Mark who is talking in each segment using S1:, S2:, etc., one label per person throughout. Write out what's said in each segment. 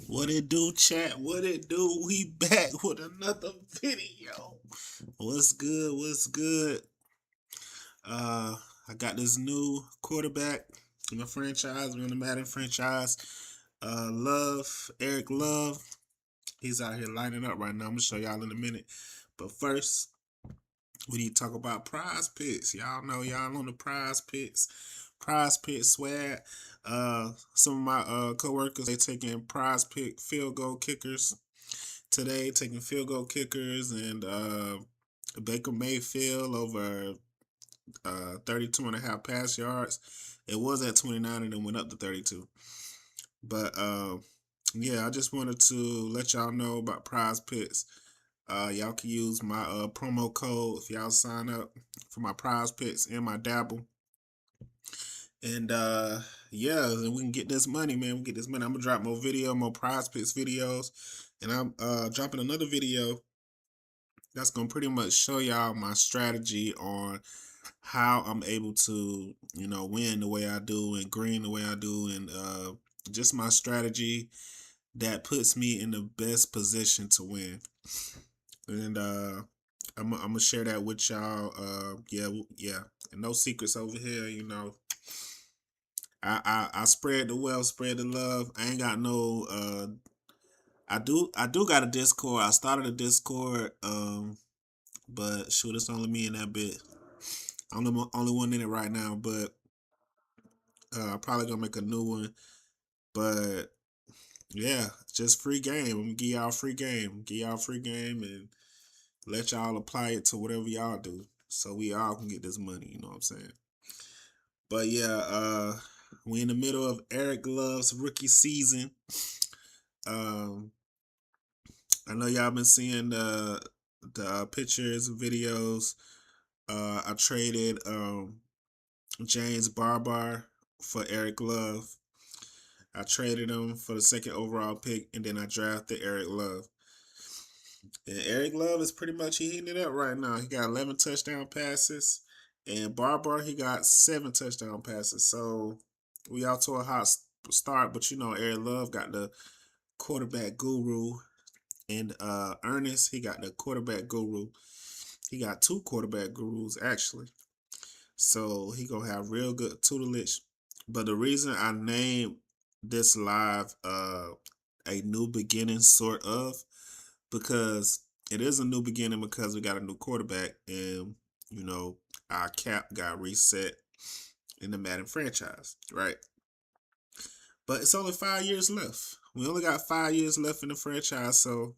S1: What it do, chat? What it do? We back with another video. What's good? What's good? Uh, I got this new quarterback in the franchise, in the Madden franchise. Love, Eric Love. He's out here lining up right now. I'm gonna show y'all in a minute. But first, we need to talk about prize picks. Y'all know y'all on the prize picks. Prize pick swag. Some of my coworkers, they taking prize pick field goal kickers today, taking field goal kickers, and Baker Mayfield over 32 and a half pass yards. It was at 29 and then went up to 32. But yeah, I just wanted to let y'all know about prize picks. Y'all can use my promo code if y'all sign up for my prize picks and my dabble. And yeah, and we can get this money, man. We can get this money. I'm gonna drop more prize picks videos. And I'm dropping another video that's gonna pretty much show y'all my strategy on how I'm able to, win the way I do and green the way I do, and just my strategy that puts me in the best position to win. And I'm gonna share that with y'all. Yeah, and no secrets over here. I spread the wealth, spread the love. I ain't got no. I do got a Discord. I started a Discord. But shoot, it's only me in that bit. I'm the only one in it right now. But I'm probably gonna make a new one. But yeah, just free game. I'm gonna give y'all free game. Give y'all free game and let y'all apply it to whatever y'all do, so we all can get this money. You know what I'm saying? But yeah, we in the middle of Eric Love's rookie season. Um, I know y'all been seeing the pictures, videos. I traded James Barbar for Eric Love. I traded him for the second overall pick, and then I drafted Eric Love. And Eric Love is pretty much heating it up right now. He got 11 touchdown passes, and Barbar he got 7 touchdown passes. So we out to a hot start. But Eric Love got the quarterback guru, and Ernest he got the quarterback guru. He got 2 quarterback gurus actually. So he gonna have real good tutelage. But the reason I named this live a new beginning sort of, because it is a new beginning because we got a new quarterback, and our cap got reset in the Madden franchise, right? But it's only 5 years left. We only got 5 years left in the franchise, so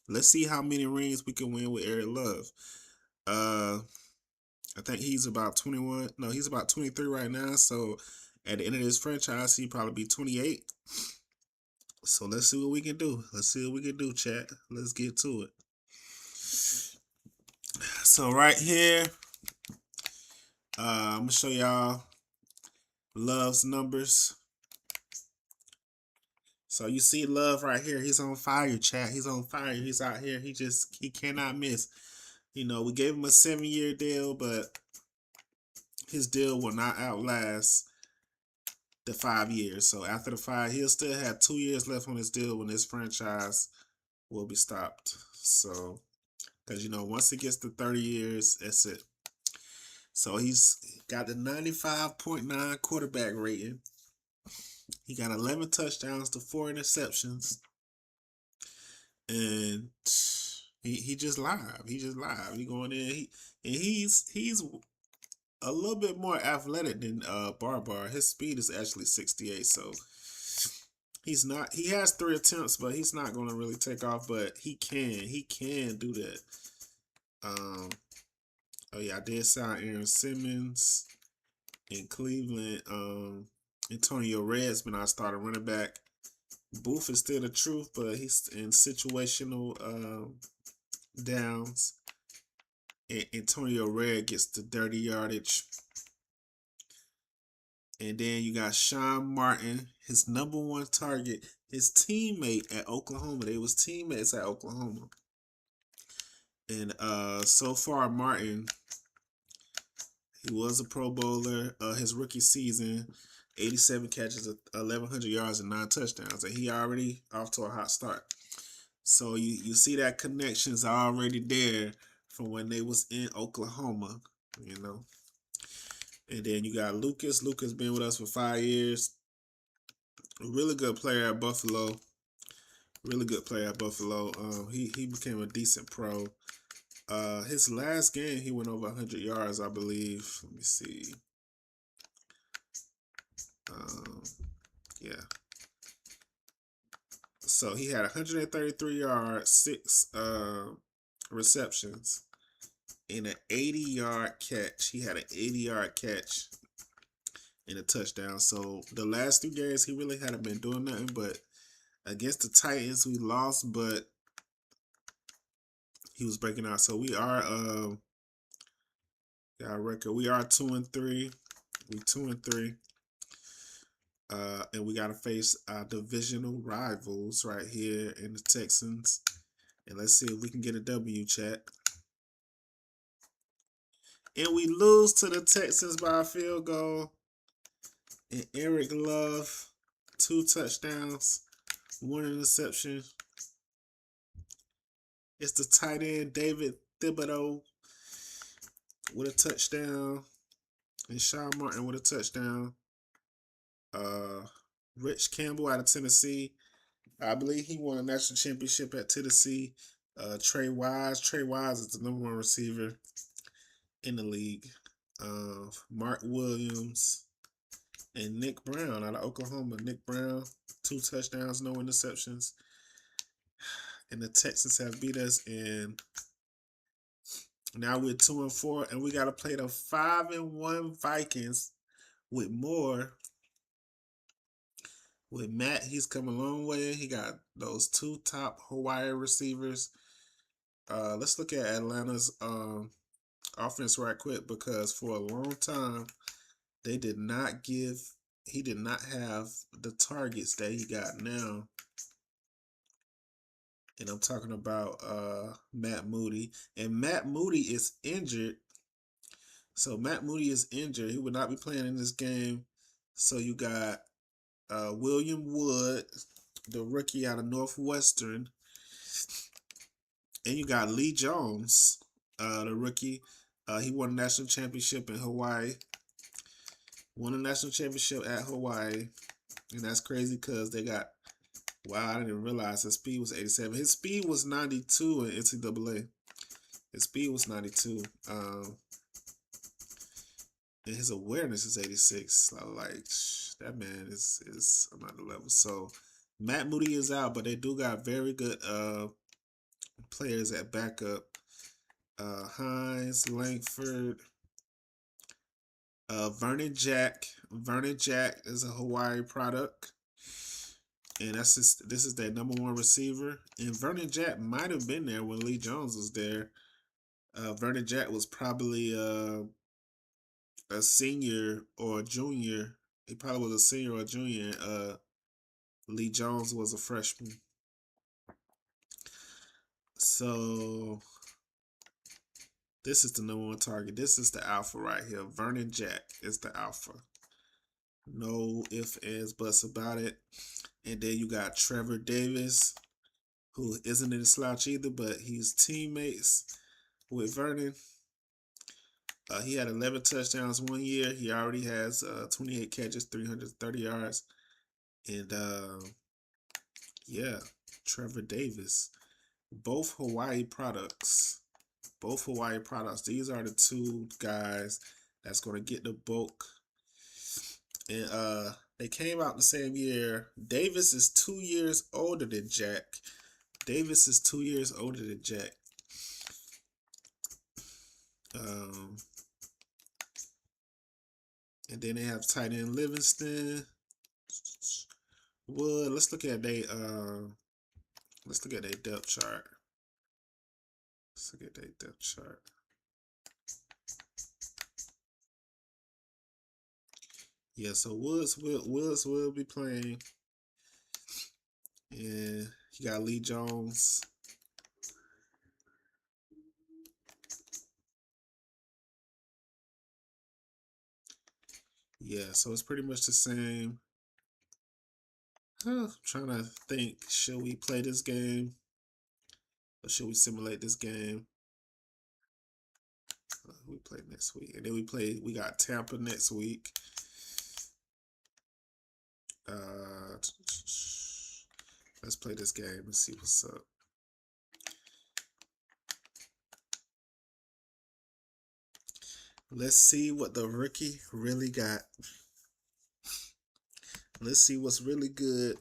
S1: let's see how many rings we can win with Eric Love. I think he's about 21. No, he's about 23 right now. So at the end of this franchise, he'll probably be 28. So let's see what we can do. Let's see what we can do, chat. Let's get to it. So right here, I'm gonna show y'all Love's numbers. So you see Love right here. He's on fire, chat. He's on fire. He's out here. He cannot miss. We gave him a 7-year deal, but his deal will not outlast the 5 years. So after the 5, he'll still have 2 years left on his deal when this franchise will be stopped. So, because once it gets to 30 years, that's it. So he's got the 95.9 quarterback rating. He got 11 touchdowns to 4 interceptions, and he just live. He just live. He going in. He's a little bit more athletic than Barbar. His speed is actually 68. So he's not. He has 3 attempts, but he's not going to really take off. But he can do that. Oh yeah, I did sign Aaron Simmons in Cleveland. Antonio Red's been our starter running back. Booth is still the truth, but he's in situational downs. And Antonio Red gets the dirty yardage. And then you got Sean Martin, his number 1 target, his teammate at Oklahoma. They was teammates at Oklahoma. And so far, Martin, he was a Pro Bowler his rookie season. 87 catches, 1,100 yards, and 9 touchdowns, and he already off to a hot start. So you see that connection's already there from when they was in Oklahoma, you know. And then you got Lucas. Lucas been with us for 5 years. A really good player at Buffalo. Really good player at Buffalo. He became a decent pro. His last game he went over 100 yards, I believe. Let me see. Yeah. So he had 133 yards, 6 receptions, and an 80-yard catch. He had an 80-yard catch and a touchdown. So the last 2 games he really hadn't been doing nothing, but against the Titans we lost, but he was breaking out. So we are got a record. We are 2-3. We 2-3. And we gotta face our divisional rivals right here in the Texans. And let's see if we can get a W, chat. And we lose to the Texans by a field goal. And Eric Love, 2 touchdowns, 1 interception. It's the tight end, David Thibodeau, with a touchdown. And Sean Martin with a touchdown. Rich Campbell out of Tennessee. I believe he won a national championship at Tennessee. Trey Wise. Trey Wise is the #1 receiver in the league. Mark Williams and Nick Brown out of Oklahoma. Nick Brown, 2 touchdowns, no interceptions. And the Texans have beat us, and now we're 2-4, and we got to play the 5-1 Vikings with more. With Matt, he's come a long way. He got those 2 top Hawaii receivers. Let's look at Atlanta's offense right quick, because for a long time he did not have the targets that he got now. And I'm talking about Matt Moody. And Matt Moody is injured. So Matt Moody is injured. He would not be playing in this game. So you got William Wood, the rookie out of Northwestern. And you got Lee Jones, the rookie. He won a national championship in Hawaii. Won a national championship at Hawaii. And that's crazy because they got, wow, I didn't even realize his speed was 87. His speed was 92 in NCAA. His speed was 92. And his awareness is 86. Like, that man is another level. So Matt Moody is out, but they do got very good players at backup. Hines, Langford, Vernon Jack. Vernon Jack is a Hawaii product. And this is their #1 receiver. And Vernon Jack might have been there when Lee Jones was there. Vernon Jack was probably a senior or a junior. He probably was a senior or a junior. Lee Jones was a freshman. So this is the #1 target. This is the alpha right here. Vernon Jack is the alpha. No ifs, ands, buts about it. And then you got Trevor Davis, who isn't in a slouch either, but he's teammates with Vernon. He had 11 touchdowns 1 year. He already has 28 catches, 330 yards. And yeah, Trevor Davis. Both Hawaii products. Both Hawaii products. These are the 2 guys that's going to get the bulk. And they came out the same year. Davis is 2 years older than Jack. Davis is 2 years older than Jack. And then they have tight end Livingston. Wood. Let's look at their depth chart. Let's look at their depth chart. Yeah, so Woods will be playing. And you got Lee Jones. Yeah, so it's pretty much the same. I'm trying to think, should we play this game? Or should we simulate this game? We play next week. And then we got Tampa next week. Let's play this game and see what's up. Let's see what the rookie really got. Let's see what's really good.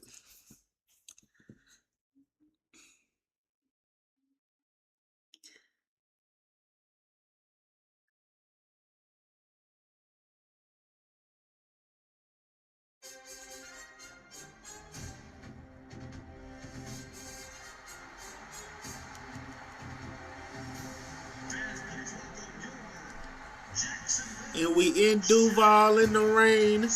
S1: And we in Duval in the rain.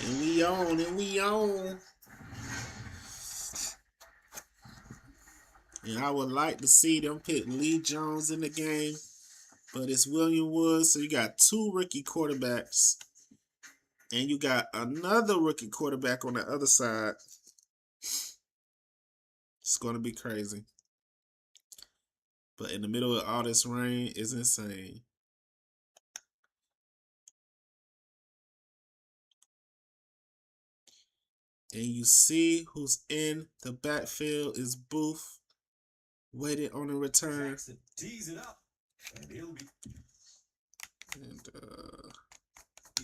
S1: And we on, and we on. And I would like to see them pick Lee Jones in the game. But it's William Woods, so you got 2 rookie quarterbacks. And you got another rookie quarterback on the other side. It's going to be crazy. But in the middle of all this rain is insane. And you see who's in the backfield is Booth. Waited on a return.
S2: Jackson tees it up. And he'll be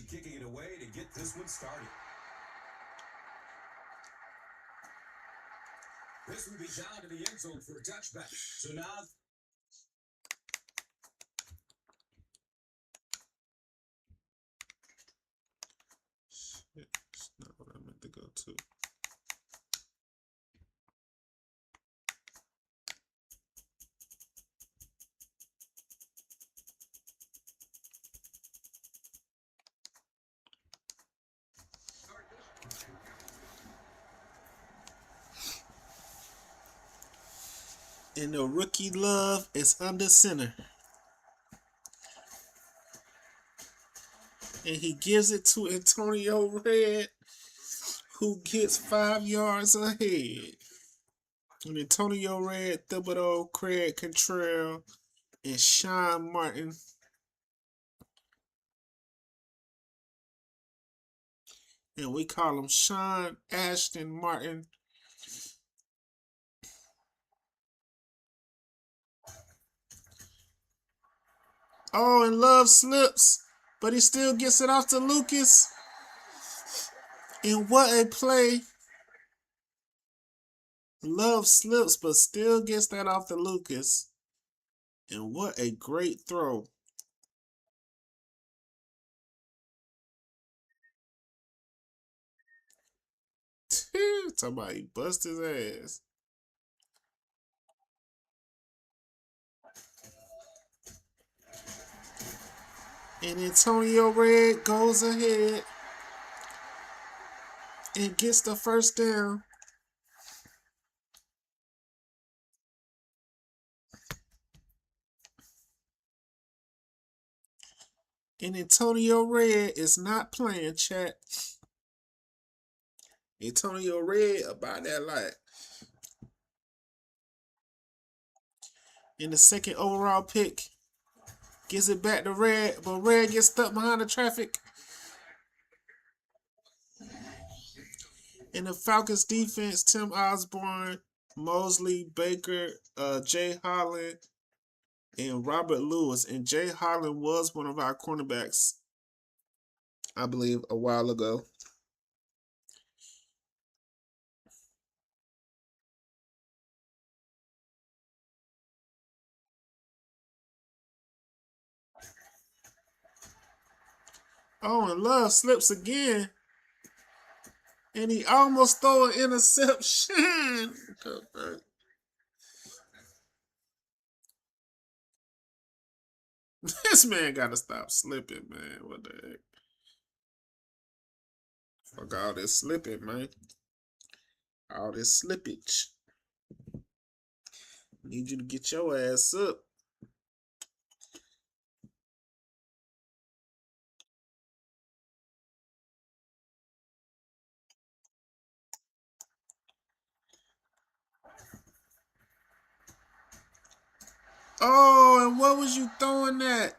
S2: kicking it away to get this one started. This will be down to the end zone for a touchback. So now
S1: shit, that's not what I meant to go to. And the rookie love is under center. And he gives it to Antonio Red, who gets 5 yards ahead. And Antonio Red, Thibodeau, Craig Cantrell, and Sean Martin. And we call him Sean Ashton Martin. Oh, and Love slips, but he still gets it off to Lucas. And what a play. Love slips, but still gets that off to Lucas. And what a great throw. Talking about he bust his ass. And Antonio Red goes ahead and gets the first down. And Antonio Red is not playing, chat. Antonio Red about that light. In the second overall pick, gives it back to Red, but Red gets stuck behind the traffic. In the Falcons defense, Tim Osborne, Mosley, Baker, Jay Holland, and Robert Lewis. And Jay Holland was one of our cornerbacks, I believe, a while ago. Oh, and Love slips again. And he almost threw an interception. This man got to stop slipping, man. What the heck? Fuck all this slipping, man. All this slippage. Need you to get your ass up. Oh, and what was you throwing that?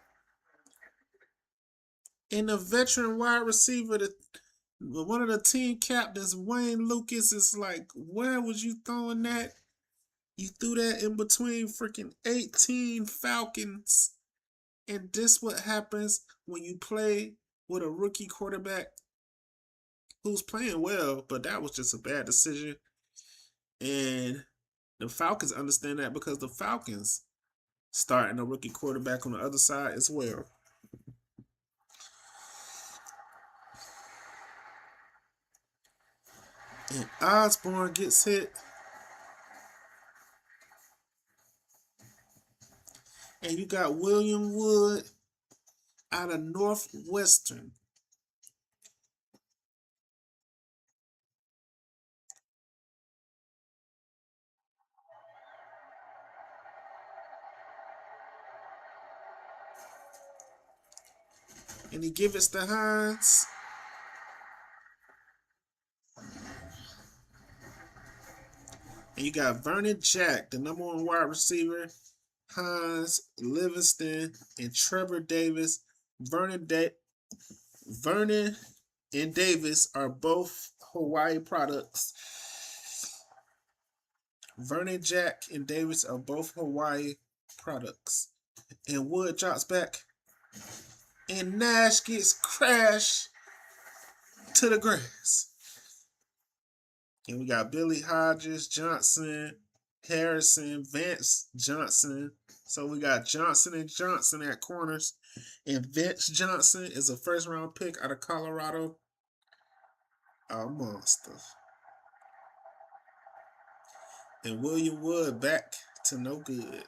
S1: And the veteran wide receiver, one of the team captains, Wayne Lucas, is like, where was you throwing that? You threw that in between freaking 18 Falcons. And this what happens when you play with a rookie quarterback who's playing well, but that was just a bad decision. And the Falcons understand that because the Falcons starting a rookie quarterback on the other side as well. And Osborne gets hit. And you got William Wood out of Northwestern. And he gives it to Hines. And you got Vernon Jack, the number one wide receiver. Hines, Livingston, and Trevor Davis. Vernon and Davis are both Hawaii products. Vernon Jack and Davis are both Hawaii products. And Wood drops back. And Nash gets crashed to the grass. And we got Billy Hodges, Johnson, Harrison, Vance Johnson. So we got Johnson and Johnson at corners. And Vance Johnson is a first-round pick out of Colorado. A monster. And William Wood back to no good.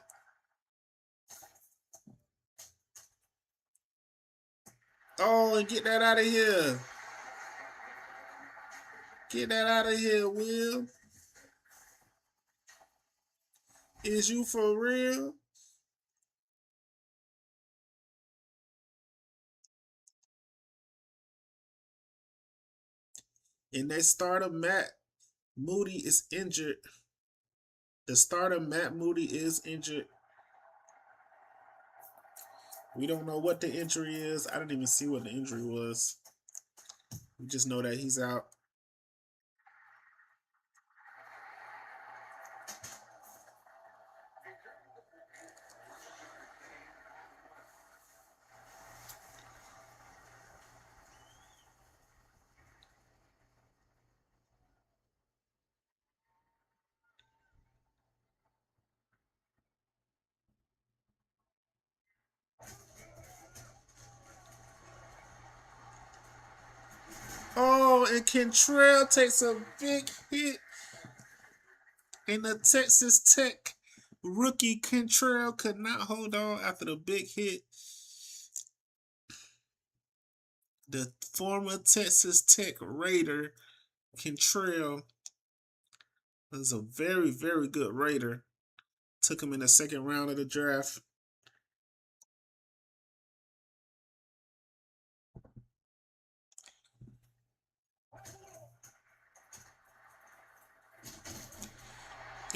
S1: Oh, and get that out of here. Get that out of here, Will. Is you for real? And that starter, Matt Moody, is injured. The starter, Matt Moody, is injured. We don't know what the injury is. I didn't even see what the injury was. We just know that he's out. Oh, and Kentrell takes a big hit. And the Texas Tech rookie Kentrell could not hold on after the big hit. The former Texas Tech Raider, Kentrell, was a very, very good Raider. Took him in the second round of the draft.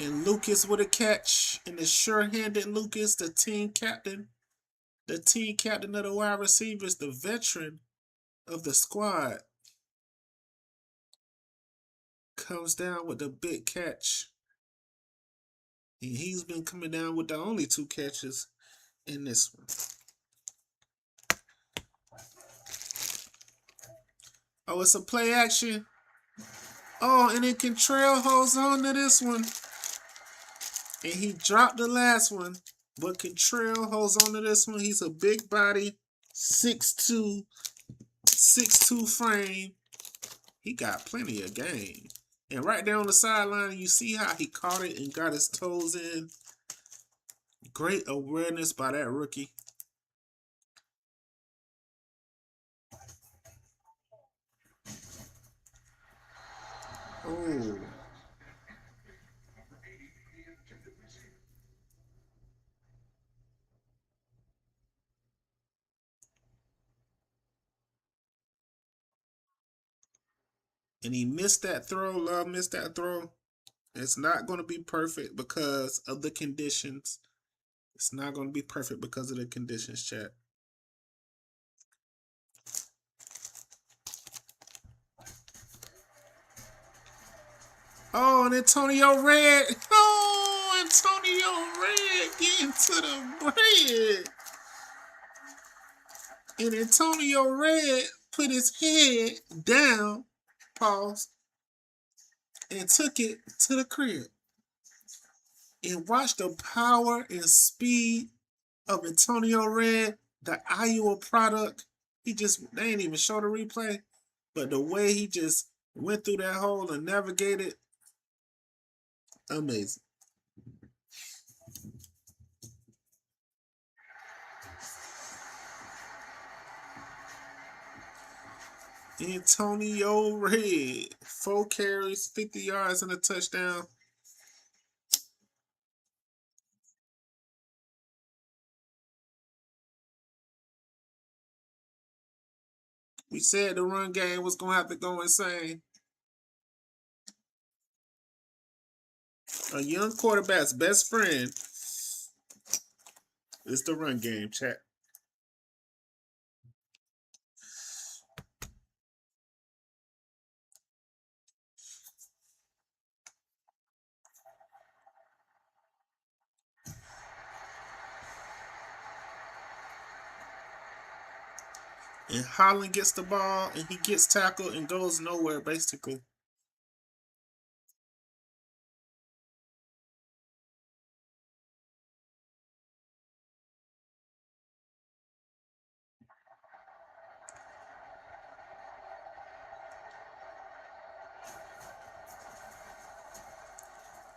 S1: And Lucas with a catch. And the sure-handed Lucas, the team captain. The team captain of the wide receivers, the veteran of the squad, comes down with the big catch. And he's been coming down with the only 2 catches in this one. Oh, it's a play action. Oh, and then Contrail holds on to this one. And he dropped the last one. But Contrail holds on to this one. He's a big body, 6'2", 6'2" frame. He got plenty of game. And right there on the sideline, you see how he caught it and got his toes in. Great awareness by that rookie. Oh. And he missed that throw. Love missed that throw. It's not going to be perfect because of the conditions. It's not going to be perfect because of the conditions, chat. Oh, and Antonio Red. Oh, Antonio Red getting to the bread. And Antonio Red put his head down, pause, and took it to the crib. And watch the power and speed of Antonio Red, the Iowa product. They ain't even show the replay, but the way he just went through that hole and navigated, amazing. Antonio Red, 4 carries, 50 yards, and a touchdown. We said the run game was going to have to go insane. A young quarterback's best friend is the run game, chat. And Holland gets the ball, and he gets tackled and goes nowhere, basically.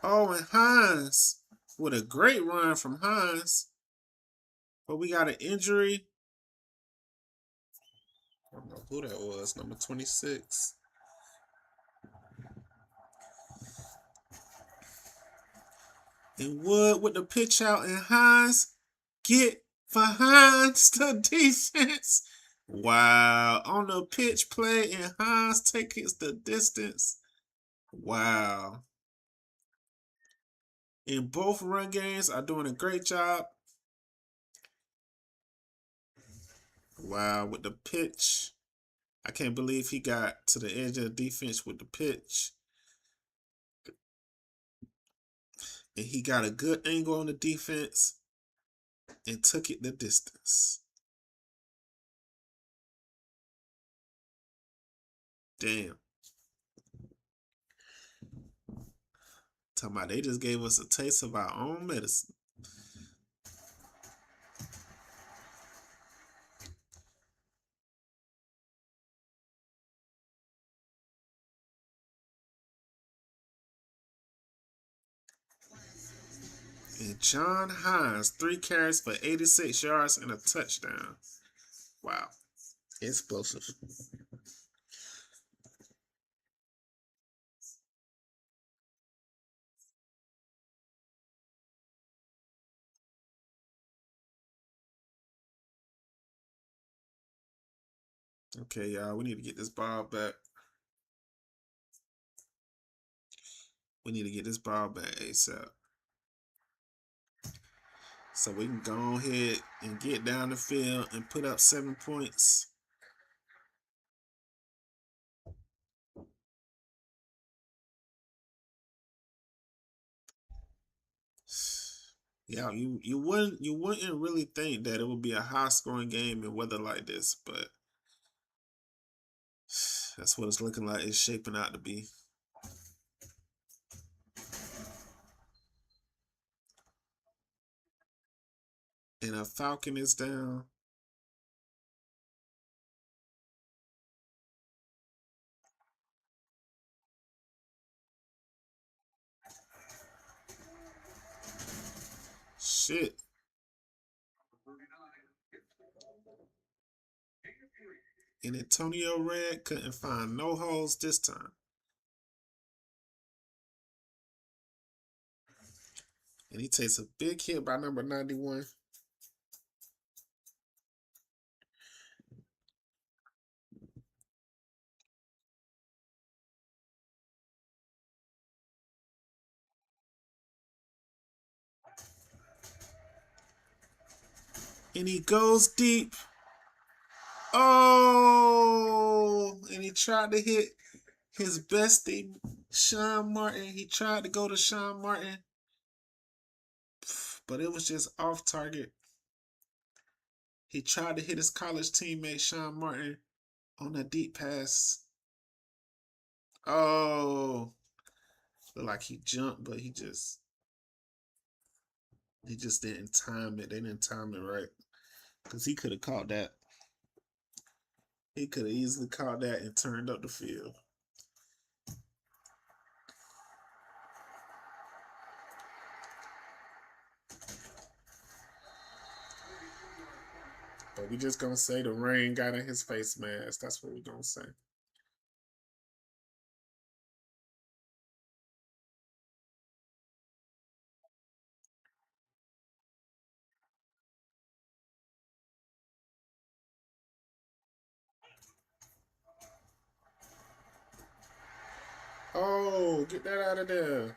S1: Oh, and Hines with a great run from Hines. But we got an injury. I don't know who that was, number 26. And Wood with the pitch out, and Hines get behind the defense. Wow. On the pitch play, and Hines takes the distance. Wow. In both run games are doing a great job. Wow, with the pitch. I can't believe he got to the edge of the defense with the pitch. And he got a good angle on the defense and took it the distance. Damn. Talking about they just gave us a taste of our own medicine. And John Hines, 3 carries for 86 yards and a touchdown. Wow. Explosive. Okay, y'all, we need to get this ball back. We need to get this ball back ASAP. So we can go ahead and get down the field and put up 7 points. Yeah, you wouldn't really think that it would be a high scoring game in weather like this, but that's what it's looking like. It's shaping out to be. And a Falcon is down. Shit. And Antonio Red couldn't find no holes this time. And he takes a big hit by number 91. And he goes deep. Oh, and he tried to hit his bestie, Sean Martin. He tried to go to Sean Martin, but it was just off target. He tried to hit his college teammate, Sean Martin, on a deep pass. Oh, looked like he jumped, but he just didn't time it. They didn't time it right. Because he could have caught that. He could have easily caught that and turned up the field. But we just gonna say the rain got in his face mask. That's what we gonna say. Oh, get that out of there.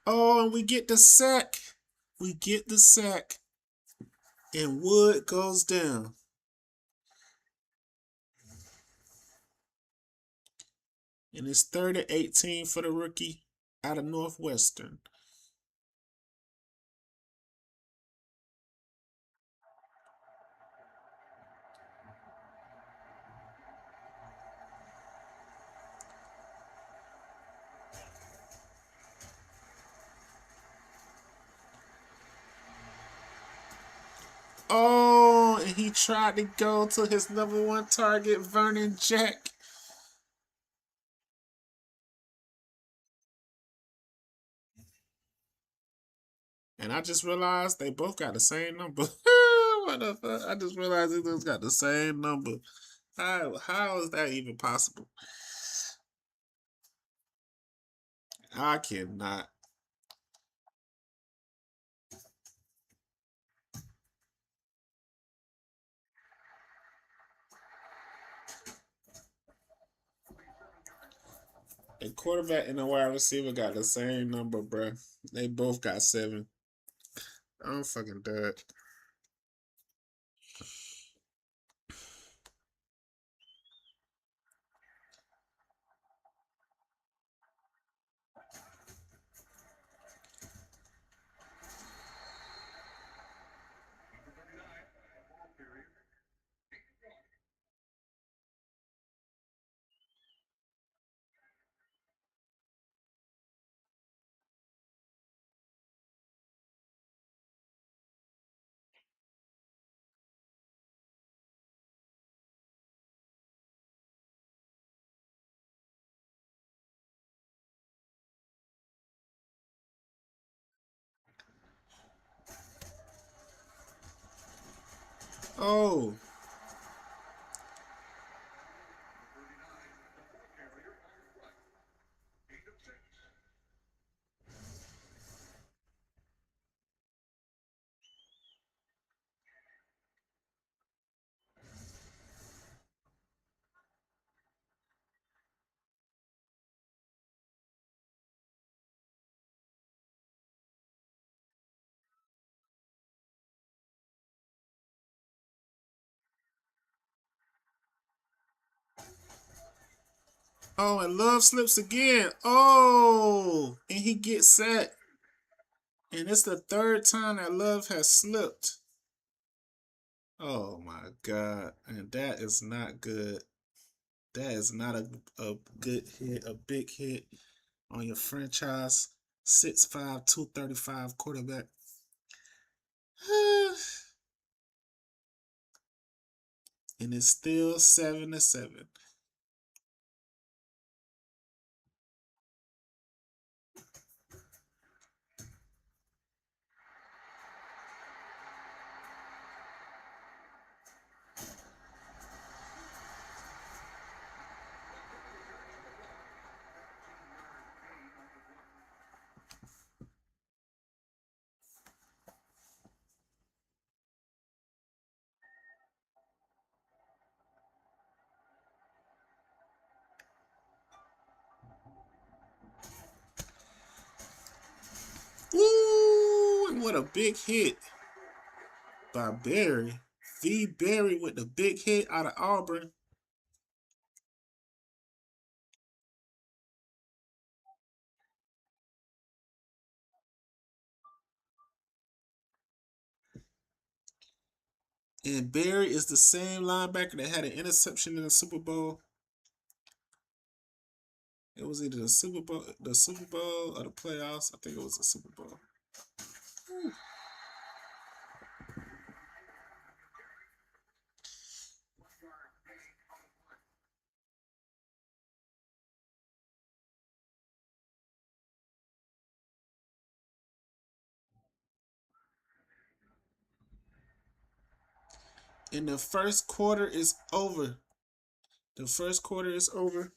S1: Oh, and we get the sack. We get the sack. And Wood goes down. And it's 30-18 for the rookie out of Northwestern. Oh, and he tried to go to his number one target, Vernon Jack. And I just realized they both got the same number. What the fuck? I just realized they both got the same number. How is that even possible? I cannot. A quarterback and a wide receiver got the same number, bruh. They both got 7. I'm fucking dead. Oh. Oh, and Love slips again. Oh, and he gets set. And it's the third time that Love has slipped. Oh my God. And that is not good. That is not a good hit, a big hit on your franchise 6'5", 235 quarterback. And it's still 7-7. Ooh, and what a big hit by Berry. V. Berry with the big hit out of Auburn. And Berry is the same linebacker that had an interception in the Super Bowl. It was either the Super Bowl or the playoffs. I think it was the Super Bowl. And the first quarter is over. The first quarter is over.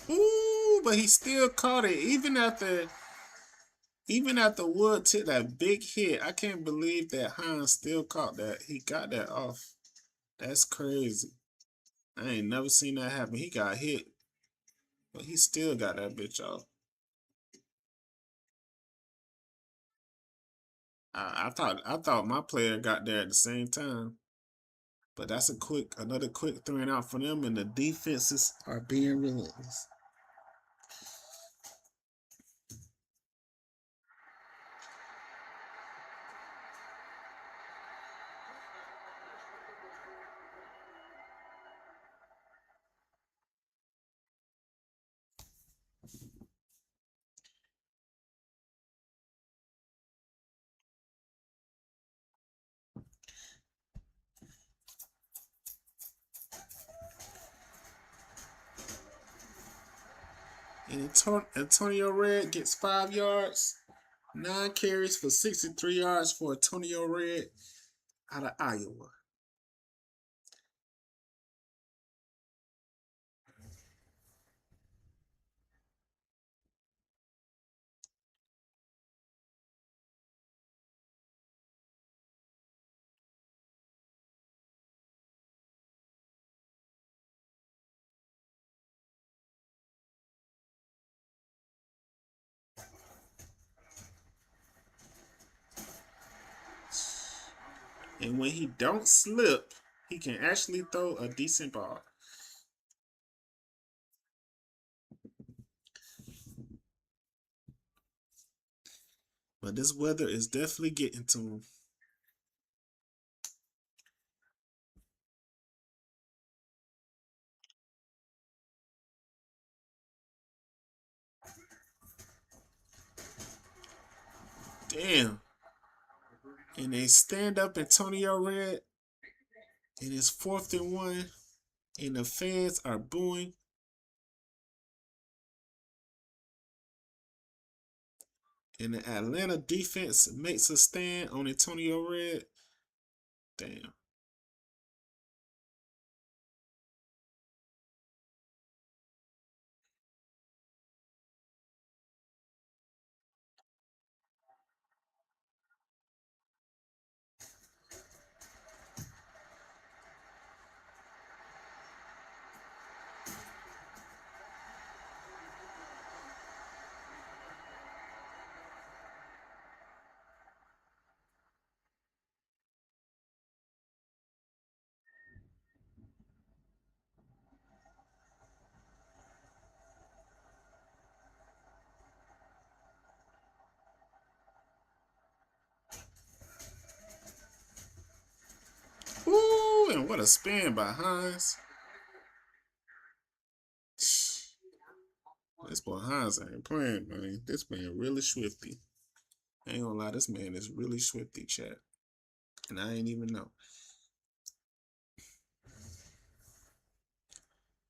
S1: Ooh, but he still caught it even after Wood took that big hit. I can't believe that Hines still caught that. He got that off. That's crazy. I ain't never seen that happen. He got hit, but he still got that bitch off. I thought my player got there at the same time. But that's another quick 3-and-out for them, and the defenses are being relentless. And Antonio Red gets 5 yards, 9 carries for 63 yards for Antonio Red out of Iowa. And when he don't slip, he can actually throw a decent ball. But this weather is definitely getting to him. Damn. And they stand up Antonio Red, and it's 4th-and-1, and the fans are booing. And the Atlanta defense makes a stand on Antonio Red. Damn. What a spin by Hines. This boy Hines ain't playing, man. This man really swifty. I ain't gonna lie, this man is really swifty, chat. And I ain't even know.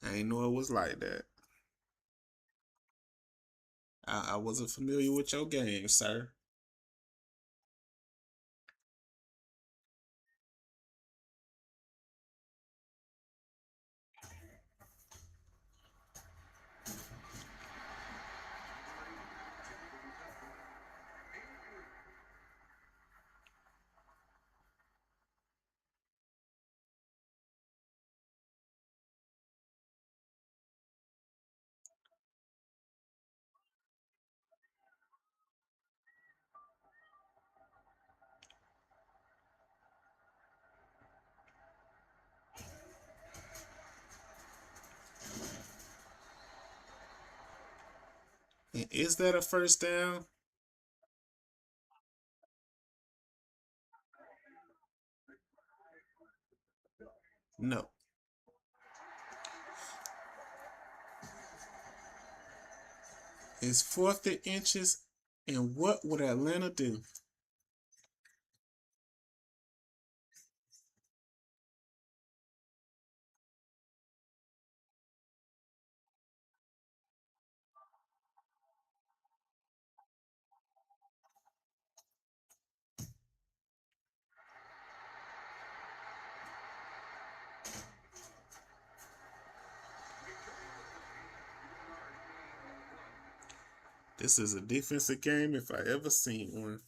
S1: I ain't know it was like that. I wasn't familiar with your game, sir. And is that a first down? No. It's 4th inches. And what would Atlanta do? This is a defensive game if I ever seen one.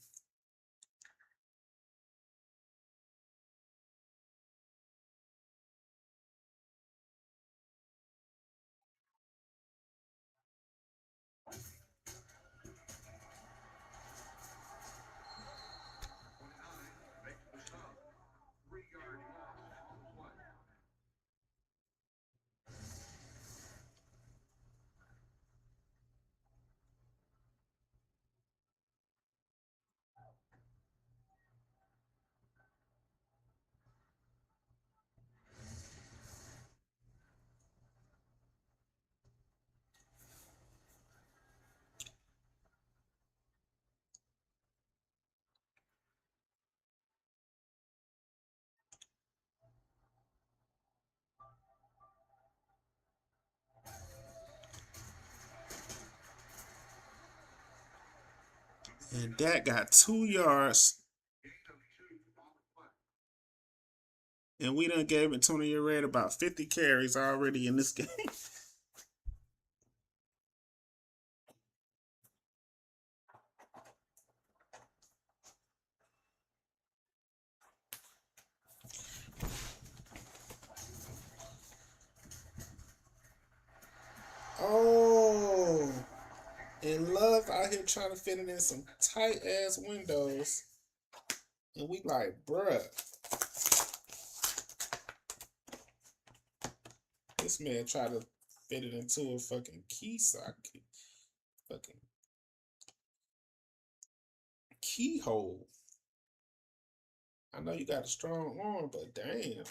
S1: And that got 2 yards. And we done gave Antonio Red about 50 carries already in this game. Oh. And Love out here trying to fit it in some tight ass windows. And we like, bruh. This man tried to fit it into a fucking key socket. Fucking keyhole. I know you got a strong arm, but damn.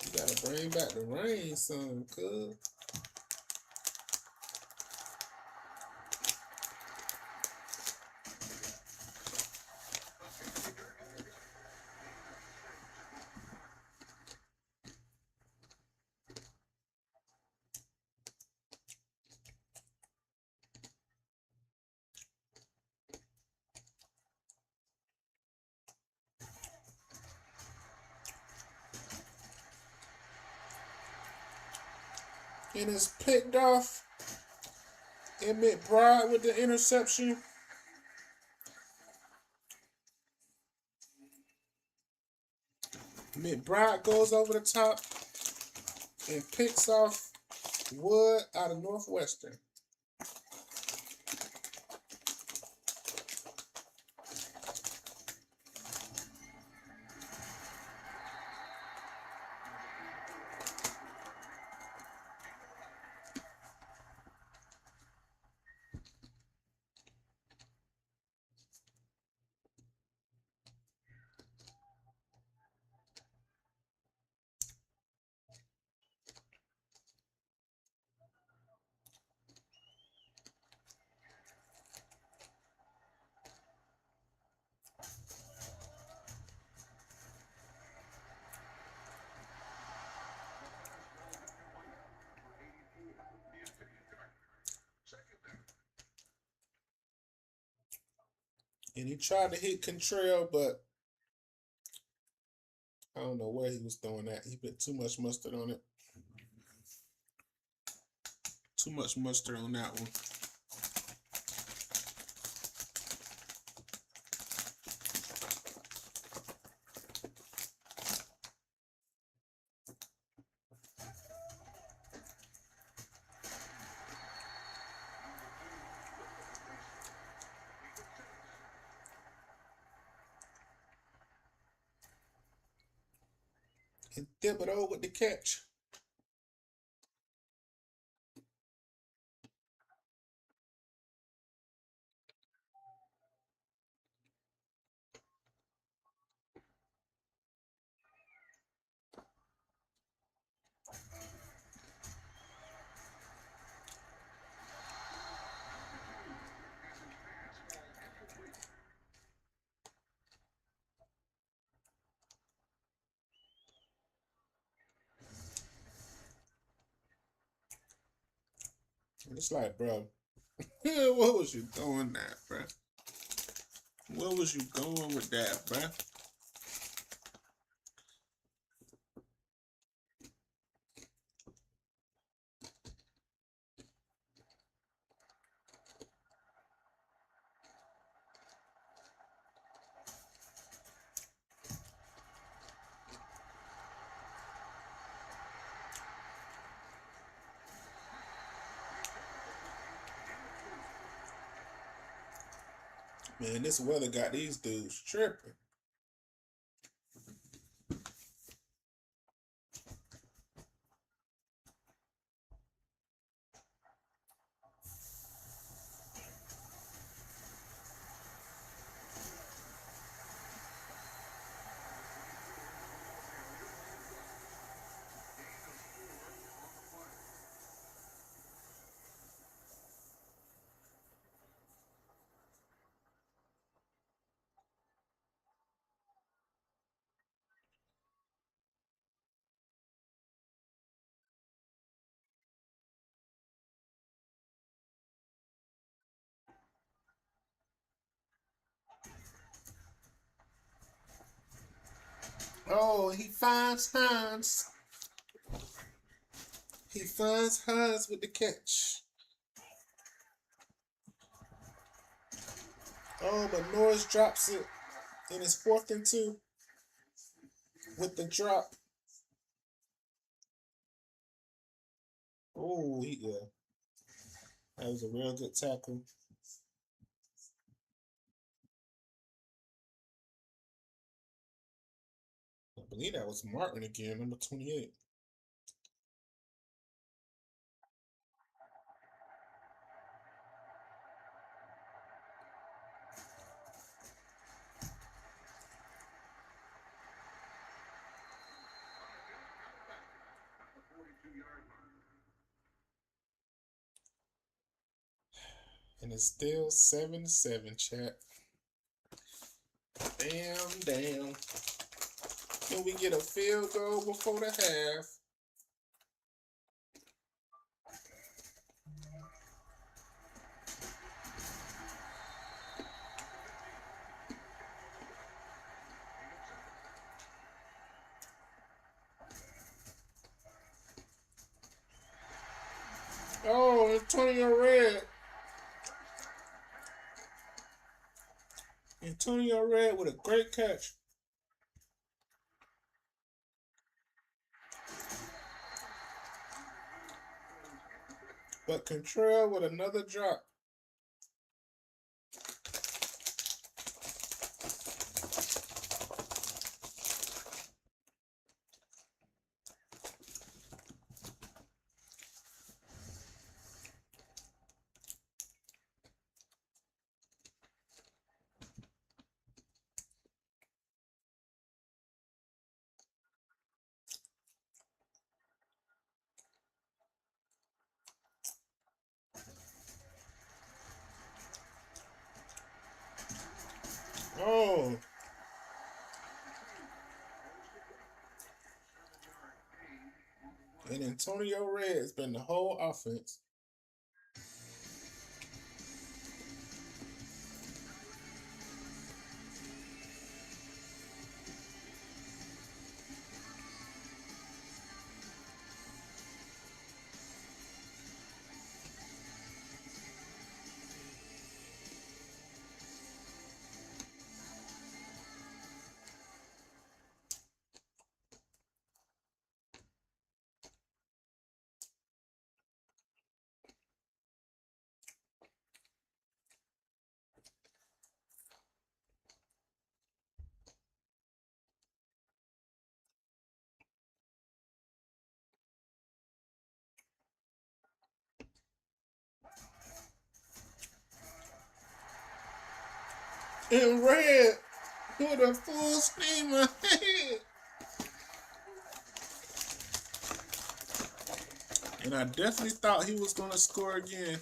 S1: You gotta bring back the rain, son, cuz. And it's picked off. Emmett Bride with the interception. McBride goes over the top and picks off Wood out of Northwestern. And he tried to hit Contrell, but I don't know where he was throwing that. He put too much mustard on it. Too much mustard on that one. And Thibodeau with the catch. And it's like, bro, what was you doing that, bro? What was you going with that, bro? Man, this weather got these dudes tripping. Oh, he finds Hines. He finds Hines with the catch. Oh, but Norris drops it in his 4th and 2 with the drop. Oh, yeah. That was a real good tackle. I believe that was Martin again, number 28. And it's still 7-7, chat. Damn. Can we get a field goal before the half? Oh, Antonio Red. Antonio Red with a great catch. But Contrell with another drop. Oh. And Antonio Red has been the whole offense. in red with a full steam ahead. And I definitely thought he was going to score again.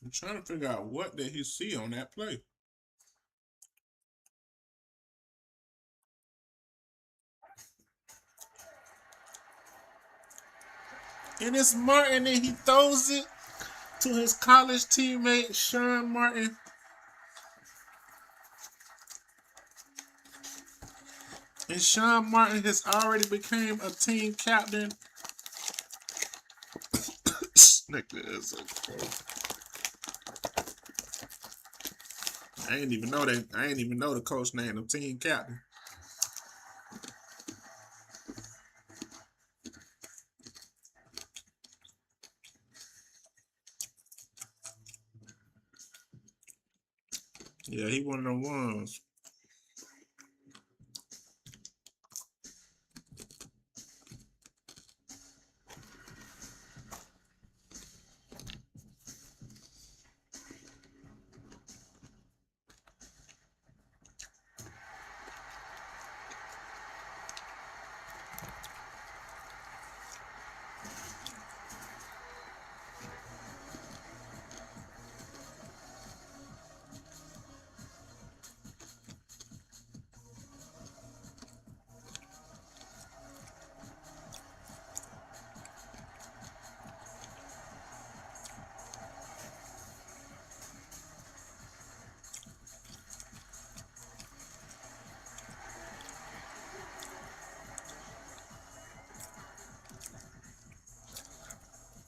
S1: I'm trying to figure out what did he see on that play. And it's Martin, and he throws it to his college teammate, Sean Martin. And Sean Martin has already became a team captain. Nigga is I ain't even know that. I ain't even know the coach named him team captain. Yeah, he one of them ones.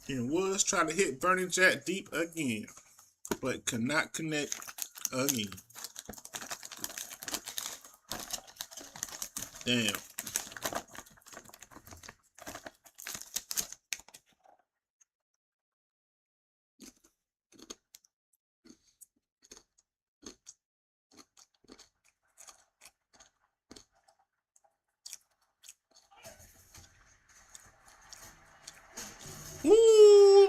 S1: And Woods tried to hit Burning Jack deep again, but could not connect again. Damn. Woo!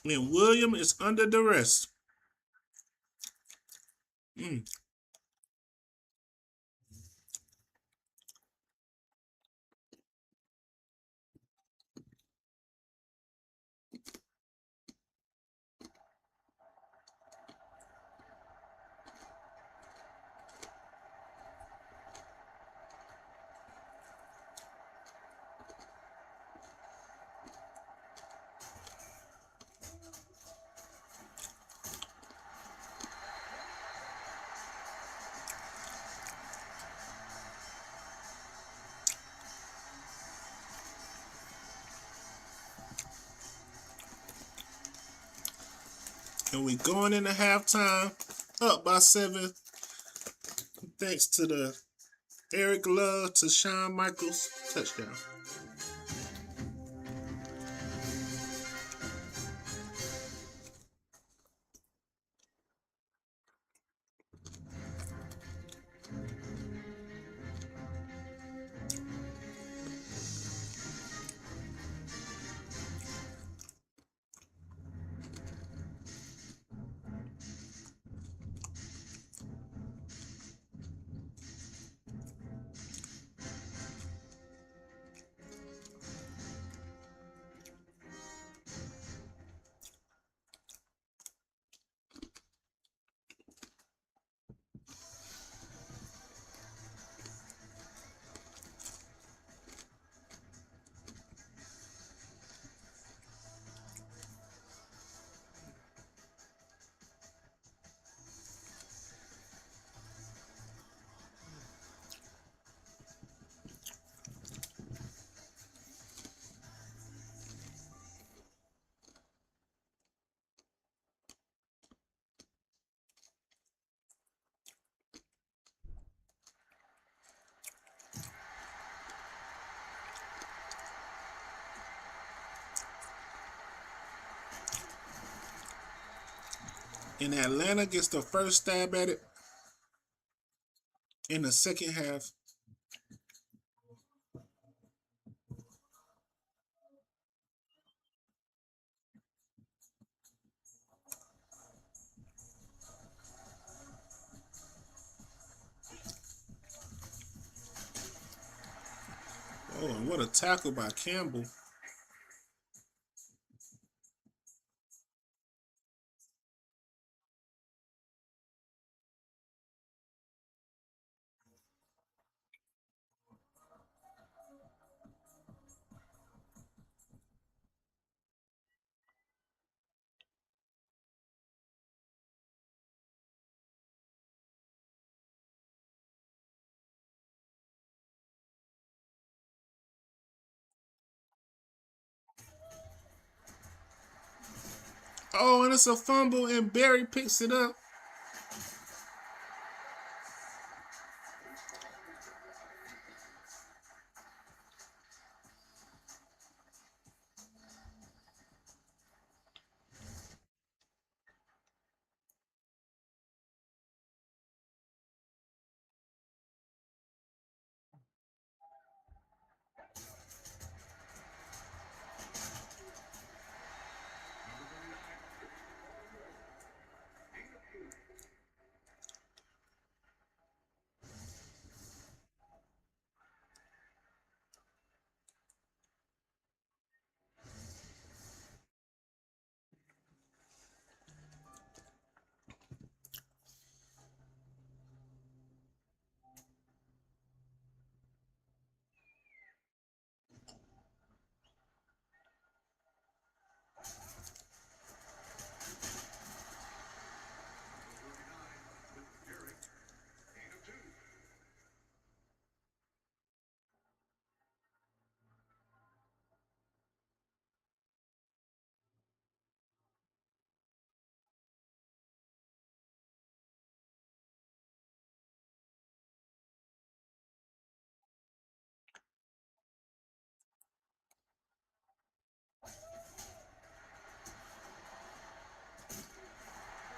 S1: And William is under duress. And we going into halftime, up by 7, thanks to the Eric Love to Shawn Michaels touchdown. And Atlanta gets the first stab at it in the second half. Oh, and what a tackle by Campbell. Oh, and it's a fumble, and Barry picks it up.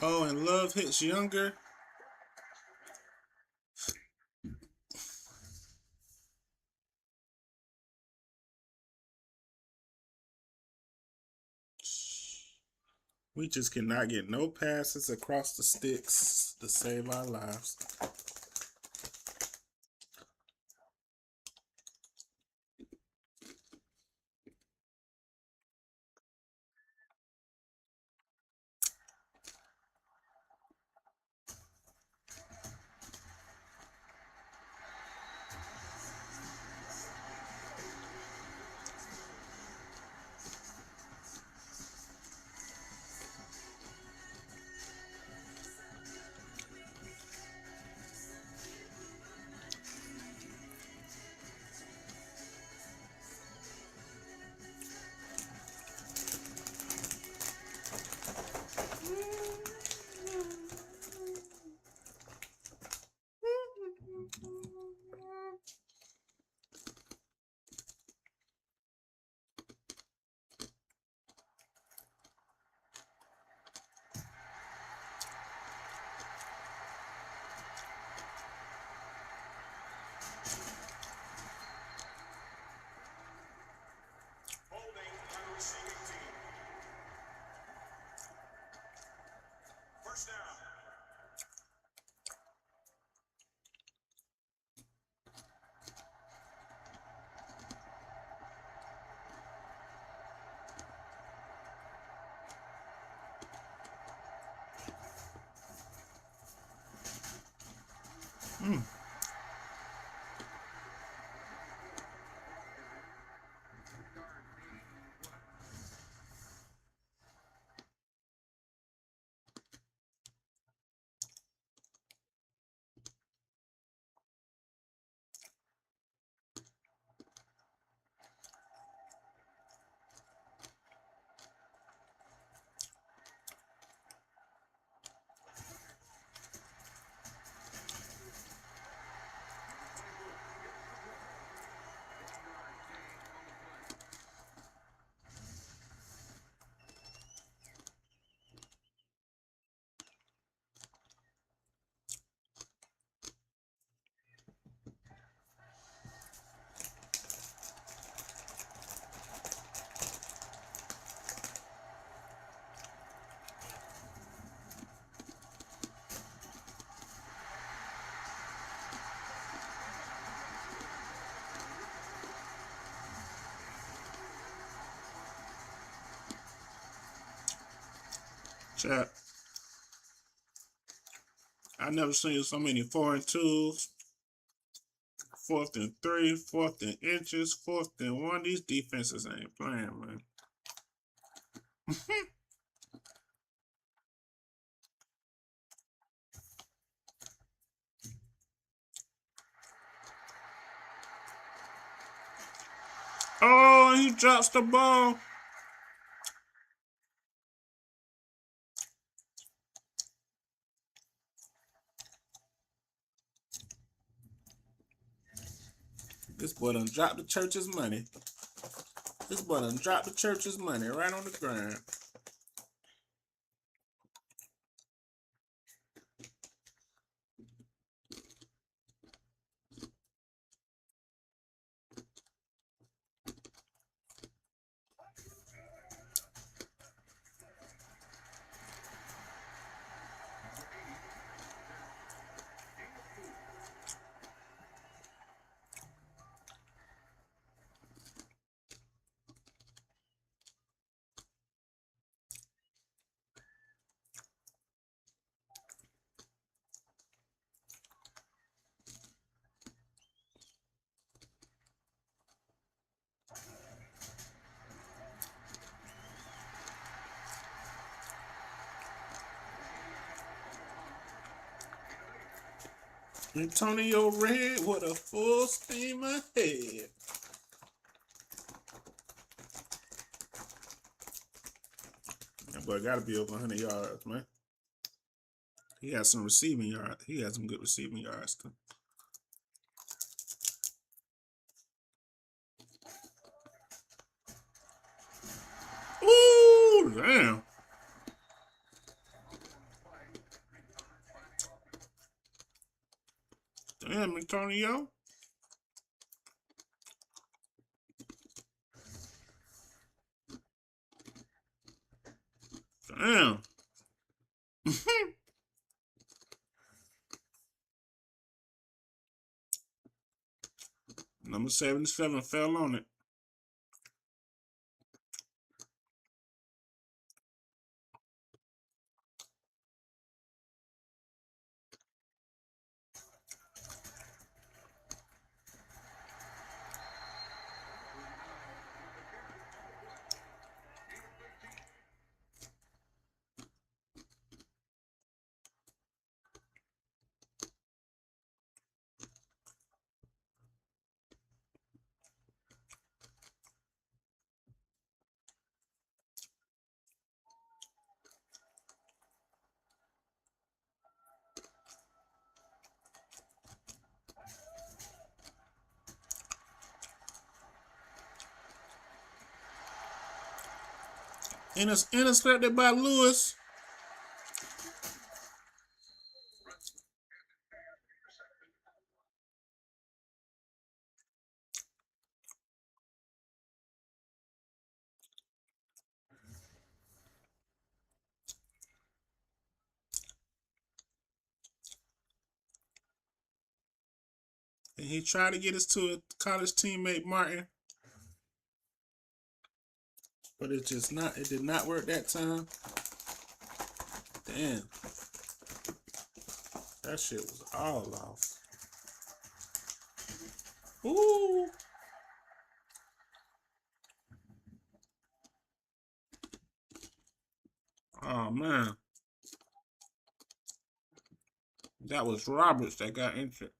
S1: Oh, and Love hits Younger. We just cannot get no passes across the sticks to save our lives. Chat. I never seen so many 4-and-2s, 4th-and-3, 4th-and-inches, 4th-and-1. These defenses ain't playing, man. Oh, he drops the ball. This boy done dropped the church's money. This boy done dropped the church's money right on the ground. Antonio ran with a full steam ahead. That boy got to be over 100 yards, man. He has some receiving yards. He has some good receiving yards, too. Ooh, damn. Damn, Antonio. Damn. Number 77 fell on it. Intercepted by Lewis. And he tried to get us to a college teammate, Martin. But it did not work that time. Damn. That shit was all off. Ooh. Oh, man. That was Roberts that got injured.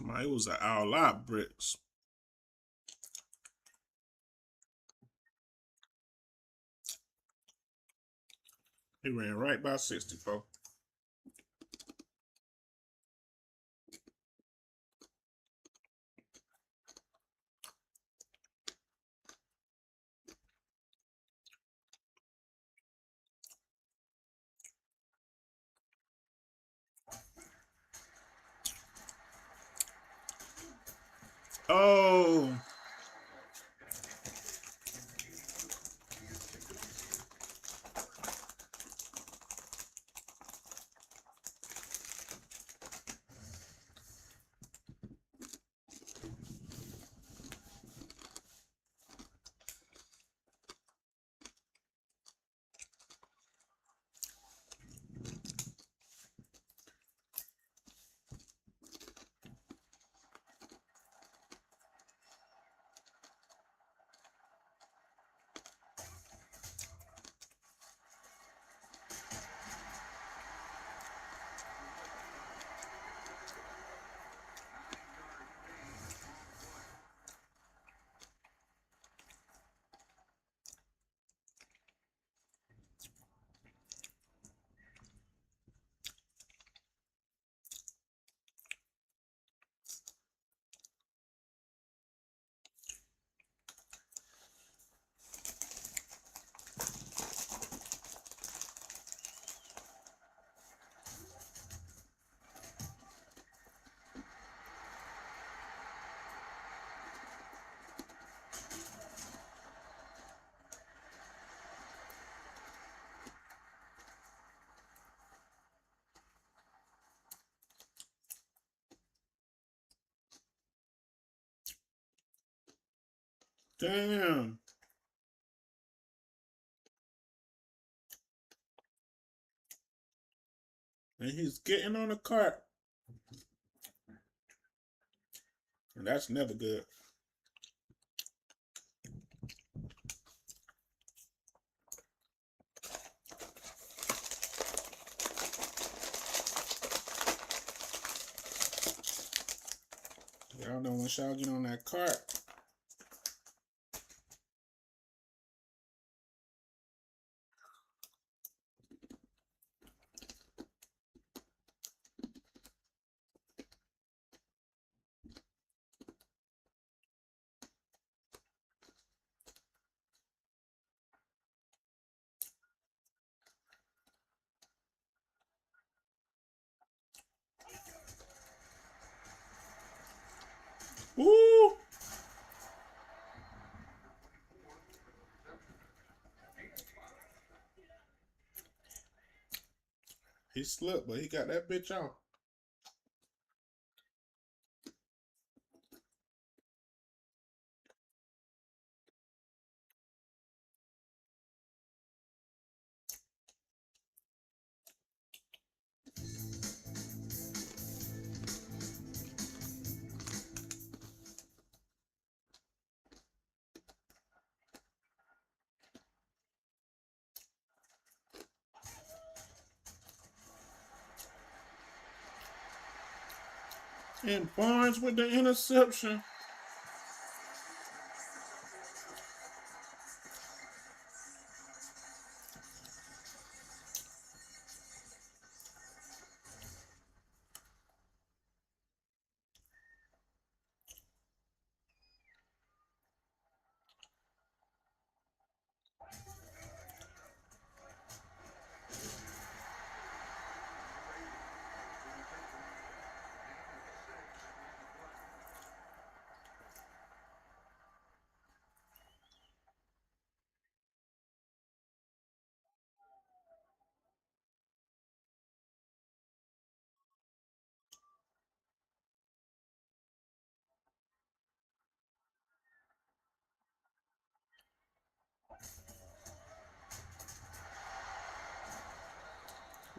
S1: Man, it was a lot bricks. He ran right by 64. Oh. Damn. And he's getting on the cart. And that's never good. Y'all know once y'all get on that cart. Woo! He slipped, but he got that bitch off. And Barnes with the interception.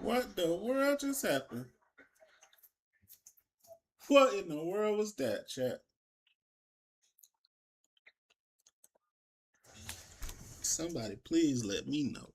S1: What the world just happened? What in the world was that, chat? Somebody please let me know.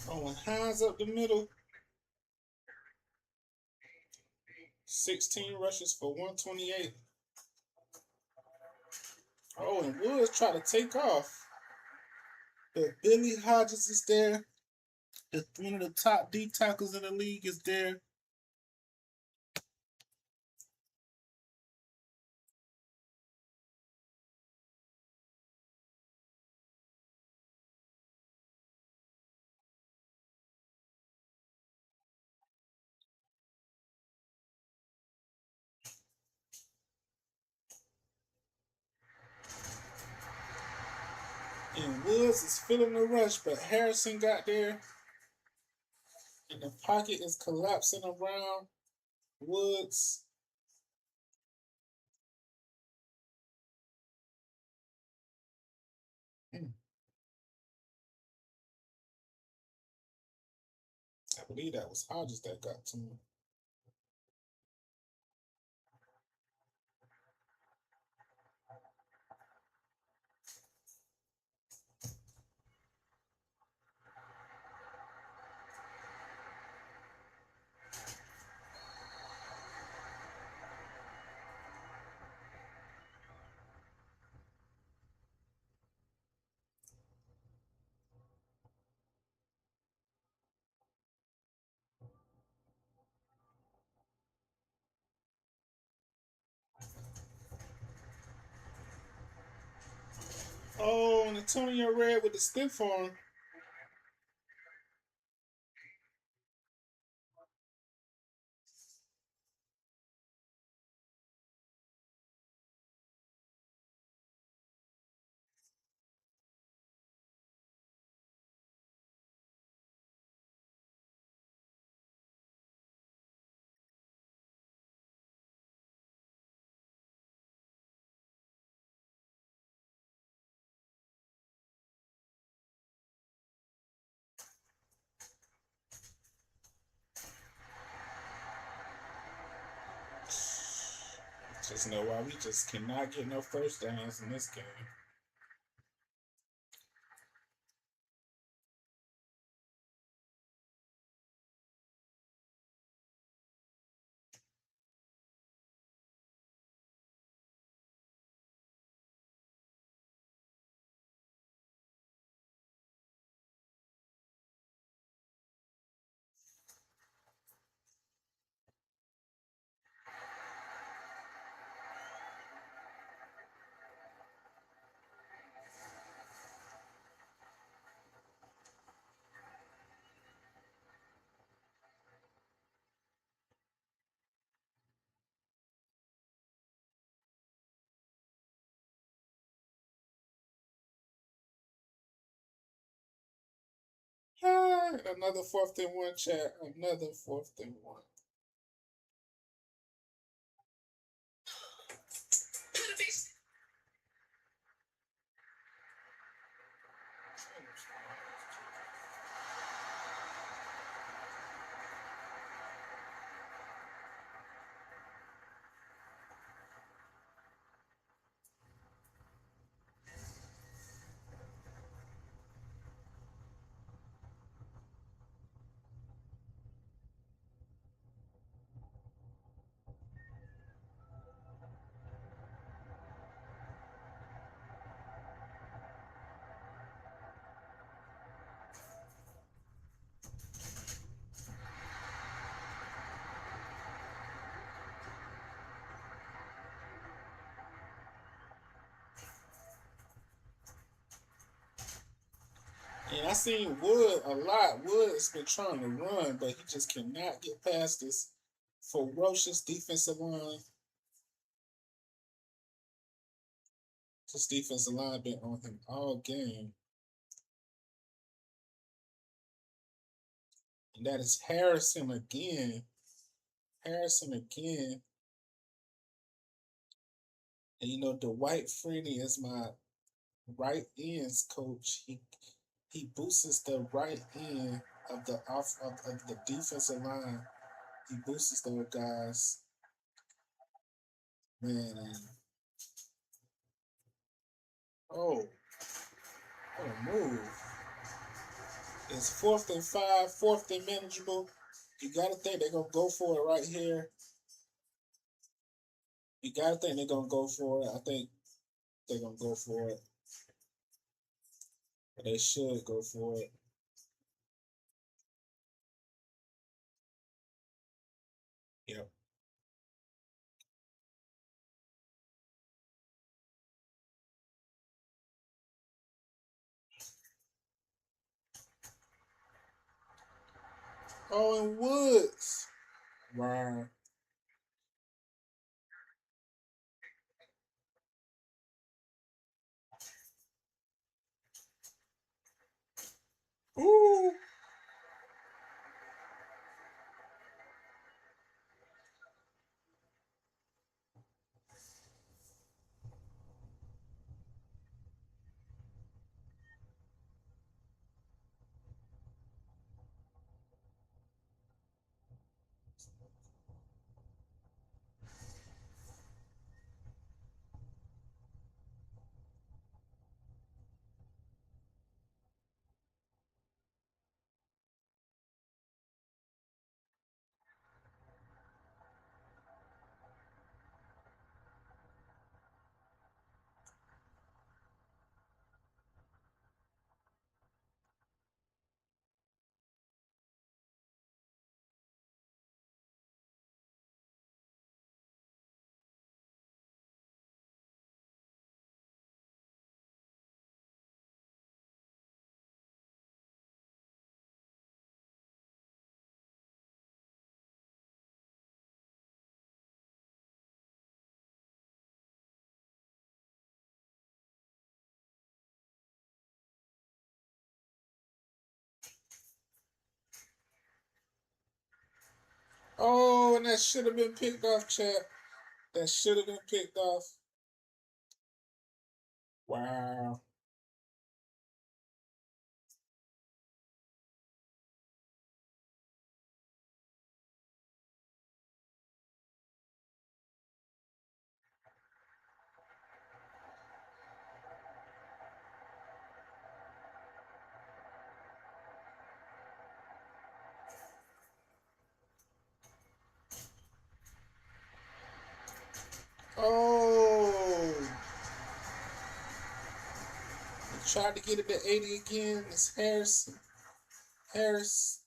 S1: Owen Hines up the middle. 16 rushes for 128. Oh, and Woods try to take off. But Billy Hodges is there. One of the top D tackles in the league is there. And Woods is feeling the rush, but Harrison got there. And the pocket is collapsing around Woods. I believe that was Hodges that got to him. Oh, and Antonio Red with the stiff arm. Just know why we just cannot get no first downs in this game. Another 4th and 1 chat. Another 4th and 1. And I seen Wood a lot. Wood has been trying to run, but he just cannot get past this ferocious defensive line. This defensive line been on him all game. And that is Harrison again. Harrison again. And you know, Dwight Freeney is my right ends coach. He boosts the right end of the of the defensive line. He boosts those guys. Man. Oh, what a move. It's 4th and 5, 4th and manageable. You gotta think they're gonna go for it right here. You gotta think they're gonna go for it. I think they're gonna go for it. They should go for it. Yep. Oh, and Woods. Wow. Ooh. Oh, and that should have been picked off, chat. That should have been picked off. Wow. Oh. He tried to get it to 80 again. It's Harris. Harris.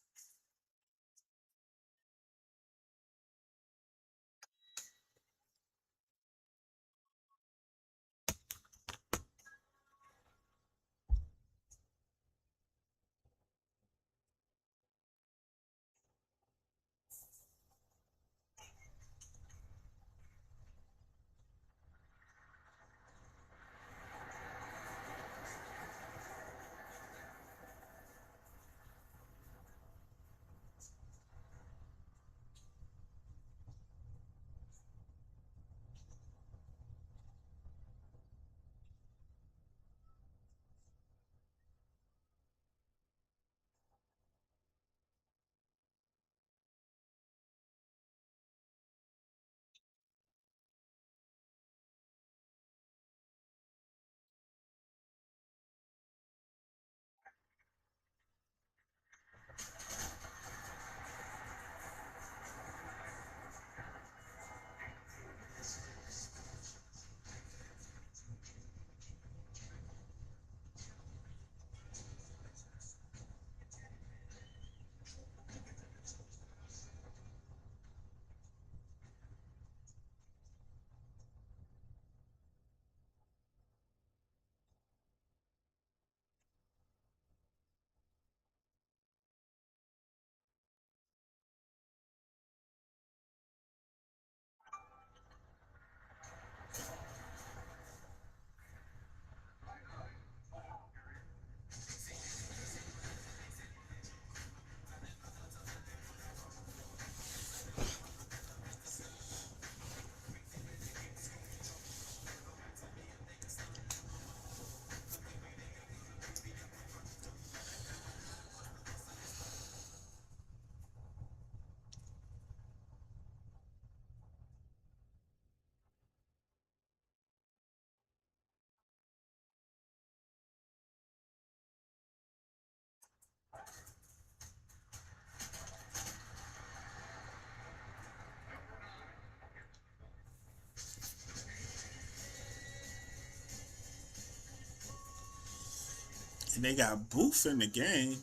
S1: And they got Booth in the game.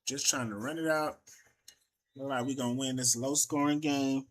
S1: Just trying to run it out. Look like we're going to win this low scoring game.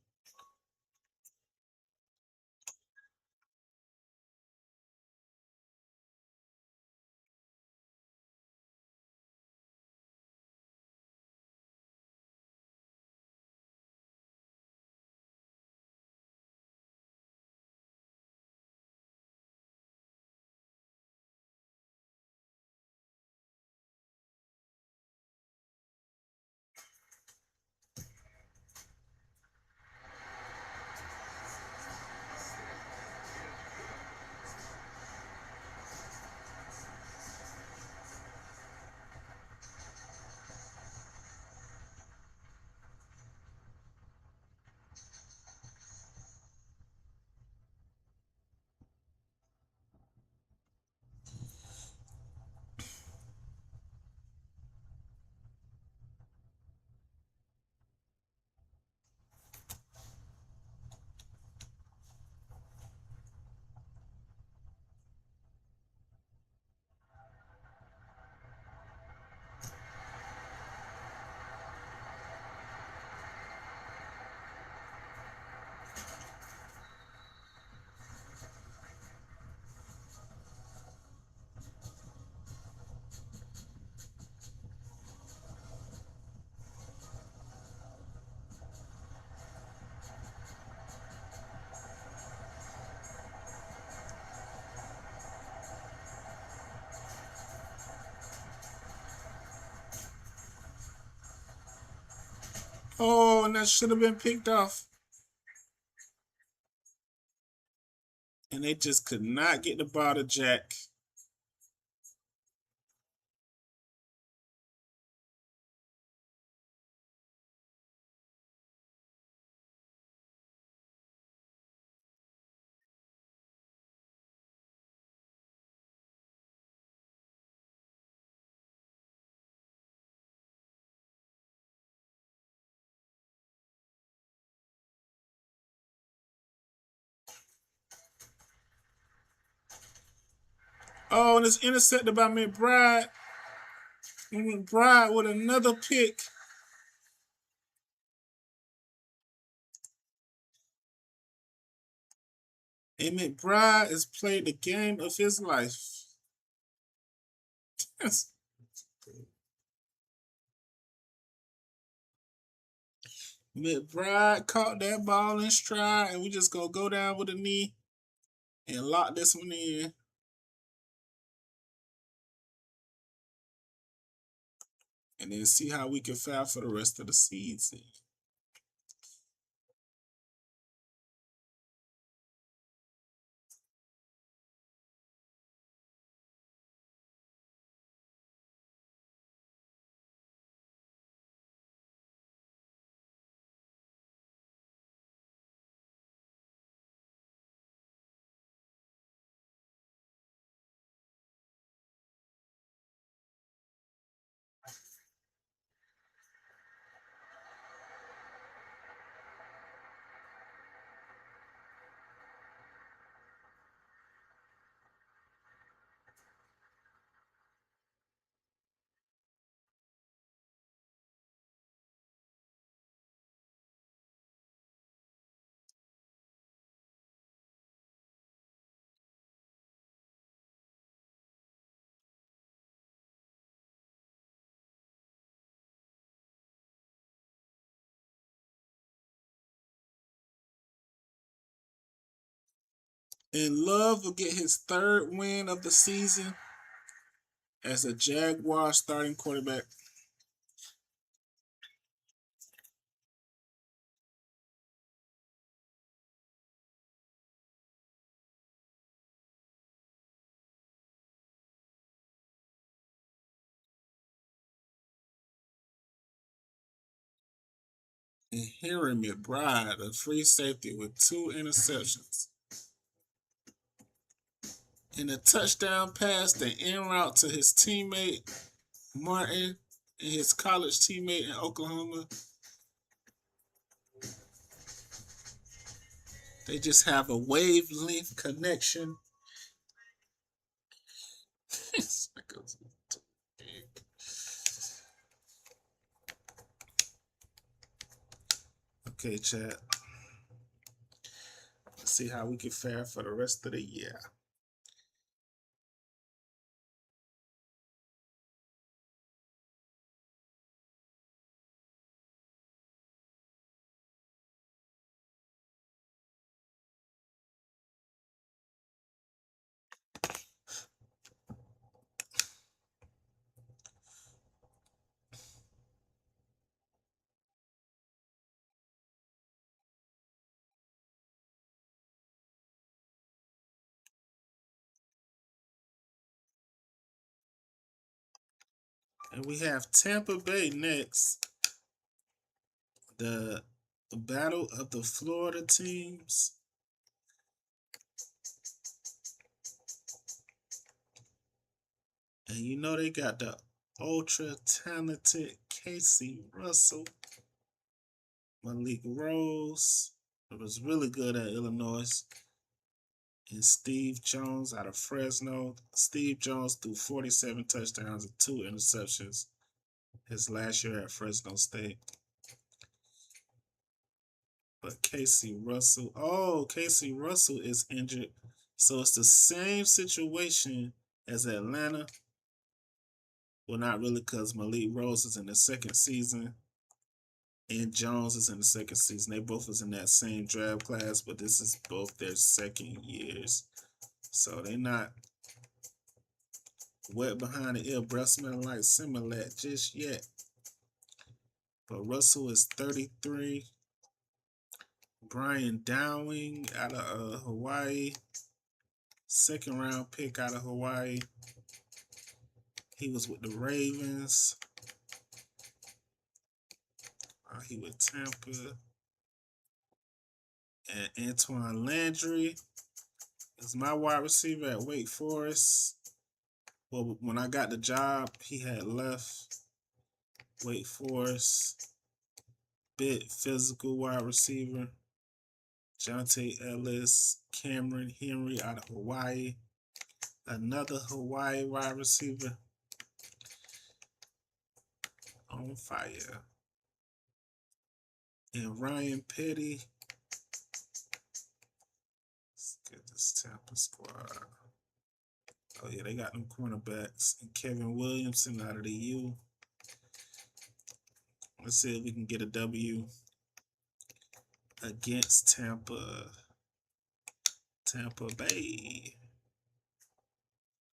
S1: Oh, and that should have been picked off. And they just could not get the ball to Jack. Oh, and it's intercepted by McBride. McBride with another pick. And McBride has played the game of his life. McBride caught that ball in stride, and we just gonna go down with a knee and lock this one in. And then see how we can fare for the rest of the season. And Love will get his third win of the season as a Jaguar starting quarterback. And Henry McBride, a free safety with 2 interceptions. And a touchdown pass, the en route to his teammate, Martin, and his college teammate in Oklahoma. They just have a wavelength connection. Okay, chat. Let's see how we can fare for the rest of the year. And we have Tampa Bay next. The battle of the Florida teams. And you know they got the ultra talented Casey Russell, Malik Rose, who was really good at Illinois, and Steve Jones out of Fresno. Steve Jones threw 47 touchdowns and 2 interceptions his last year at Fresno State. But Casey Russell is injured. So it's the same situation as Atlanta. Well, not really, because Malik Rose is in the second season and Jones is in the second season. They both was in that same draft class, but this is both their second years. So they're not wet behind the ear, breath smelling like Similac just yet. But Russell is 33. Brian Dowling out of Hawaii. Second round pick out of Hawaii. He was with the Ravens. He with Tampa. And Antoine Landry is my wide receiver at Wake Forest. Well, when I got the job, he had left Wake Forest. Big physical wide receiver. Jonte Ellis, Cameron Henry out of Hawaii. Another Hawaii wide receiver. On fire. And Ryan Petty. Let's get this Tampa squad. Oh yeah, they got them cornerbacks. And Kevin Williamson out of the U. Let's see if we can get a W against Tampa Bay.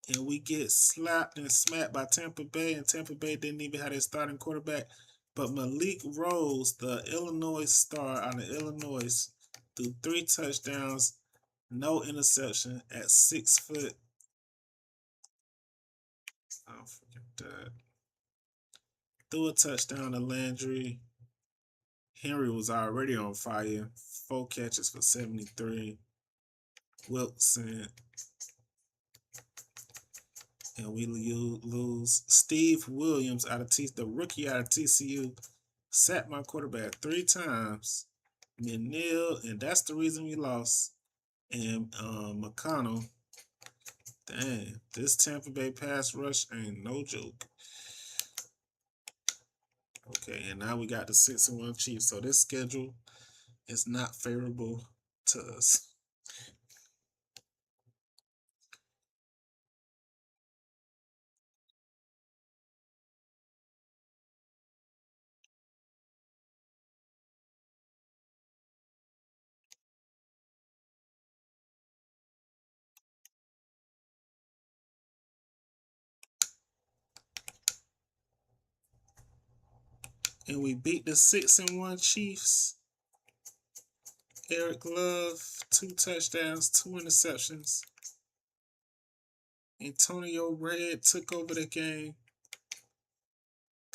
S1: And we get slapped and smacked by Tampa Bay, and Tampa Bay didn't even have their starting quarterback. But Malik Rose, the Illinois star out of Illinois, threw 3 touchdowns, no interception at 6 foot. I'll forget that. Threw a touchdown to Landry. Henry was already on fire. 4 catches for 73. Wilson. And we lose Steve Williams out of the rookie out of TCU. Sacked my quarterback 3 times. McNeil, and that's the reason we lost. And McConnell. Dang, this Tampa Bay pass rush ain't no joke. Okay, and now we got the 6-1 Chiefs. So this schedule is not favorable to us. And we beat the 6-1 Chiefs. Eric Love, 2 touchdowns, 2 interceptions. Antonio Red took over the game.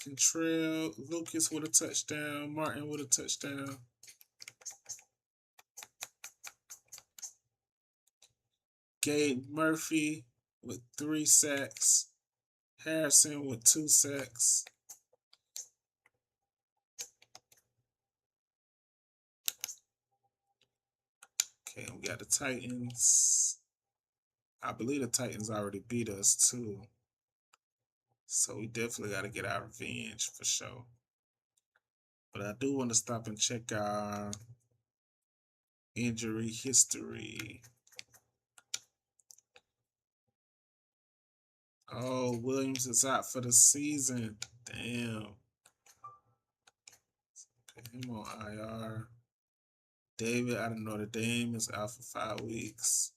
S1: Contrell, Lucas with a touchdown. Martin with a touchdown. Gabe Murphy with 3 sacks. Harrison with 2 sacks. Okay, we got the Titans. I believe the Titans already beat us too. So we definitely got to get our revenge for sure. But I do want to stop and check our injury history. Oh, Williams is out for the season. Damn. Put him on IR. David out of Notre Dame is out for 5 weeks.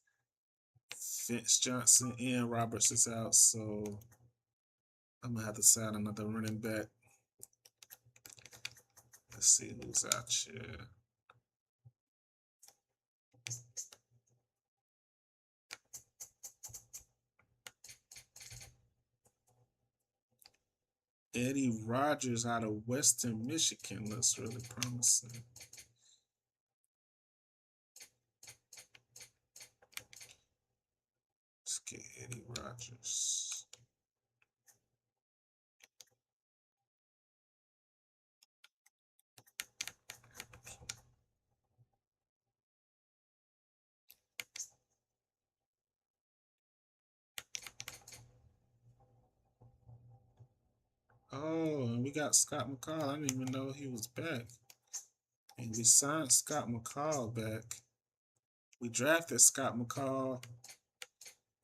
S1: Finch Johnson and Roberts is out, so I'm gonna have to sign another running back. Let's see who's out here. Eddie Rogers out of Western Michigan looks really promising. Let's get Eddie Rogers. Oh, and we got Scott McCall. I didn't even know he was back. And we signed Scott McCall back. We drafted Scott McCall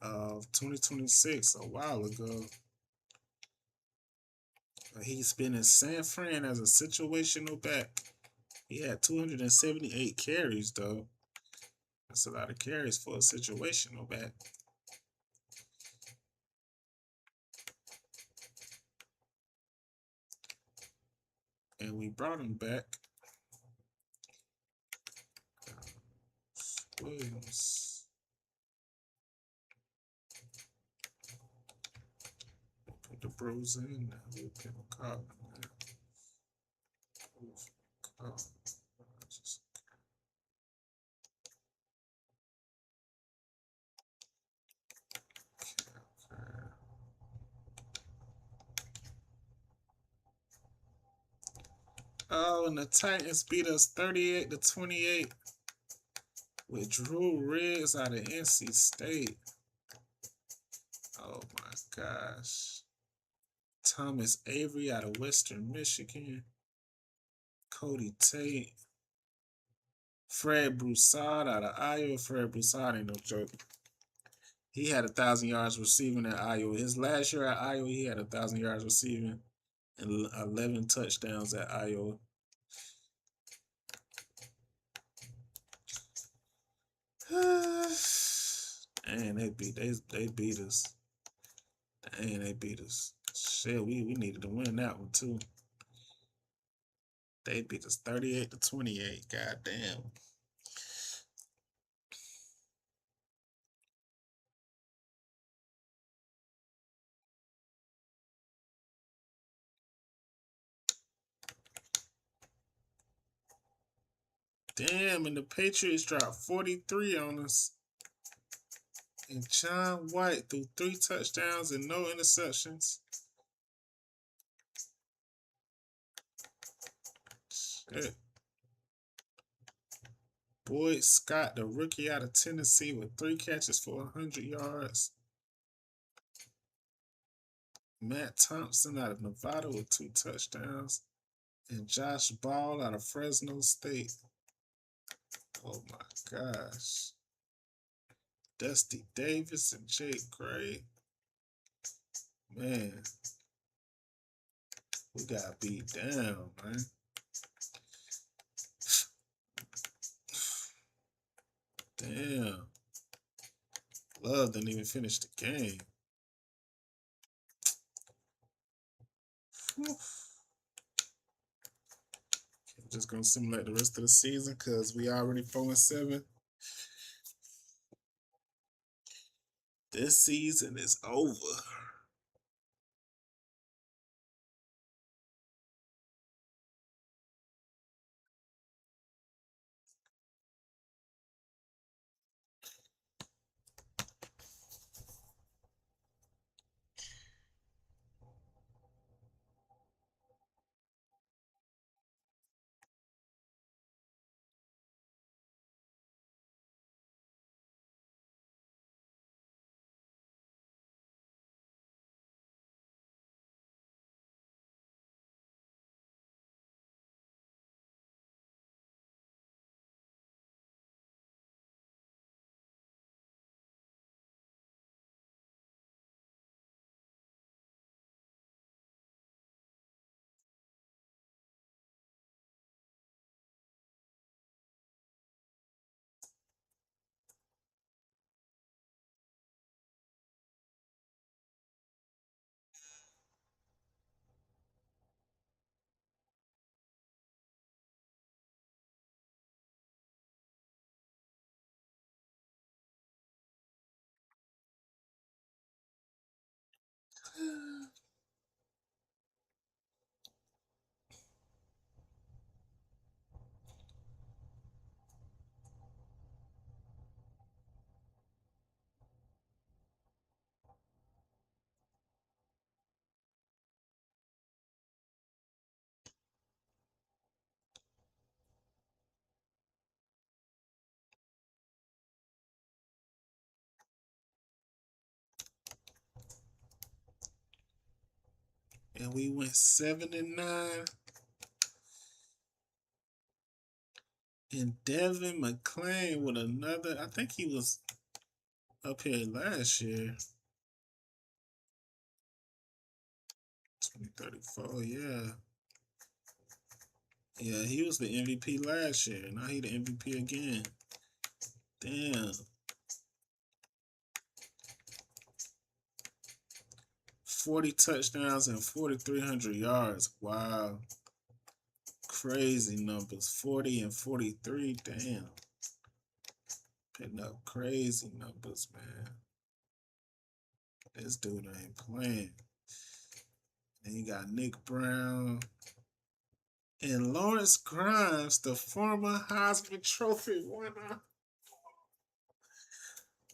S1: of 2026 a while ago. He's been in San Fran as a situational back. He had 278 carries, though. That's a lot of carries for a situational back. And we brought him back. Williams. Put the Bros in. Now we'll put McCall in there. Oh, and the Titans beat us 38-28 with Drew Riggs out of NC State. Oh my gosh. Thomas Avery out of Western Michigan. Cody Tate. Fred Broussard out of Iowa. Fred Broussard ain't no joke. He had 1,000 yards receiving at Iowa. His last year at Iowa, he had 1,000 yards receiving and 11 touchdowns at Iowa. And they beat us. Dang, they beat us. Shit, we needed to win that one too. They beat us 38-28. God damn. Damn, and the Patriots dropped 43 on us. And John White threw 3 touchdowns and no interceptions. Shit. Boyd Scott, the rookie out of Tennessee, with 3 catches for 100 yards. Matt Thompson out of Nevada with 2 touchdowns. And Josh Ball out of Fresno State. Oh my gosh. Dusty Davis and Jake Gray. Man. We got beat down, man. Damn. Love didn't even finish the game. Whew. I'm just gonna simulate the rest of the season because we already 4-7. This season is over. And we went 7-9. And Devin McClain with another. I think he was up here last year. 2034, yeah. Yeah, he was the MVP last year. Now he the MVP again. Damn. 40 touchdowns and 4,300 yards. Wow. Crazy numbers. 40 and 43. Damn. Putting up crazy numbers, man. This dude ain't playing. And you got Nick Brown. And Lawrence Grimes, the former Heisman Trophy winner.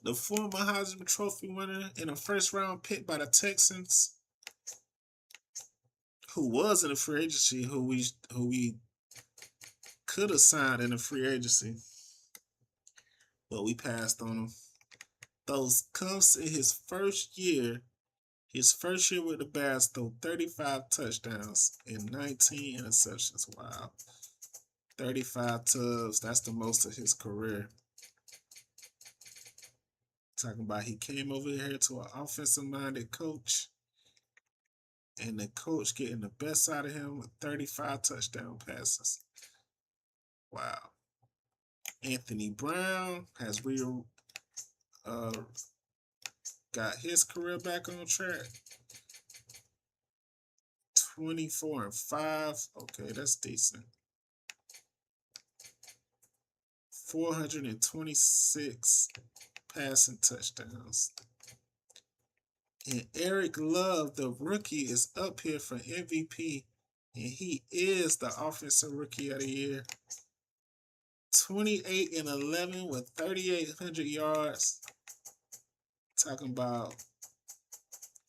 S1: The former Heisman Trophy winner and a first-round pick by the Texans, who was in the free agency, who we could have signed in the free agency, but we passed on him. Those comes in his first year with the Bears, threw 35 touchdowns and 19 interceptions. Wow. 35 tubs, that's the most of his career. Talking about he came over here to an offensive-minded coach, and the coach getting the best out of him with 35 touchdown passes. Wow. Anthony Brown has got his career back on track. 24-5. Okay, that's decent. 426 passing touchdowns. And Eric Love, the rookie, is up here for MVP, and he is the Offensive Rookie of the Year. 28-11 with 3,800 yards. Talking about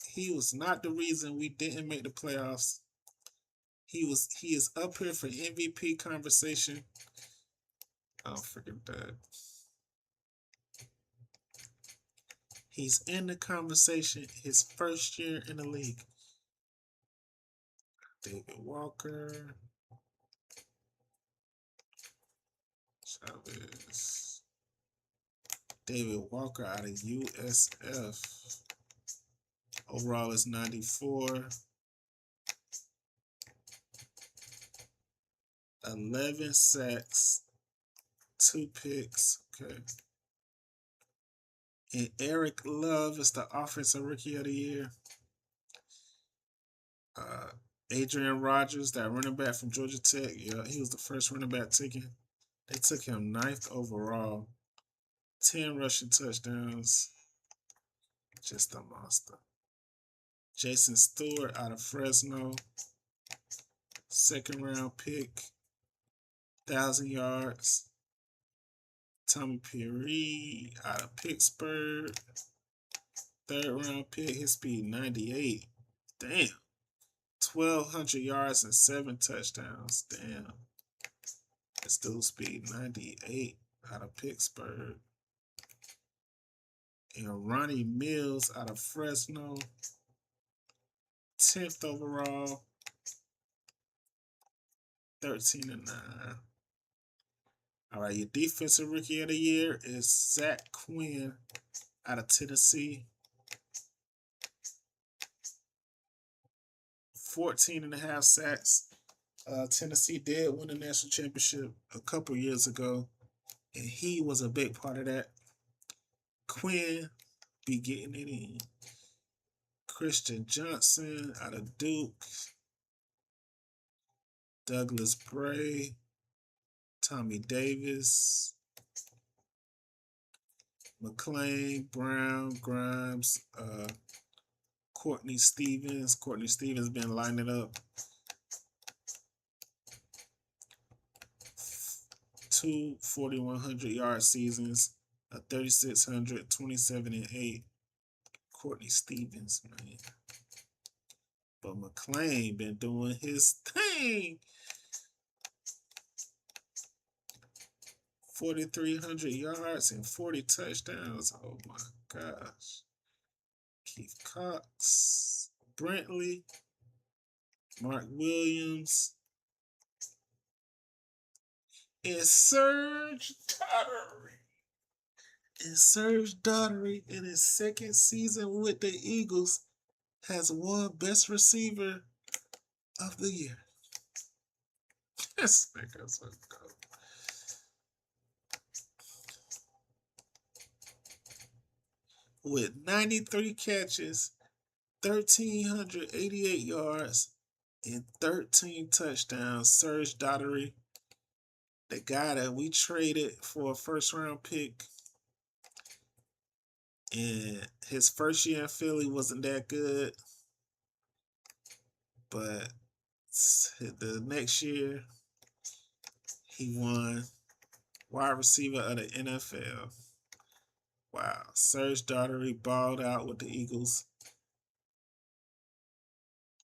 S1: he was not the reason we didn't make the playoffs. He is up here for MVP conversation. Oh, forget that. He's in the conversation his first year in the league. David Walker. Chavez. David Walker out of USF. Overall is 94. 11 sacks. 2 picks. Okay. And Eric Love is the Offensive Rookie of the Year. Adrian Rogers, that running back from Georgia Tech. Yeah, he was the first running back taken. They took him 9th overall. 10 rushing touchdowns. Just a monster. Jason Stewart out of Fresno. 2nd-round pick. 1,000 yards. Tommy Perry out of Pittsburgh. 3rd-round pick. His speed 98. Damn. 1,200 yards and 7 touchdowns. Damn. This dude speed 98 out of Pittsburgh. And Ronnie Mills out of Fresno. 10th overall. 13-9. All right, your Defensive Rookie of the Year is Zach Quinn out of Tennessee. 14.5 sacks. Tennessee did win the national championship a couple years ago, and he was a big part of that. Quinn be getting it in. Christian Johnson out of Duke. Douglas Bray. Tommy Davis. McClain, Brown, Grimes, Courtney Stevens. Courtney Stevens been lining up. 2 4,100-yard seasons, a 3,600, 27-8. Courtney Stevens, man. But McClain been doing his thing. 4,300 yards and 40 touchdowns. Oh my gosh. Keith Cox, Brentley, Mark Williams, and Serge Daughtery. And Serge Daughtery, in his second season with the Eagles, has won Best Receiver of the Year. This nigga's so dope. With 93 catches, 1,388 yards, and 13 touchdowns, Serge Daughtery, the guy that we traded for a first-round pick, and his first year in Philly wasn't that good, but the next year he won wide receiver of the NFL. Wow, Serge Daughtery balled out with the Eagles.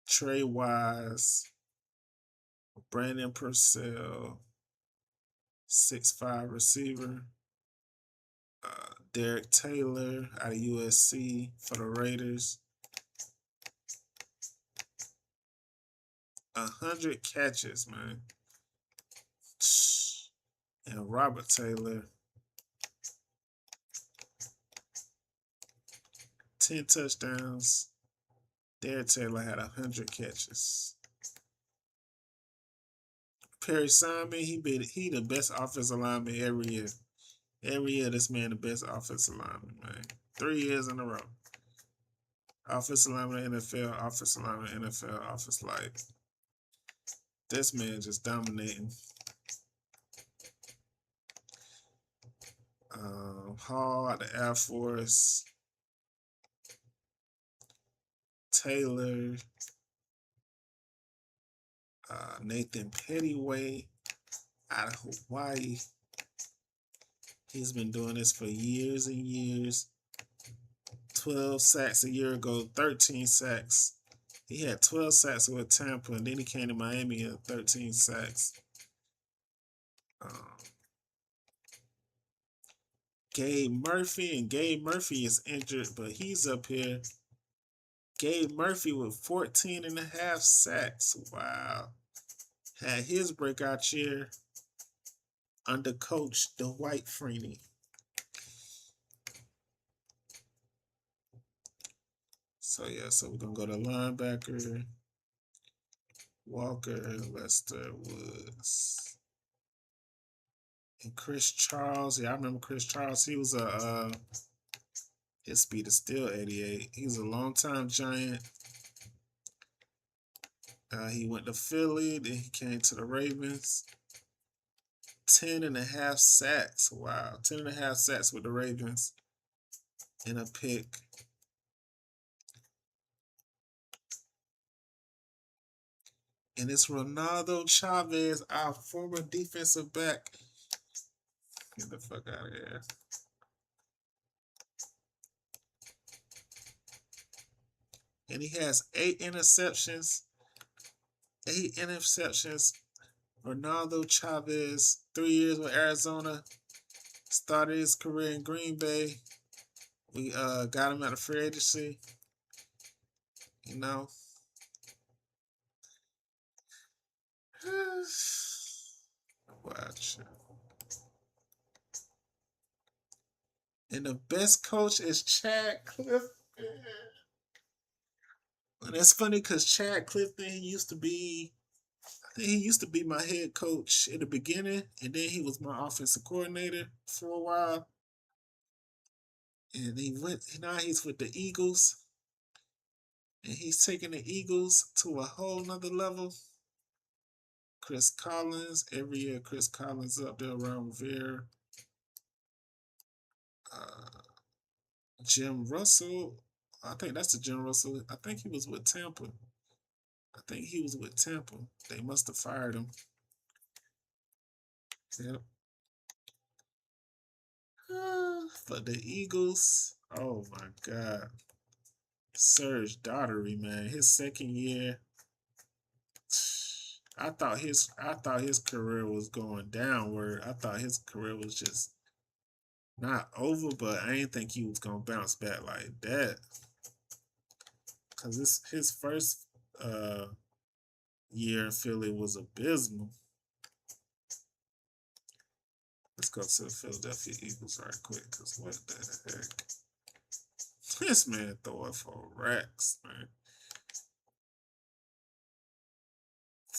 S1: Trey Wise, Brandon Purcell, 6'5" receiver. Derek Taylor out of USC for the Raiders. 100 catches, man. And Robert Taylor, 10 touchdowns. Derek Taylor had 100 catches. Perry Simon, he the best offensive lineman every year. Every year, this man the best offensive lineman, man. 3 years in a row. Offensive lineman in the NFL, offensive lineman in the NFL, offensive line. This man just dominating. Hall at the Air Force. Taylor. Nathan Pettyway out of Hawaii. He's been doing this for years and years. 12 sacks a year ago, 13 sacks. He had 12 sacks with Tampa, and then he came to Miami and 13 sacks. Gabe Murphy, and Gabe Murphy is injured, but he's up here. Gabe Murphy with 14.5 sacks. Wow. Had his breakout year under coach Dwight Freeney. So we're gonna go to linebacker. Walker, Lester Woods. And Chris Charles. Yeah, I remember Chris Charles. He was his speed is still 88. He was a longtime Giant. He went to Philly, then he came to the Ravens. 10.5 sacks. Wow. 10.5 sacks with the Ravens. And a pick. And it's Ronaldo Chavez, our former defensive back. Get the fuck out of here. And he has 8 interceptions. 8 interceptions. Ronaldo Chavez, 3 years with Arizona. Started his career in Green Bay. We got him at a free agency. You know. Watch. And the best coach is Chad Clifton. And that's funny because Chad Clifton, he used to be my head coach in the beginning, and then he was my offensive coordinator for a while. And now he's with the Eagles. And he's taking the Eagles to a whole nother level. Chris Collins, every year Chris Collins up there around Rivera. Jim Russell, I think that's the Jim Russell. I think he was with Tampa. They must have fired him. Yep. For the Eagles, oh my God. Serge Daughtery, man, his second year. I thought his career was going downward. I thought his career was just not over, but I didn't think he was gonna bounce back like that. Cause it's his first year in Philly was abysmal. Let's go to the Philadelphia Eagles right quick, because what the heck? This man throwing for racks, man.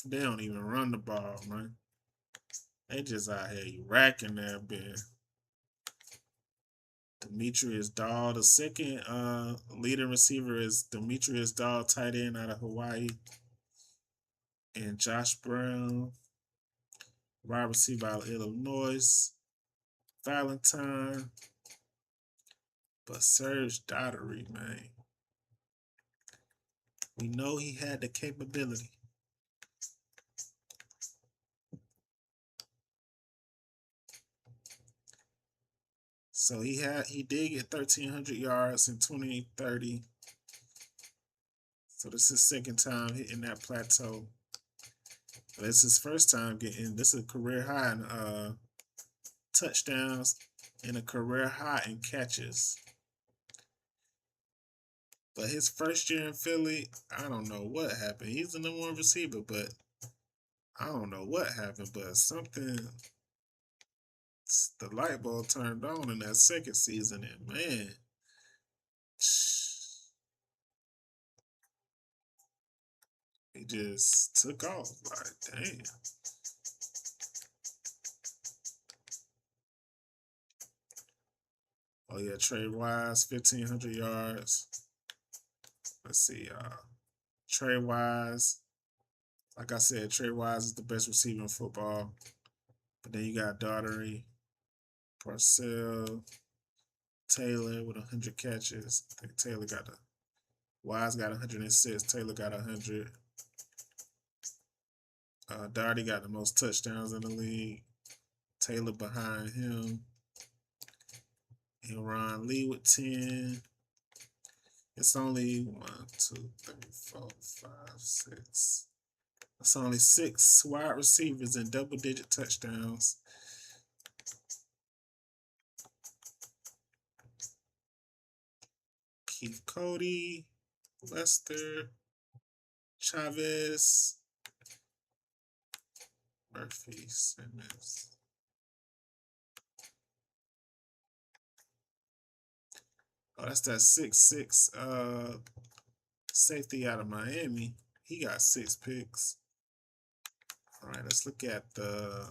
S1: They don't even run the ball, man. They just out here racking that bit. Demetrius Dahl, the second leading receiver is Demetrius Dahl, tight end out of Hawaii. And Josh Brown, wide receiver out of Illinois. Valentine. But Serge Daughtery, man. We know he had the capability. So he did get 1,300 yards in 2030. So this is second time hitting that plateau. But it's his first time getting, this is a career high in touchdowns and a career high in catches. But his first year in Philly, I don't know what happened. He's the number one receiver, but I don't know what happened. But something, the light bulb turned on in that second season, and man, he just took off. Like, damn. Oh yeah, Trey Wise, 1,500 yards. Let's see, Trey Wise. Like I said, Trey Wise is the best receiver in football. But then you got Daughtery, Parcell, Taylor with 100 catches. I think Taylor got the Wise got 106. Taylor got 100. Daugherty got the most touchdowns in the league. Taylor behind him. And Ron Lee with 10. It's only 1, 2, 3, 4, 5, 6. It's only 6 wide receivers in double-digit touchdowns. Keith Cody, Lester, Chavez, Murphy, Simmons. Oh, that's that 6'6" safety out of Miami. He got 6 picks. All right, let's look at the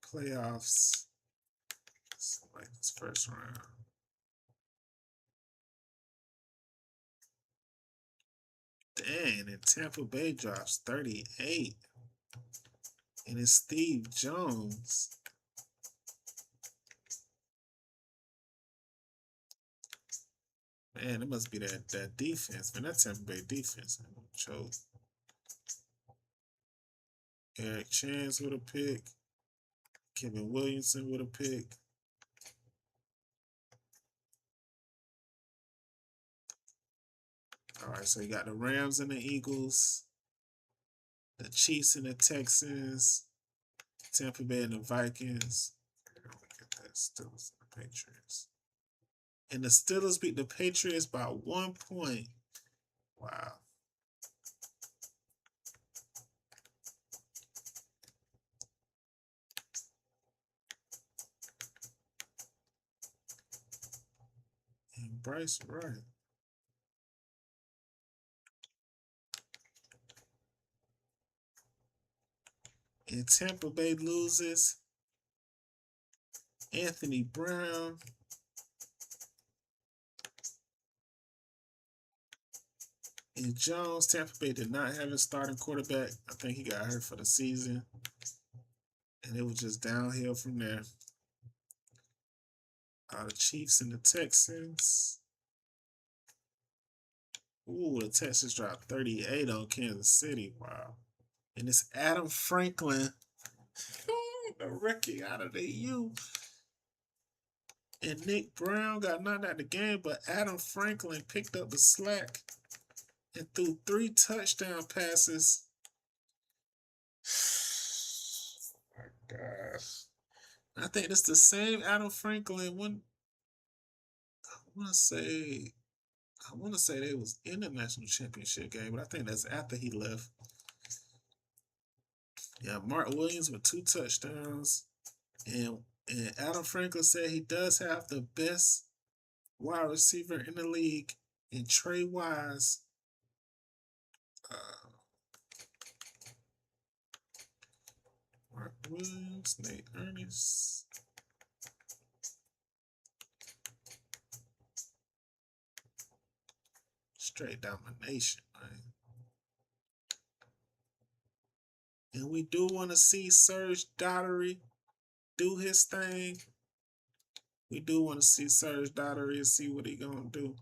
S1: playoffs. Like this first round. Dang, and Tampa Bay drops 38. And it's Steve Jones. Man, it must be that defense. Man, that Tampa Bay defense. Choke. Eric Chance with a pick. Kevin Williamson with a pick. All right, so you got the Rams and the Eagles, the Chiefs and the Texans, Tampa Bay and the Vikings. Look at that, Steelers and the Patriots. And the Steelers beat the Patriots by 1 point. Wow. And Bryce Wright. And Tampa Bay loses. Anthony Brown. And Jones. Tampa Bay did not have a starting quarterback. I think he got hurt for the season. And it was just downhill from there. The Chiefs and the Texans. Ooh, the Texans dropped 38 on Kansas City. Wow. And it's Adam Franklin, the rookie out of the U. And Nick Brown got knocked out of the game, but Adam Franklin picked up the slack and threw 3 touchdown passes. Oh my gosh. I think it's the same Adam Franklin when I want to say they was in the national championship game, but I think that's after he left. Yeah, Mark Williams with 2 touchdowns. And Adam Franklin said he does have the best wide receiver in the league in Trey Wise. Uh, Mark Williams, Nate Ernest. Straight domination, man. And we do want to see Serge Daughtery do his thing. We do want to see Serge Daughtery and see what he gonna do.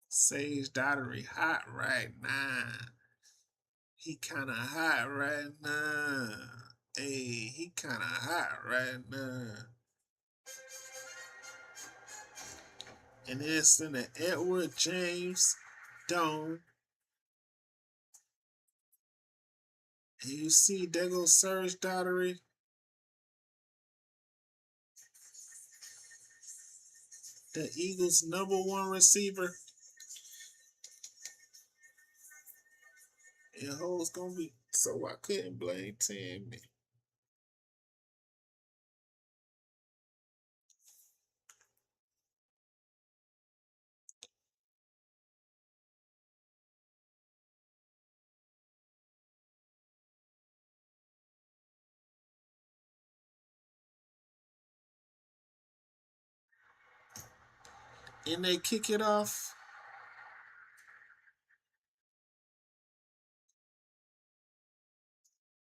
S1: Sage Daughtery hot right now. He kind of hot right now. Hey, he kind of hot right now. And it's in the Edward James Dome. And you see, there goes Serge Daughtery. The Eagles' #1 receiver. And Ho's gonna be, so I couldn't blame Timmy. And they kick it off.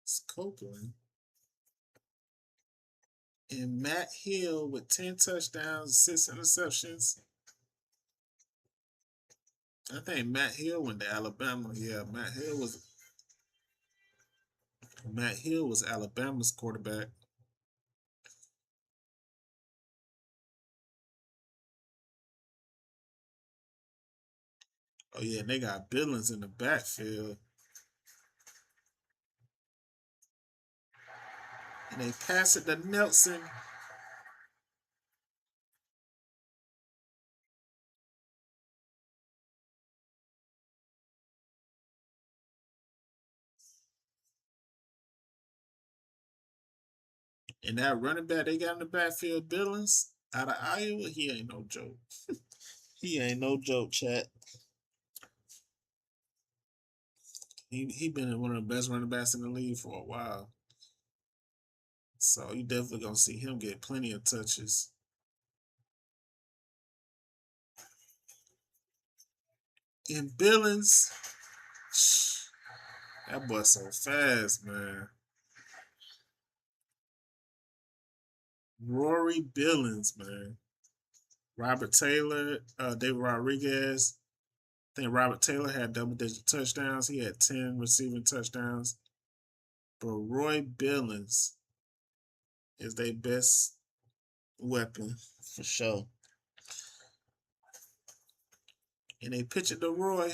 S1: It's Copeland. And Matt Hill with 10 touchdowns, 6 interceptions. I think Matt Hill went to Alabama. Yeah, Matt Hill was Alabama's quarterback. Oh yeah, and they got Billings in the backfield. And they pass it to Nelson. And that running back they got in the backfield, Billings, out of Iowa, he ain't no joke. He ain't no joke, chat. He been one of the best running backs in the league for a while. So you definitely gonna see him get plenty of touches. And Billings, that boy so fast, man. Rory Billings, man. Robert Taylor, David Rodriguez. I think Robert Taylor had double-digit touchdowns. He had 10 receiving touchdowns. But Roy Billings is their best weapon for sure. And they pitch it to Roy.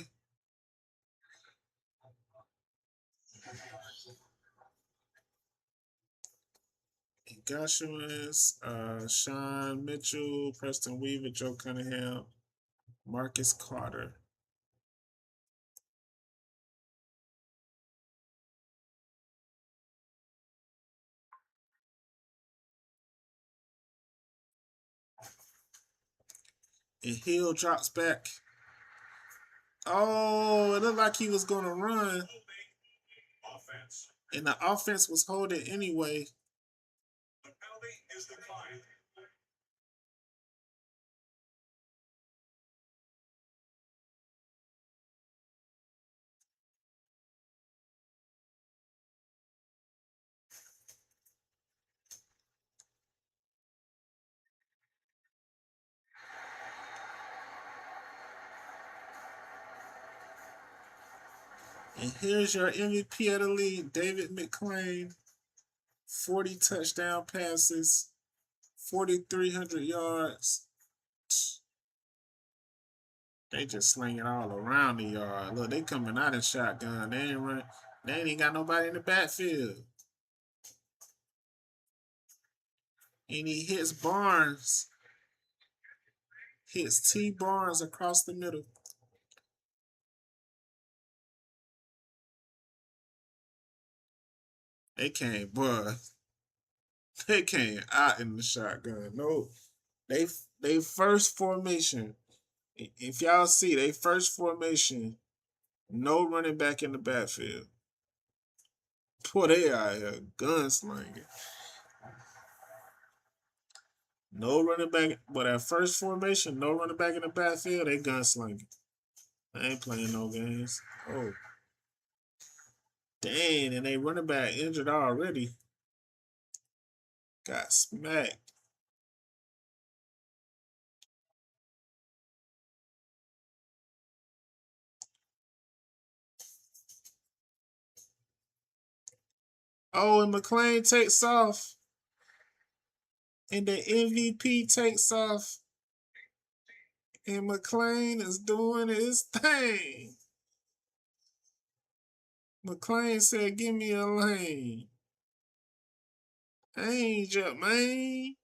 S1: And Goshuins, Sean Mitchell, Preston Weaver, Joe Cunningham, Marcus Carter. And Hill drops back. Oh, it looked like he was going to run. And the offense was holding anyway. The penalty is declined. And here's your MVP of the league, David McClain. 40 touchdown passes, 4,300 yards. They just slinging all around the yard. Look, they coming out in shotgun. They ain't run. They ain't got nobody in the backfield. And he hits Barnes. Hits T Barnes across the middle. They came, bruh. They came out in the shotgun. No, they first formation. If y'all see, they first formation, no running back in the backfield. Boy, they out here gunslinging. No running back, but at first formation, no running back in the backfield, they gunslinging. I ain't playing no games. Oh, dang, and they running back injured already. Got smacked. Oh, and McClain takes off. And the MVP takes off. And McClain is doing his thing. McClain said, give me a lane. Angel, man.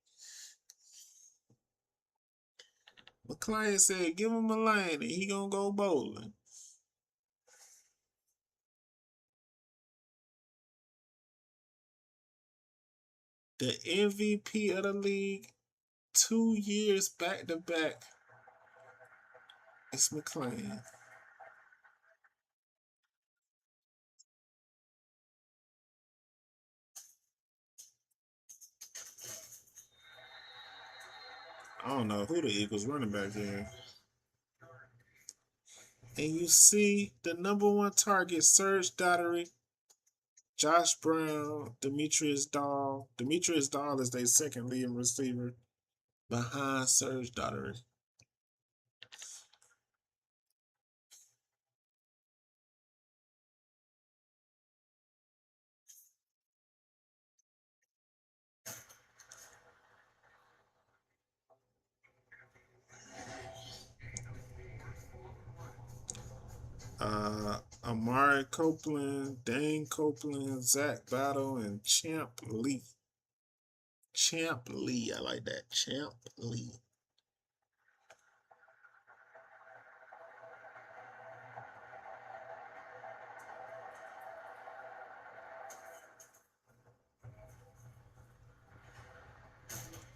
S1: McClain said, give him a lane and he gonna go bowling. The MVP of the league, 2 years back to back. It's McClain. I don't know who the Eagles running back is. And you see the number one target, Serge Daughtery, Josh Brown, Demetrius Dahl. Demetrius Dahl is their second leading receiver behind Serge Daughtery. Amari Copeland, Dane Copeland, Zach Battle, and Champ Lee. Champ Lee, I like that. Champ Lee.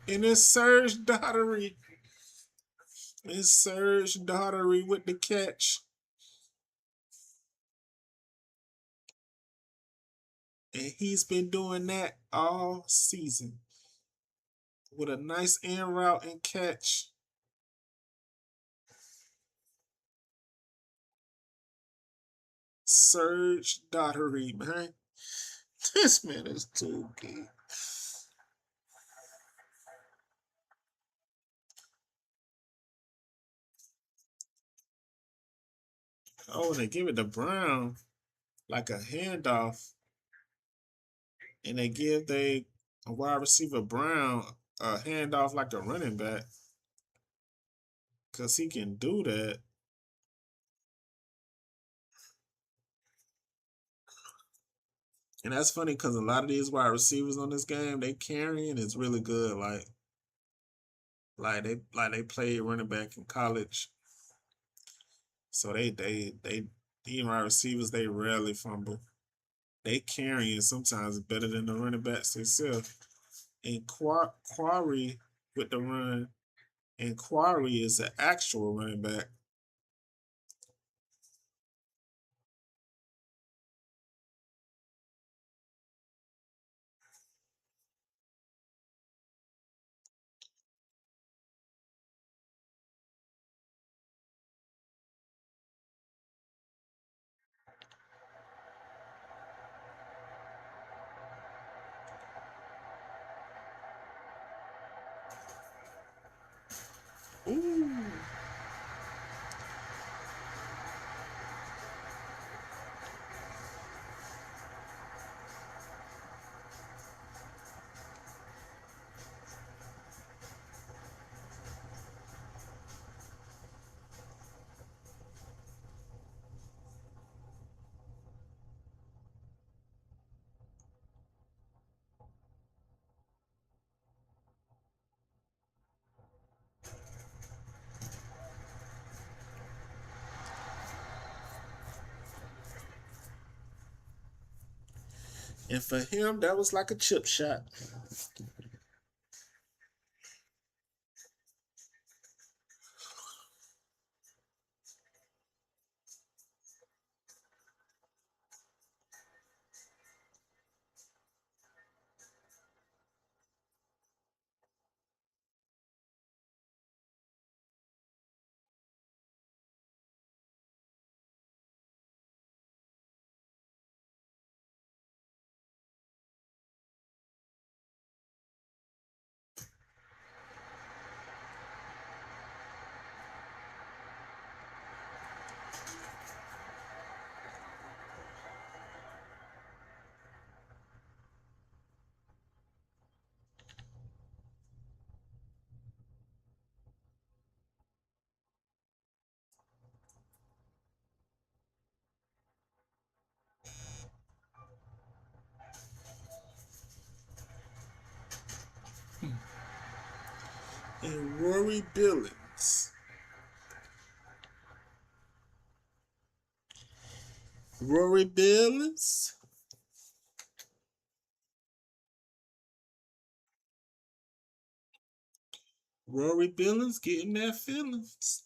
S1: And it's Serge Daughtery. It's Serge Daughtery with the catch. And he's been doing that all season. With a nice end route and catch. Serge Daughtery, man. This man is too good. Oh, and they give it to Brown like a handoff. And they give a wide receiver Brown a handoff like a running back. Because he can do that. And that's funny because a lot of these wide receivers on this game, they carrying is really good. Like they played running back in college. So these wide receivers, they rarely fumble. They carrying sometimes better than the running backs themselves. And Quarry with the run, and Quarry is an actual running back. Ooh. And for him, that was like a chip shot. And Rory Billings. Rory Billings. Rory Billings getting that feelings.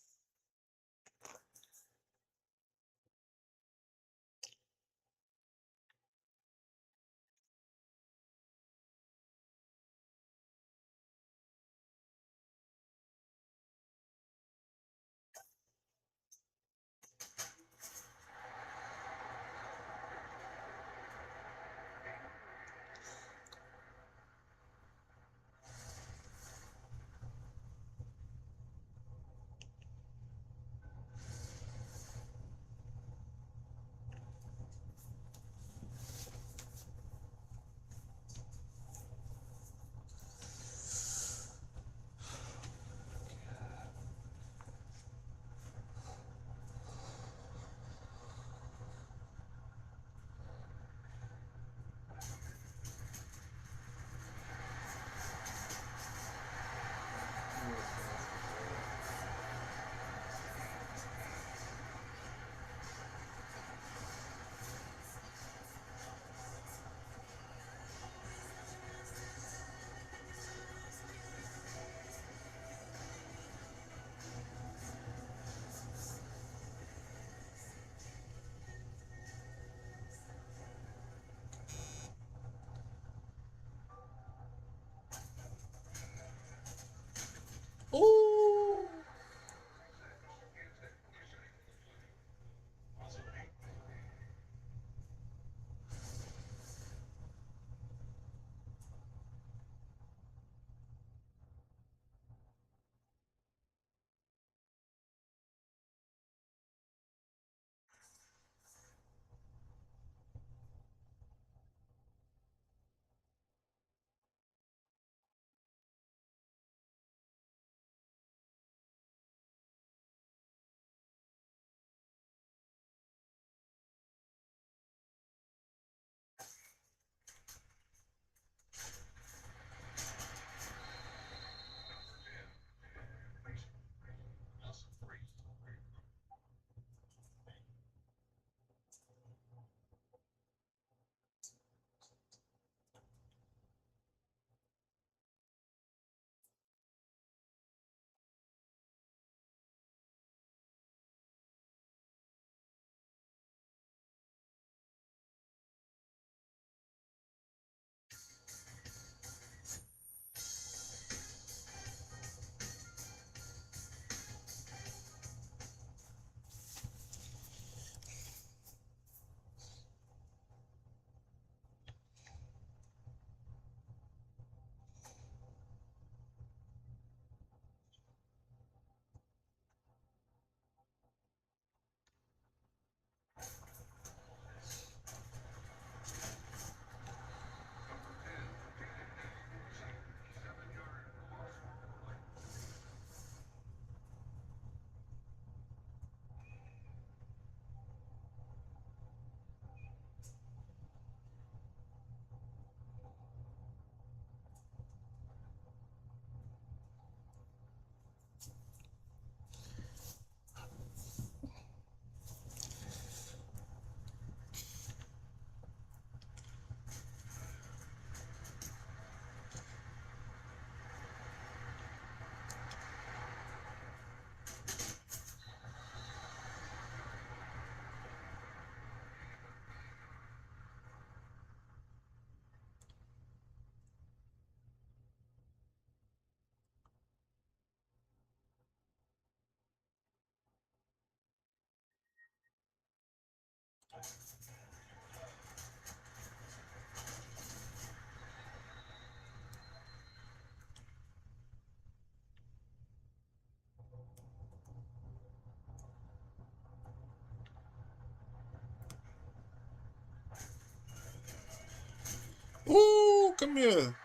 S1: Ooh, come here.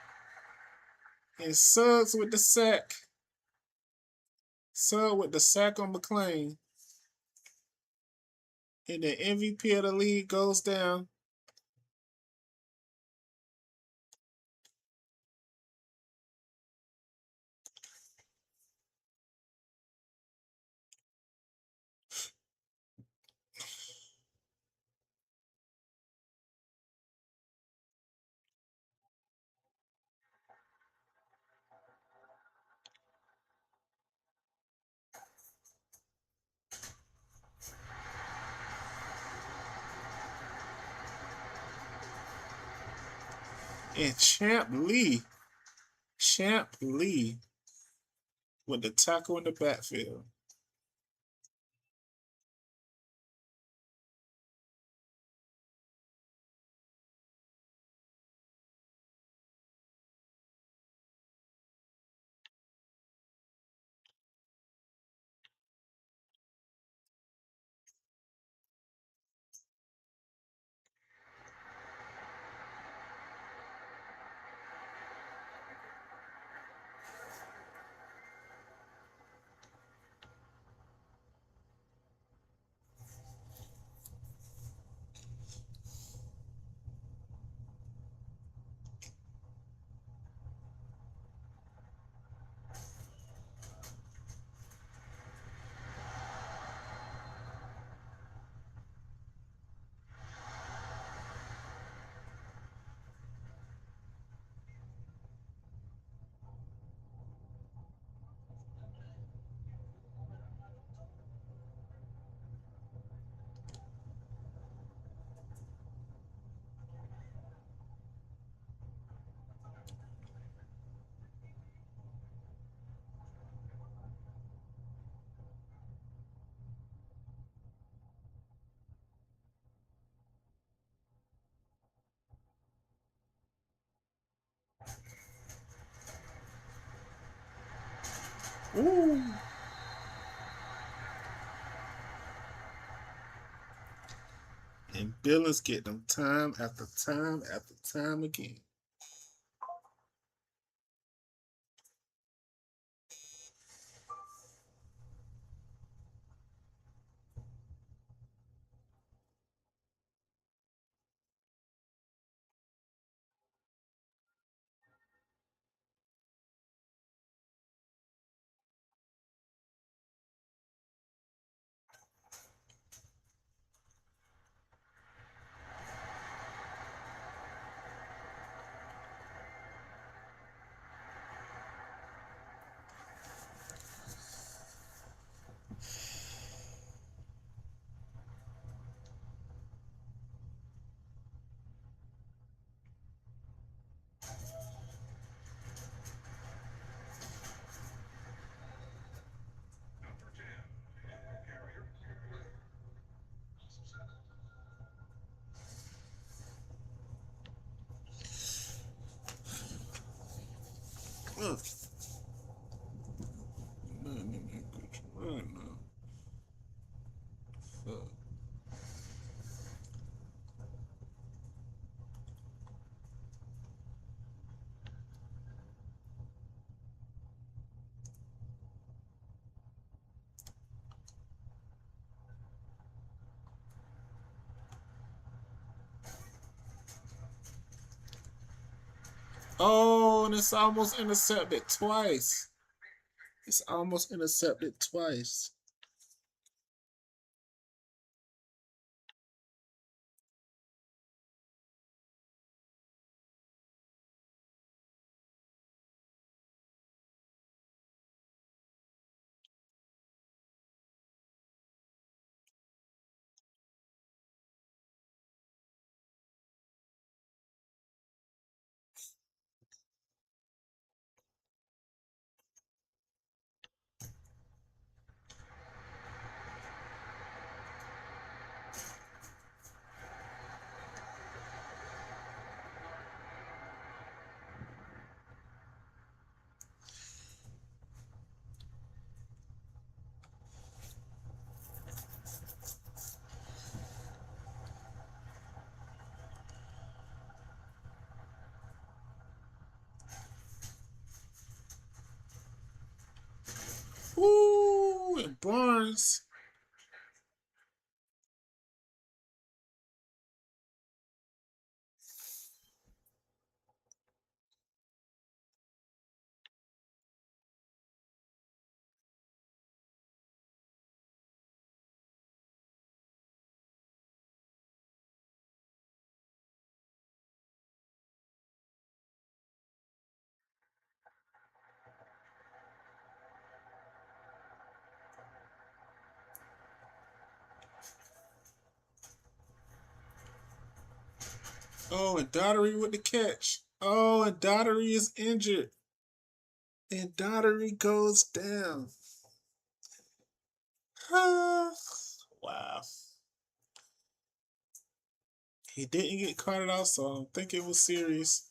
S1: And Suggs with the sack. Suggs with the sack on McClain. And the MVP of the league goes down. And Champ Lee with the tackle in the backfield. Ooh. And Billings get them time after time after time again. Ugh. Oh, and it's almost intercepted twice. It's almost intercepted twice. Ooh, and Barnes. Oh, and Daughtery with the catch. Oh, and Daughtery is injured. And Daughtery goes down. Wow. He didn't get carted off, so I don't think it was serious.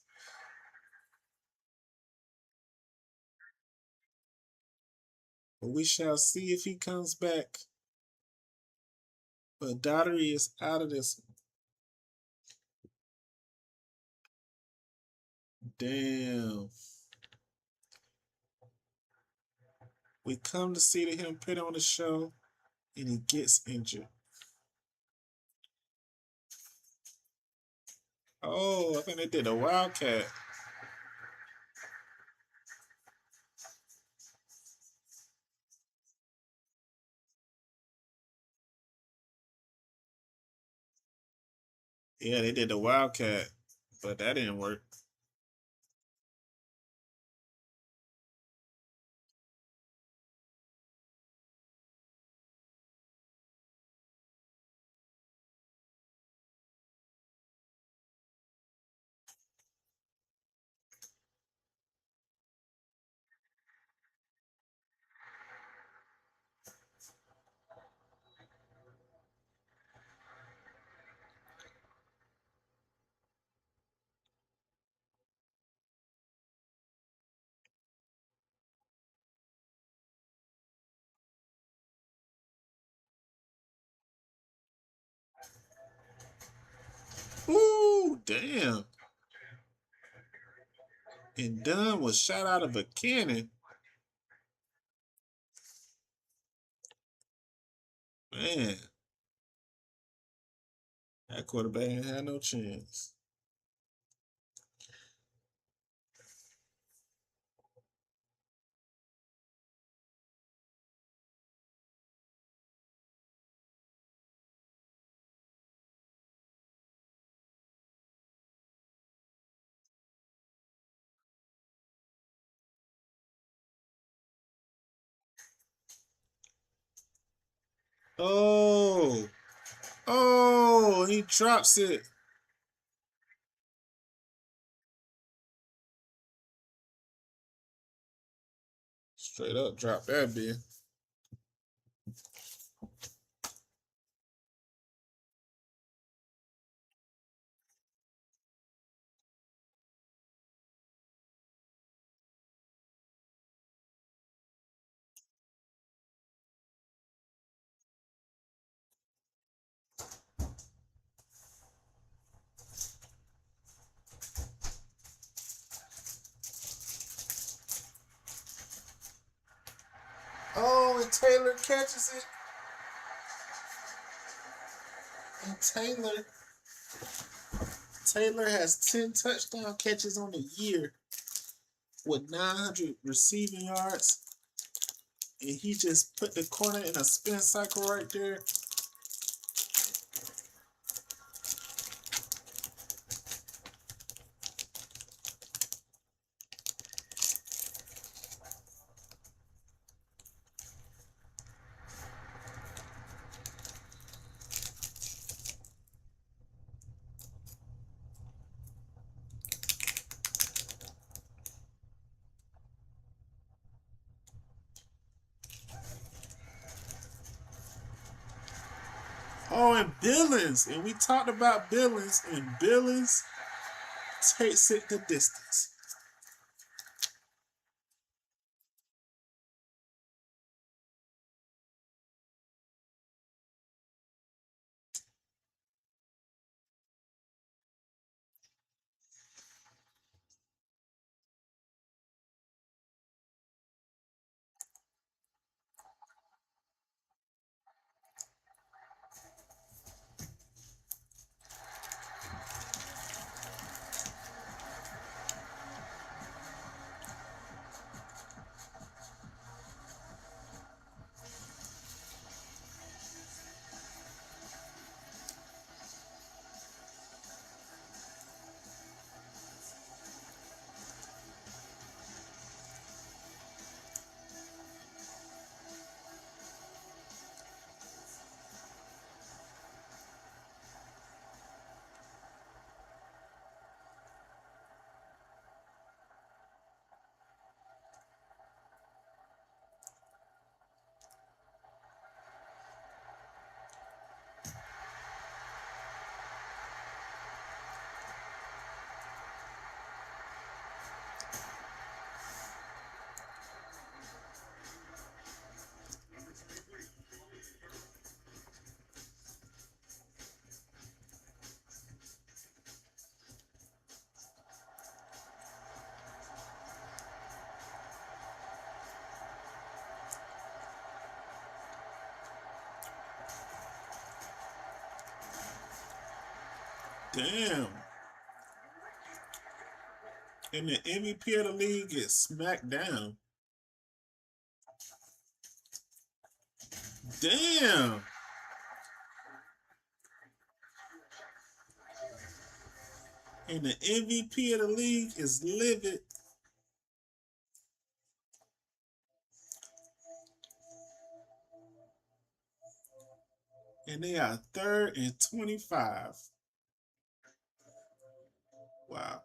S1: But we shall see if he comes back. But Daughtery is out of this. Damn. We come to see him put on the show, and he gets injured. Oh, I think they did a Wildcat. Yeah, they did the Wildcat, but that didn't work. Ooh, damn. And Dunn was shot out of a cannon. Man, that quarterback ain't had no chance. Oh, oh, he drops it. Straight up, drop that bitch. Oh, and Taylor catches it. And Taylor has 10 touchdown catches on the year with 900 receiving yards. And he just put the corner in a spin cycle right there. Oh, and Billings. And we talked about Billings, and Billings takes it the distance. Damn. And the MVP of the league gets smacked down. Damn. And the MVP of the league is livid. And they are 3rd and 25. Wow.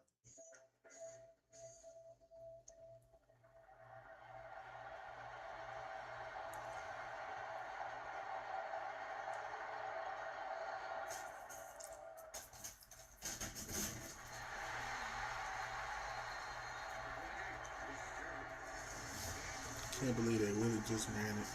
S1: Can't believe they really just ran it.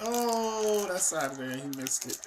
S1: Oh, that's out of there. He missed it.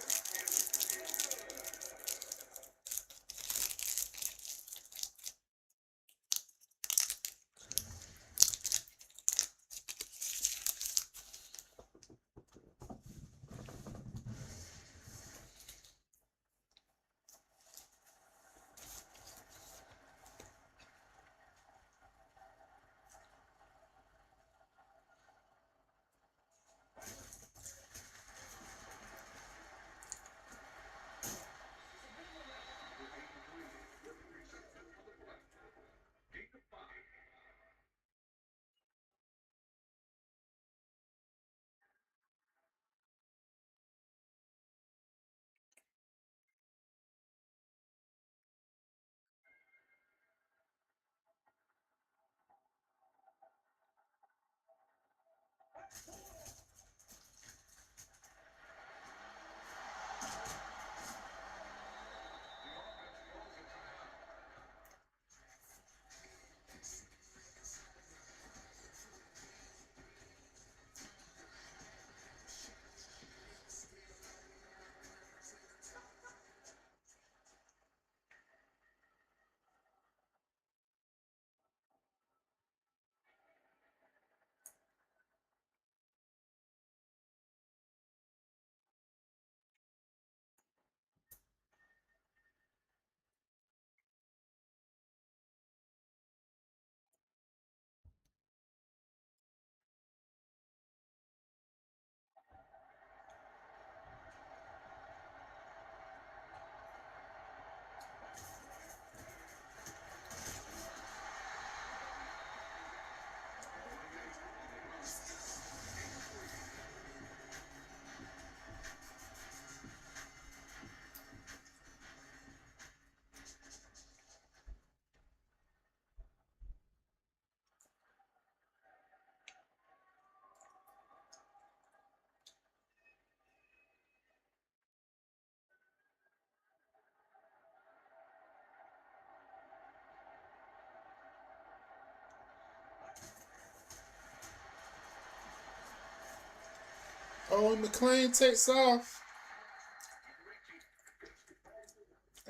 S1: Oh, McClain takes off.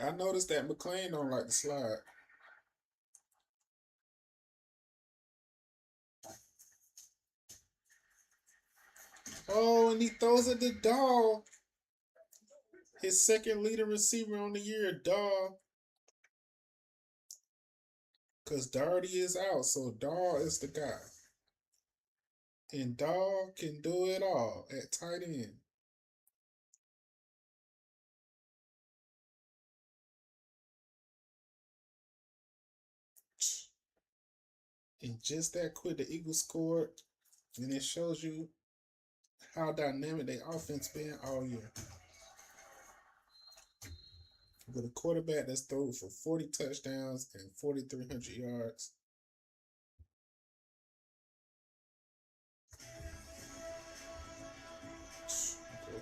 S1: I noticed that McClain don't like the slide. Oh, and he throws it to Dahl. His second leading receiver on the year, Dahl. Because Darty is out, so Dahl is the guy. And Dahl can do it all at tight end. And just that quick, the Eagles scored. And it shows you how dynamic their offense been all year. With a quarterback that's thrown for 40 touchdowns and 4,300 yards. Okay.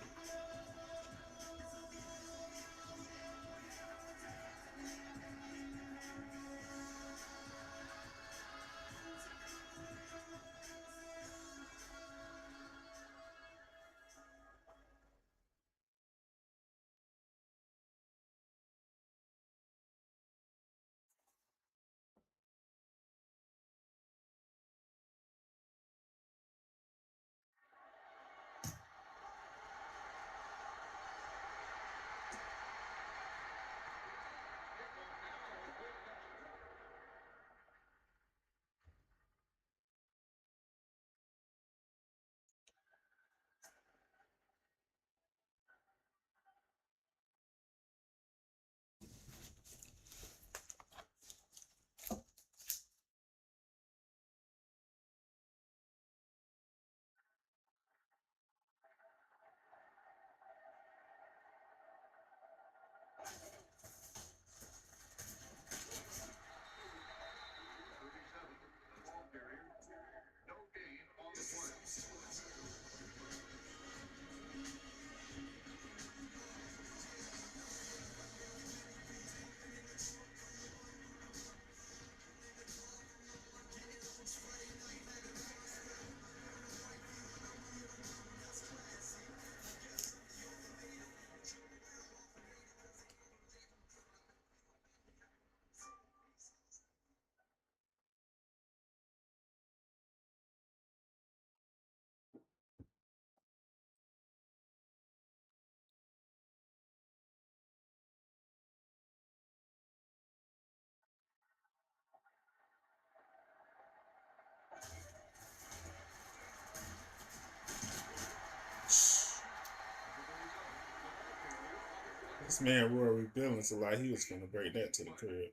S1: This man Rory Billings looked like he was gonna break that to the curb.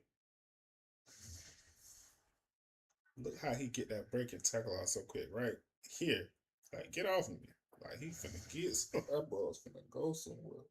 S1: Look how he get that breaking tackle out so quick, right here. Like, get off of me. Like, he finna get some. That ball's finna go somewhere.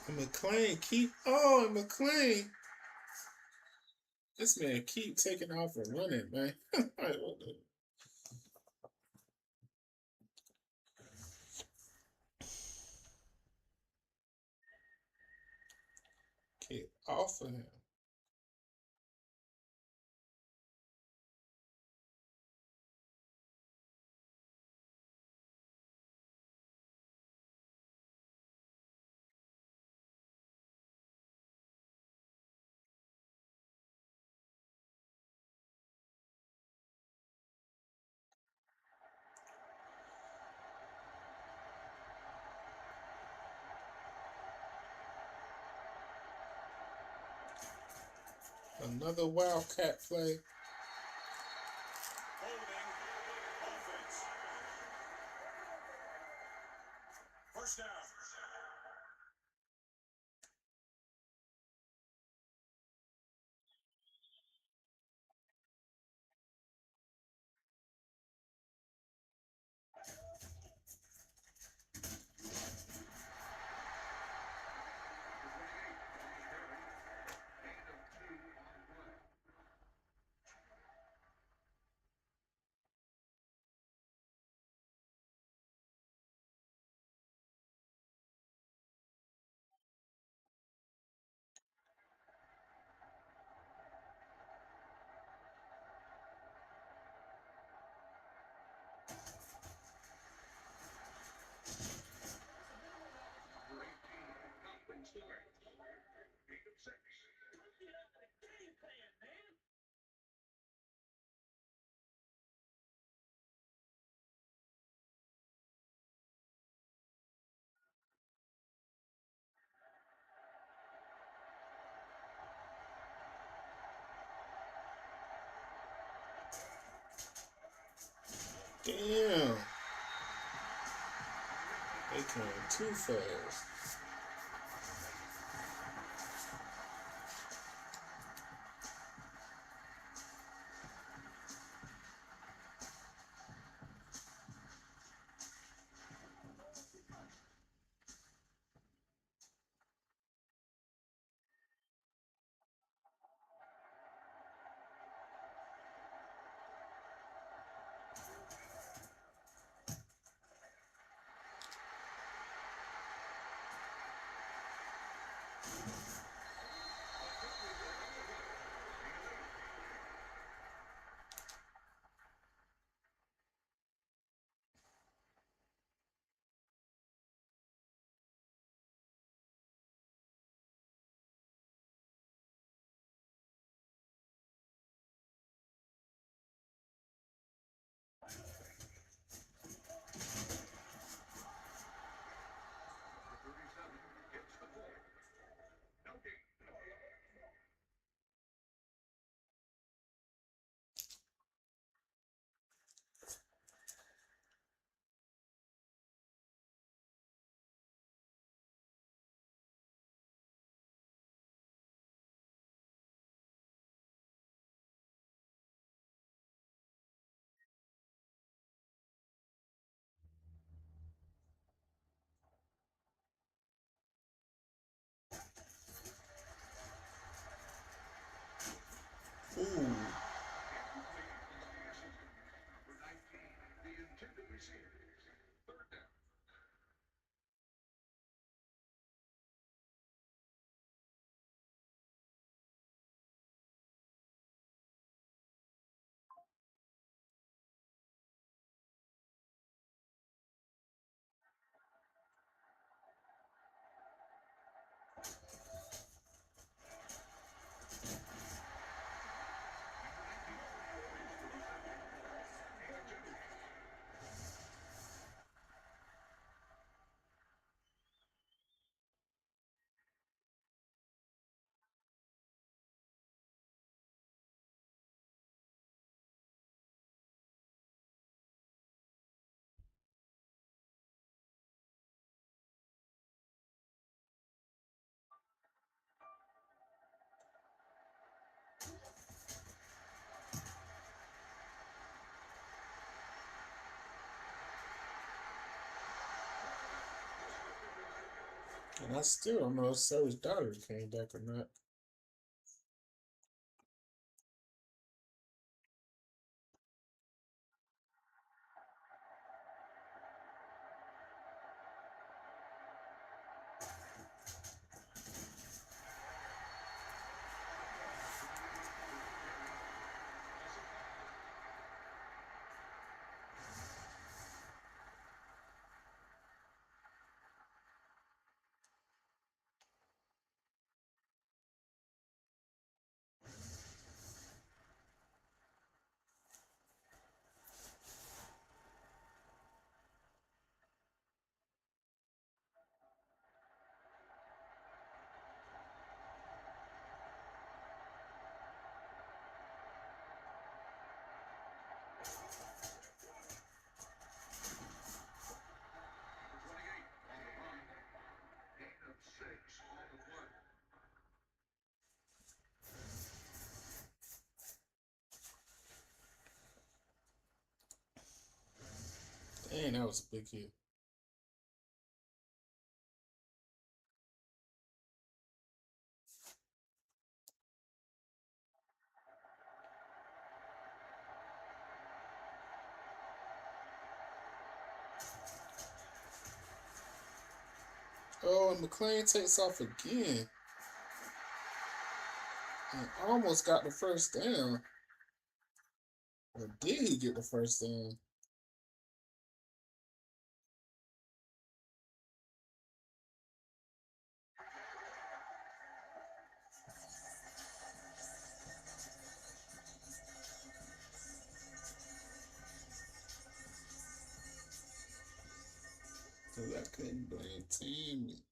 S1: And McClain keep. Oh, and McClain. This man keep taking off and running, man. Get off of him. Another Wildcat play.
S2: Holding offense. First down.
S1: Damn. They came too fast. And I still don't know if Surge daughter came back or not. Dang, that was a big hit. Oh, and McLean takes off again. And almost got the first down. Or did he get the first down? Because I couldn't blame Tammy.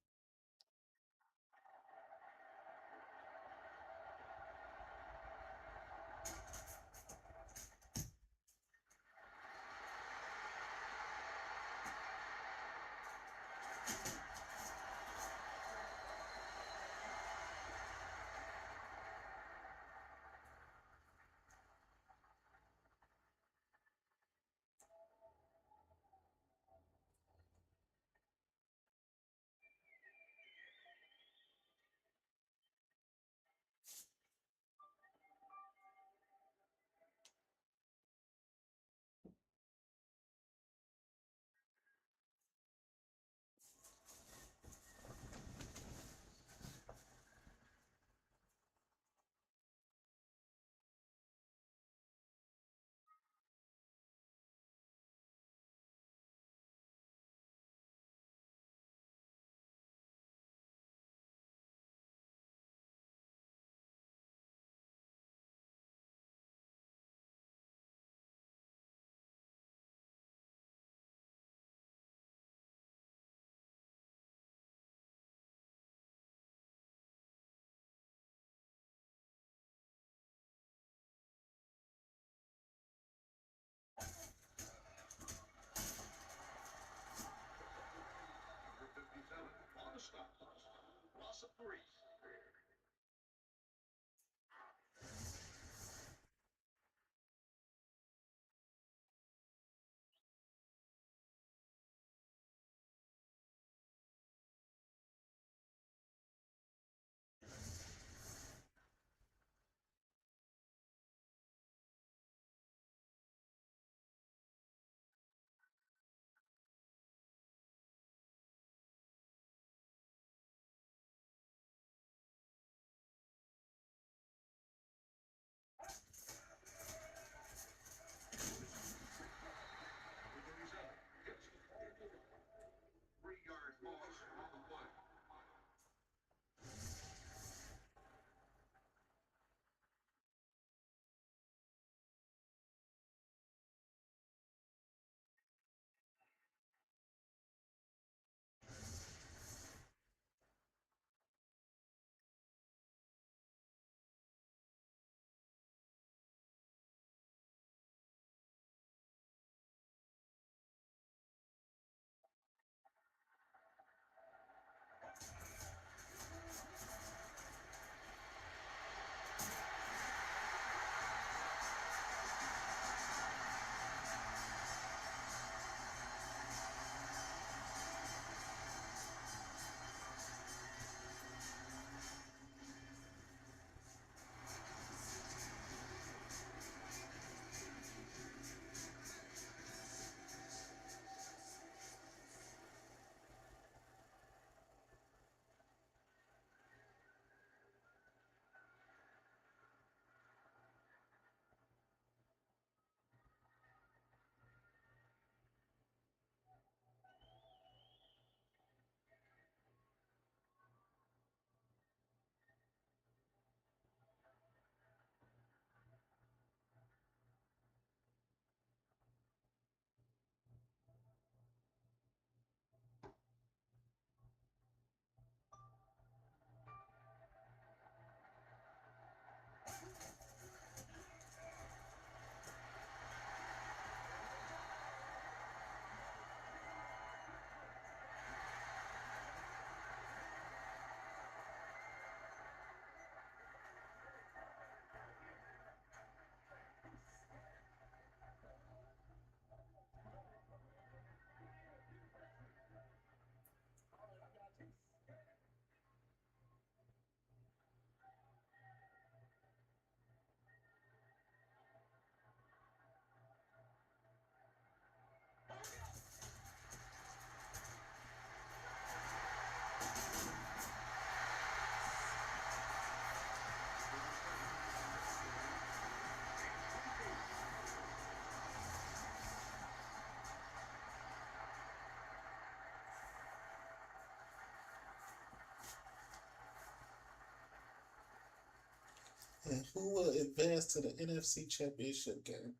S1: And who will advance to the NFC Championship game?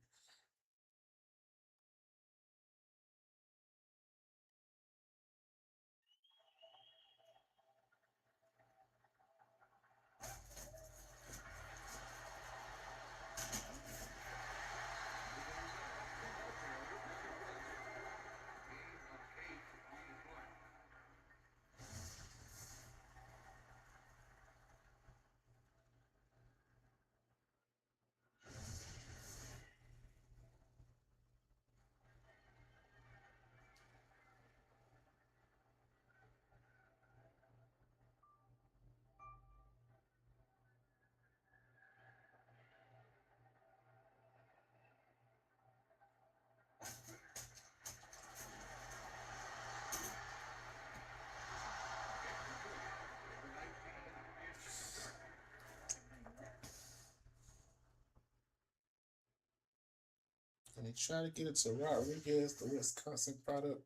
S1: And they try to get it to Rodriguez, the Wisconsin product.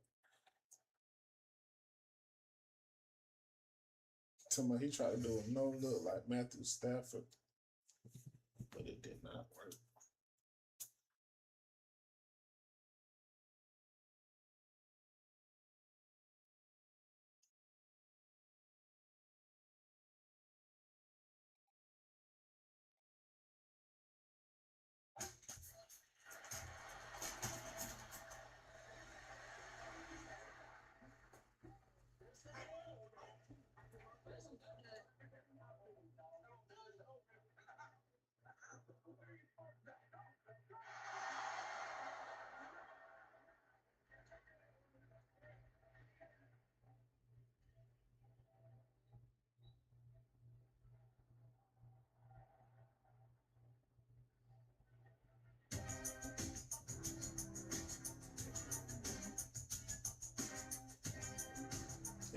S1: Somebody he tried to do a no look like Matthew Stafford, but it did not work.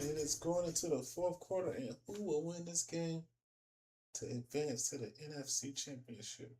S1: And it is going into the fourth quarter, and who will win this game to advance to the NFC Championship?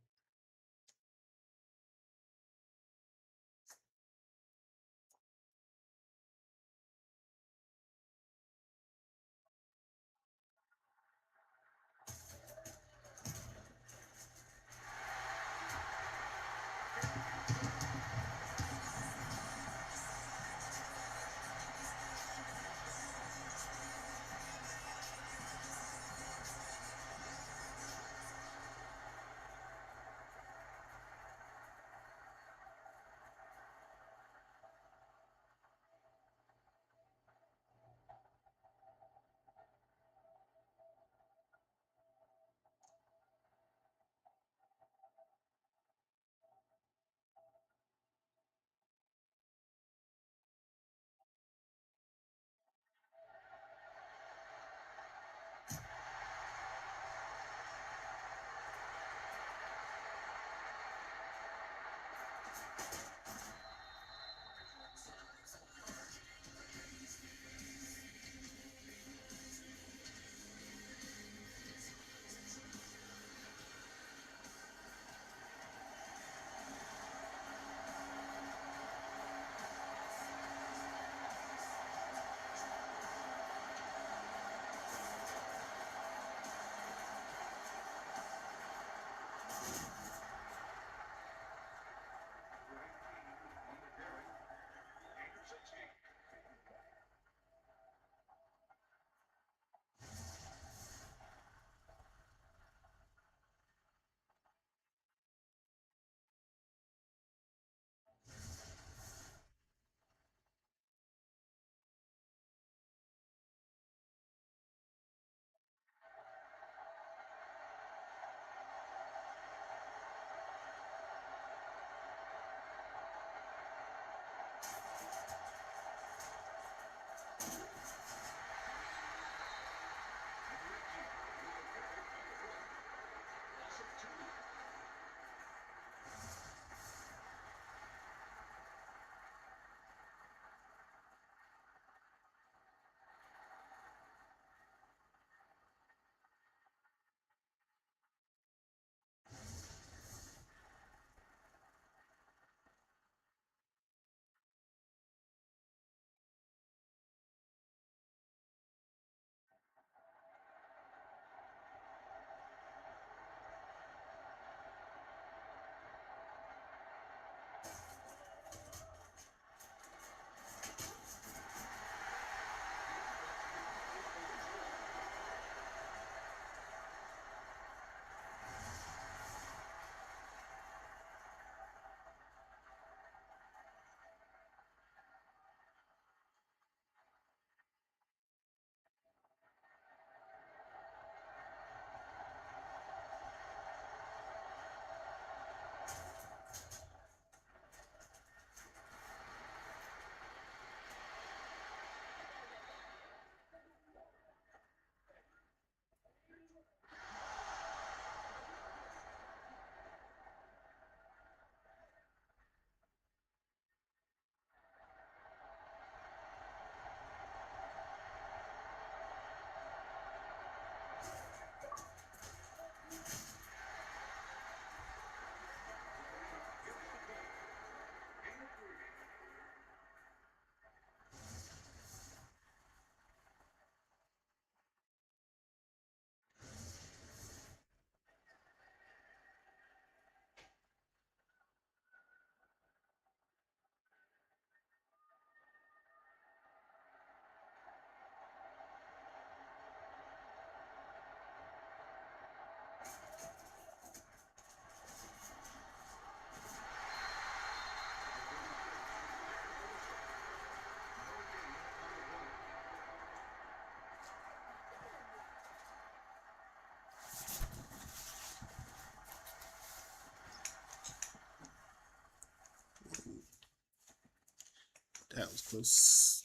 S1: That was close.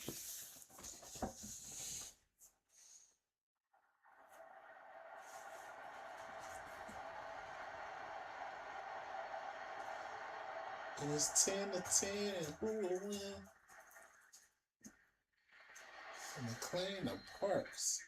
S1: And it's 10-10, and who will win? McLean or Parks?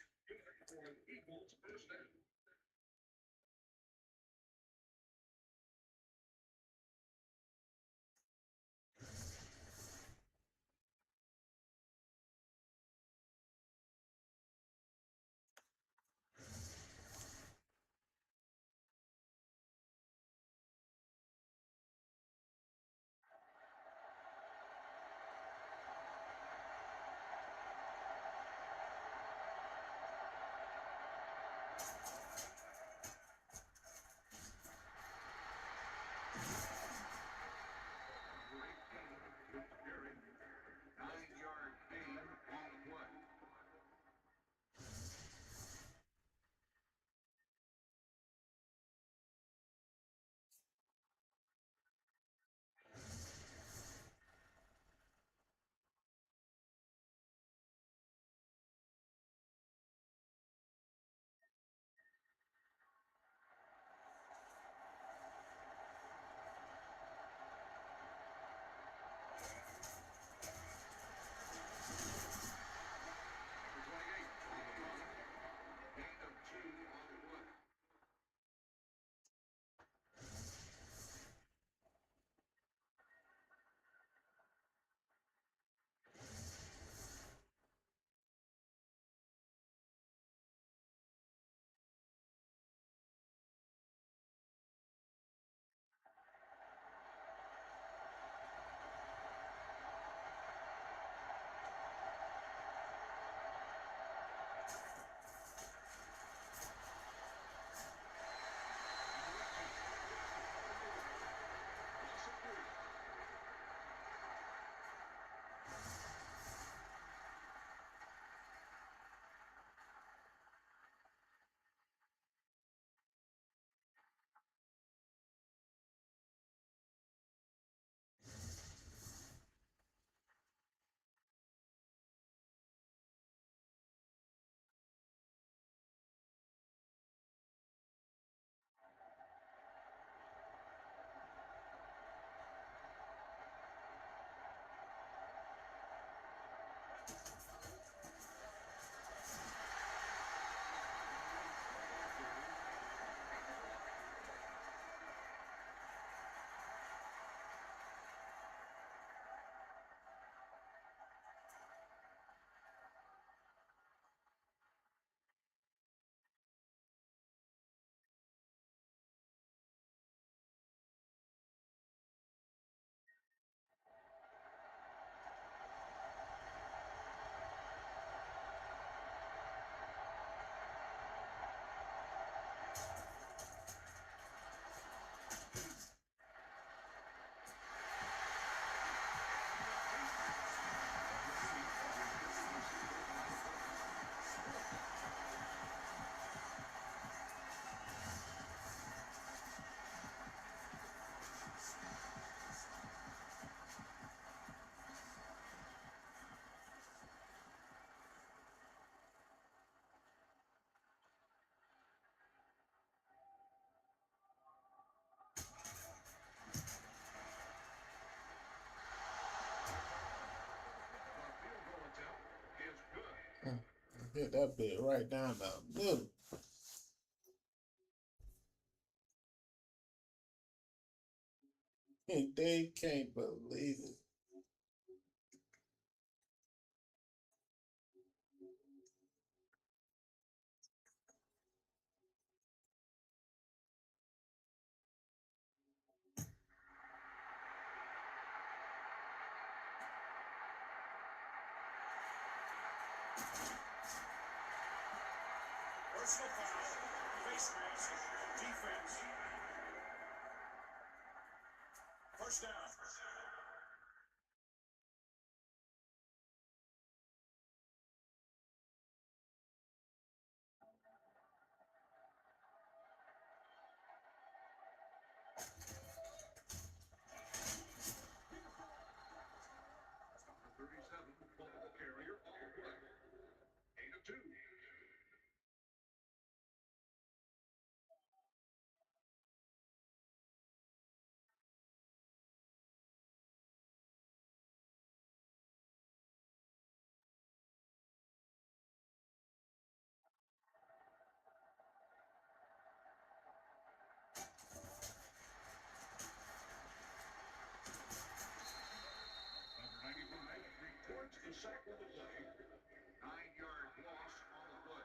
S1: Hit that bit right down the middle. They can't believe it.
S2: Personal foul, face mask, defense. First down. sack of the play. 9-yard loss on the play.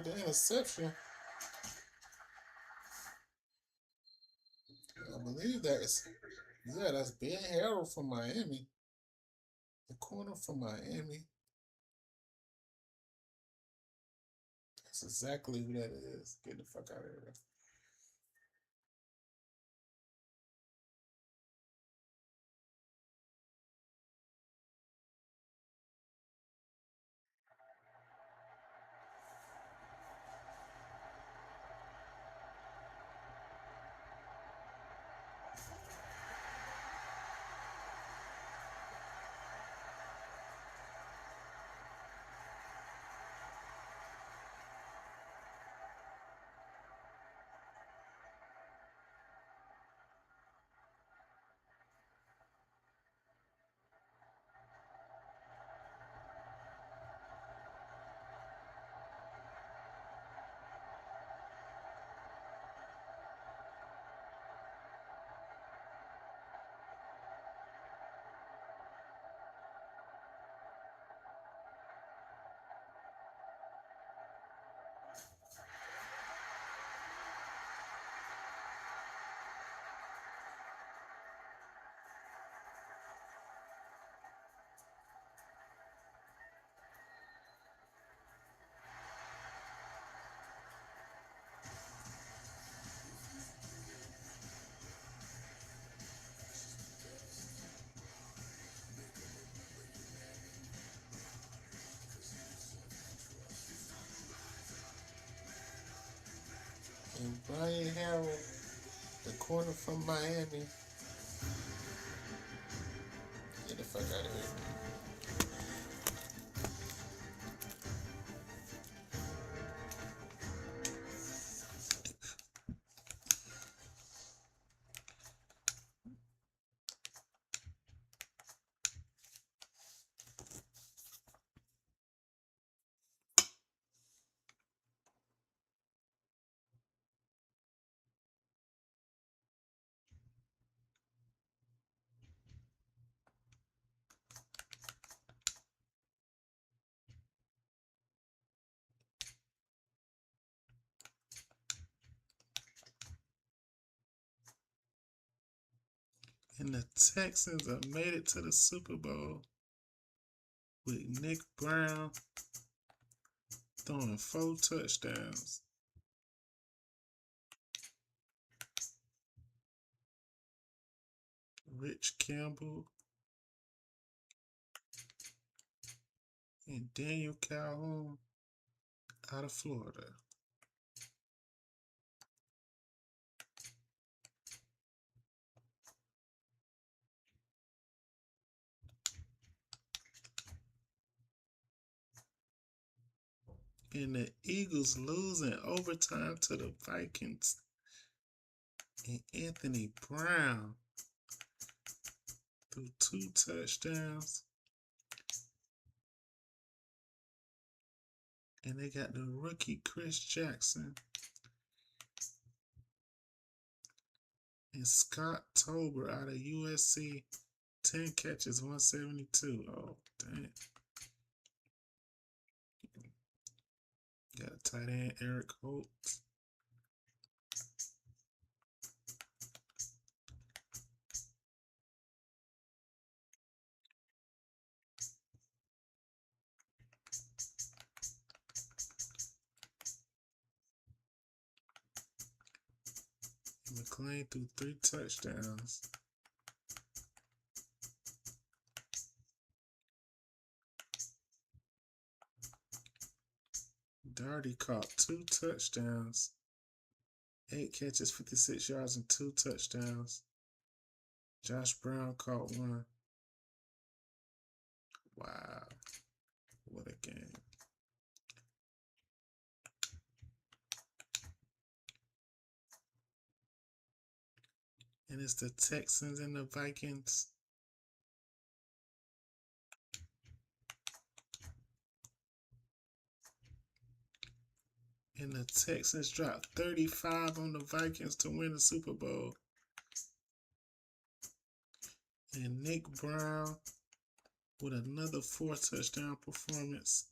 S1: with the interception. I believe that's that's Ben Harrell from Miami. The corner from Miami. That's exactly who that is. Get the fuck out of here. And Brian Harrell, the corner from Miami. Get the fuck out of here. And the Texans have made it to the Super Bowl with Nick Brown throwing 4 touchdowns. Rich Campbell and Daniel Calhoun out of Florida. And the Eagles losing overtime to the Vikings. And Anthony Brown threw 2 touchdowns. And they got the rookie Chris Jackson. And Scott Tober out of USC. 10 catches, 172. Oh, dang. Got a tight end, Eric Holtz. McClain threw 3 touchdowns. Darty caught 2 touchdowns. 8 catches, 56 yards, and 2 touchdowns. Josh Brown caught 1. Wow. What a game. And it's the Texans and the Vikings. And the Texans dropped 35 on the Vikings to win the Super Bowl. And Nick Brown with another 4 touchdown performance.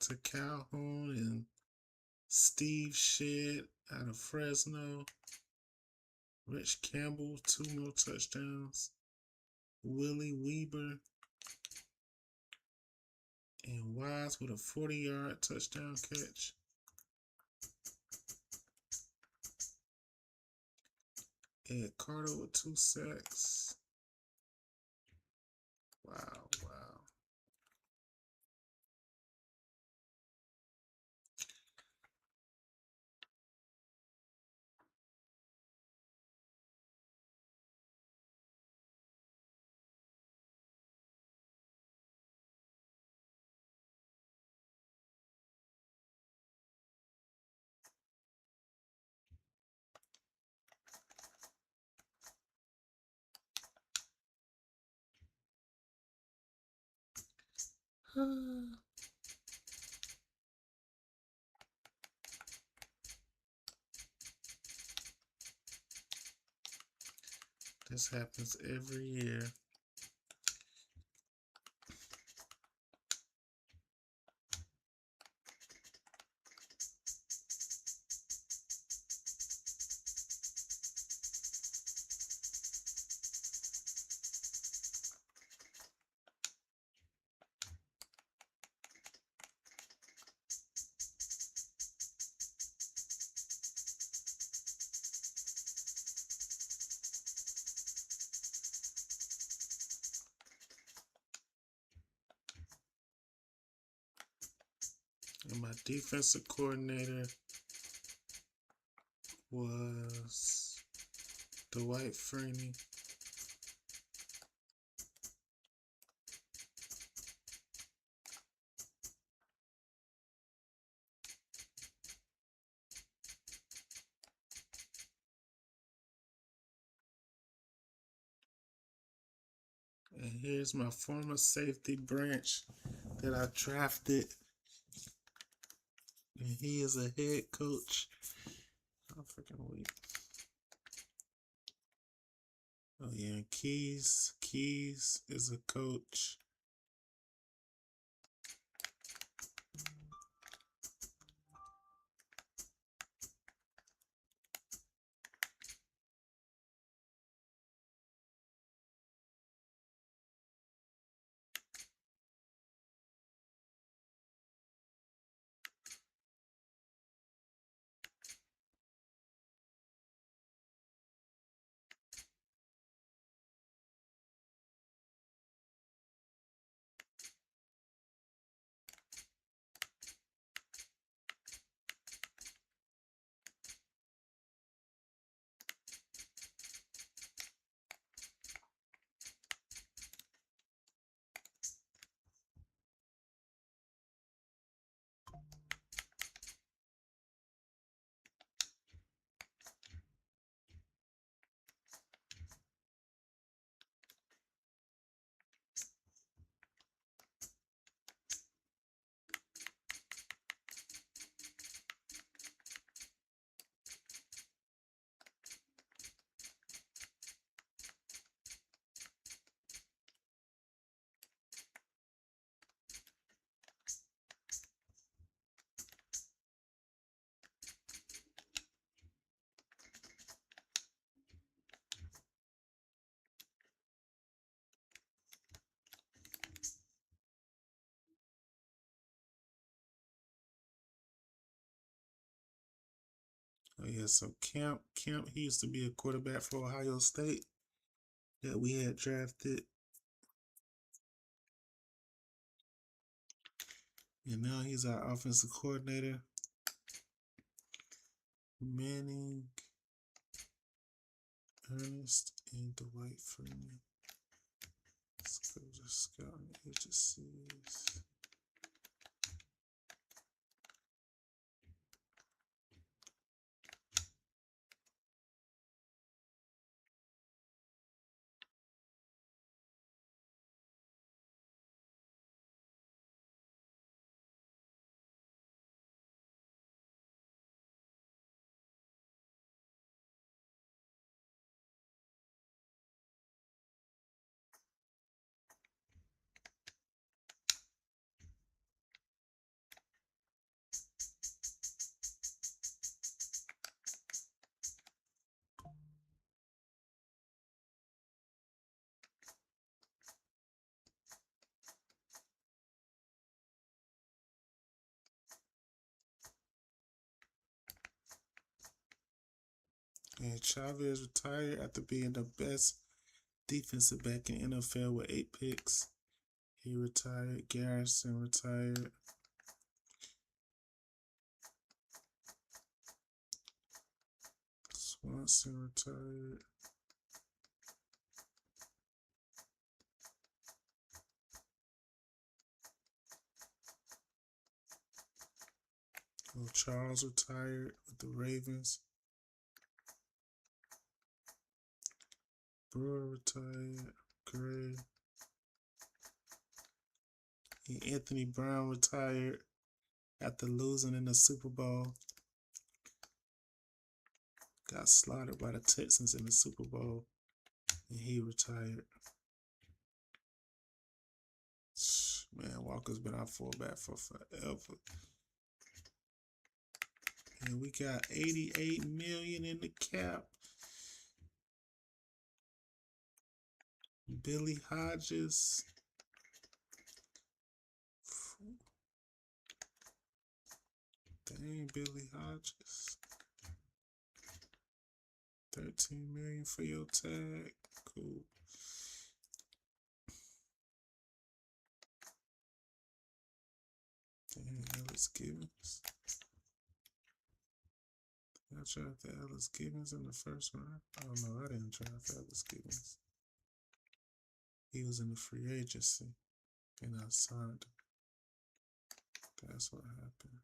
S1: to Calhoun and Steve Shedd out of Fresno. Rich Campbell, 2 more touchdowns. Willie Weber and Wise with a 40-yard touchdown catch. Ed Carter with 2 sacks. Wow, wow. This happens every year. And my defensive coordinator was Dwight Freeney. And here's my former safety branch that I drafted. And he is a head coach. I'm freaking weak. Oh yeah, Keys is a coach. Oh yeah, so Camp, he used to be a quarterback for Ohio State that we had drafted. And now he's our offensive coordinator. Manning, Ernest, and Dwight Freeney. Let's go to scouting agencies. And Chavez retired after being the best defensive back in NFL with 8 picks. He retired. Garrison retired. Swanson retired. Oh, Charles retired with the Ravens. Brewer retired. Gray. And Anthony Brown retired after losing in the Super Bowl. Got slaughtered by the Texans in the Super Bowl, and he retired. Man, Walker's been our fullback for forever. And we got $88 million in the cap. Billy Hodges. Dang, Billy Hodges. $13 million for your tag. Cool. Dang, Ellis Gibbons. Did I draft Ellis Gibbons in the first round? Oh no, I didn't draft Ellis Gibbons. He was in the free agency, and I signed him. That's what happened.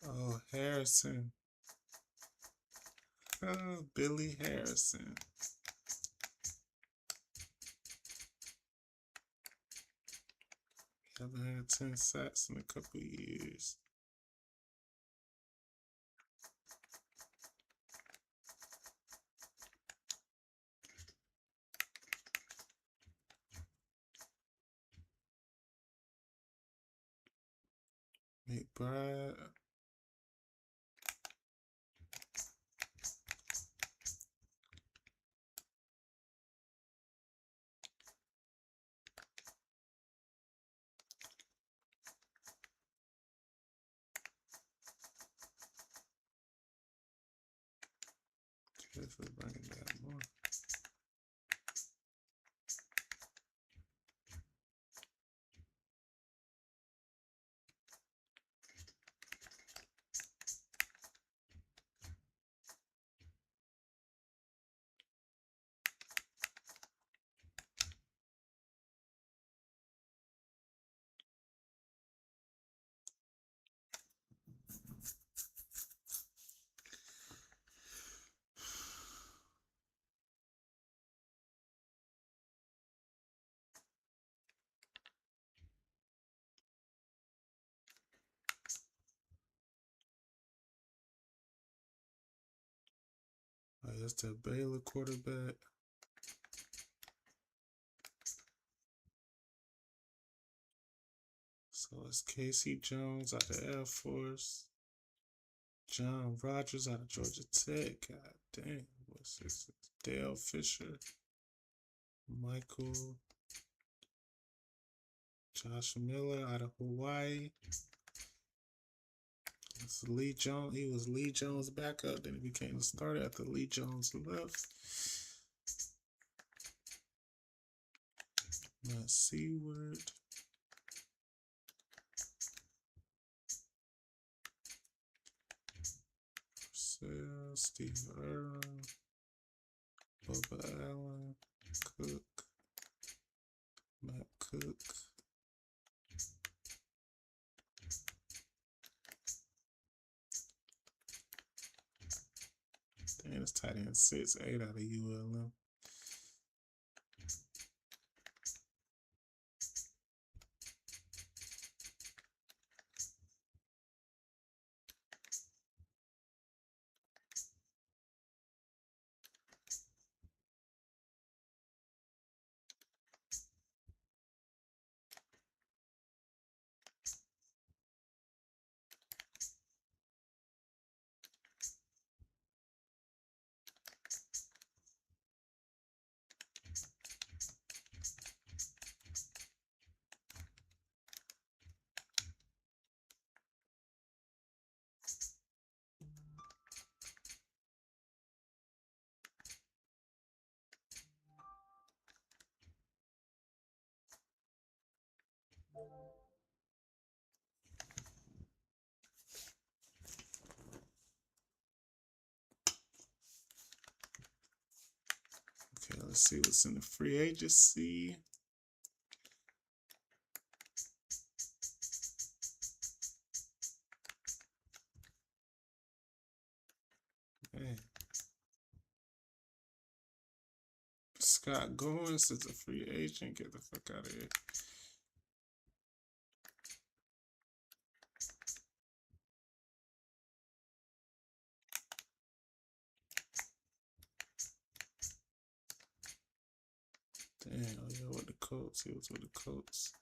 S1: Oh, Harrison. Oh, Billy Harrison. Haven't had 10 sacks in a couple of years. McBride. Definitely bringing back more. Oh, that's that Baylor quarterback. So it's Casey Jones out of Air Force. John Rogers out of Georgia Tech. God dang, what's this? Dale Fisher. Michael. Josh Miller out of Hawaii. It's Lee Jones. He was Lee Jones' backup. Then he became the starter after Lee Jones left. Matt Seward. Steve Irwin. Bubba Allen. Cook. Matt Cook. Dang, it's tight end 6'8" out of ULM. Let's see what's in the free agency. Hey. Scott Goins is a free agent. Get the fuck out of here. Damn, yeah, with the Colts. He was with the Colts.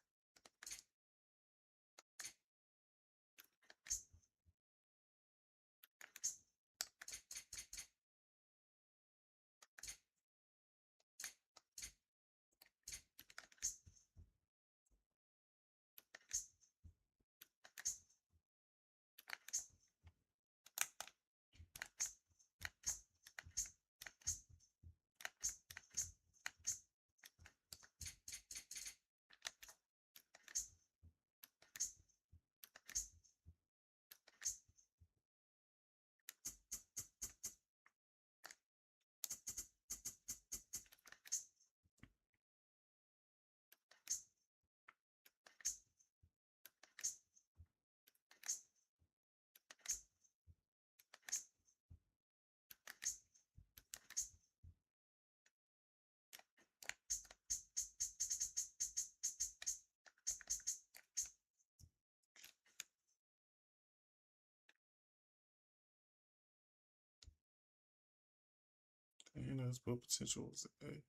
S1: And his both potential was A.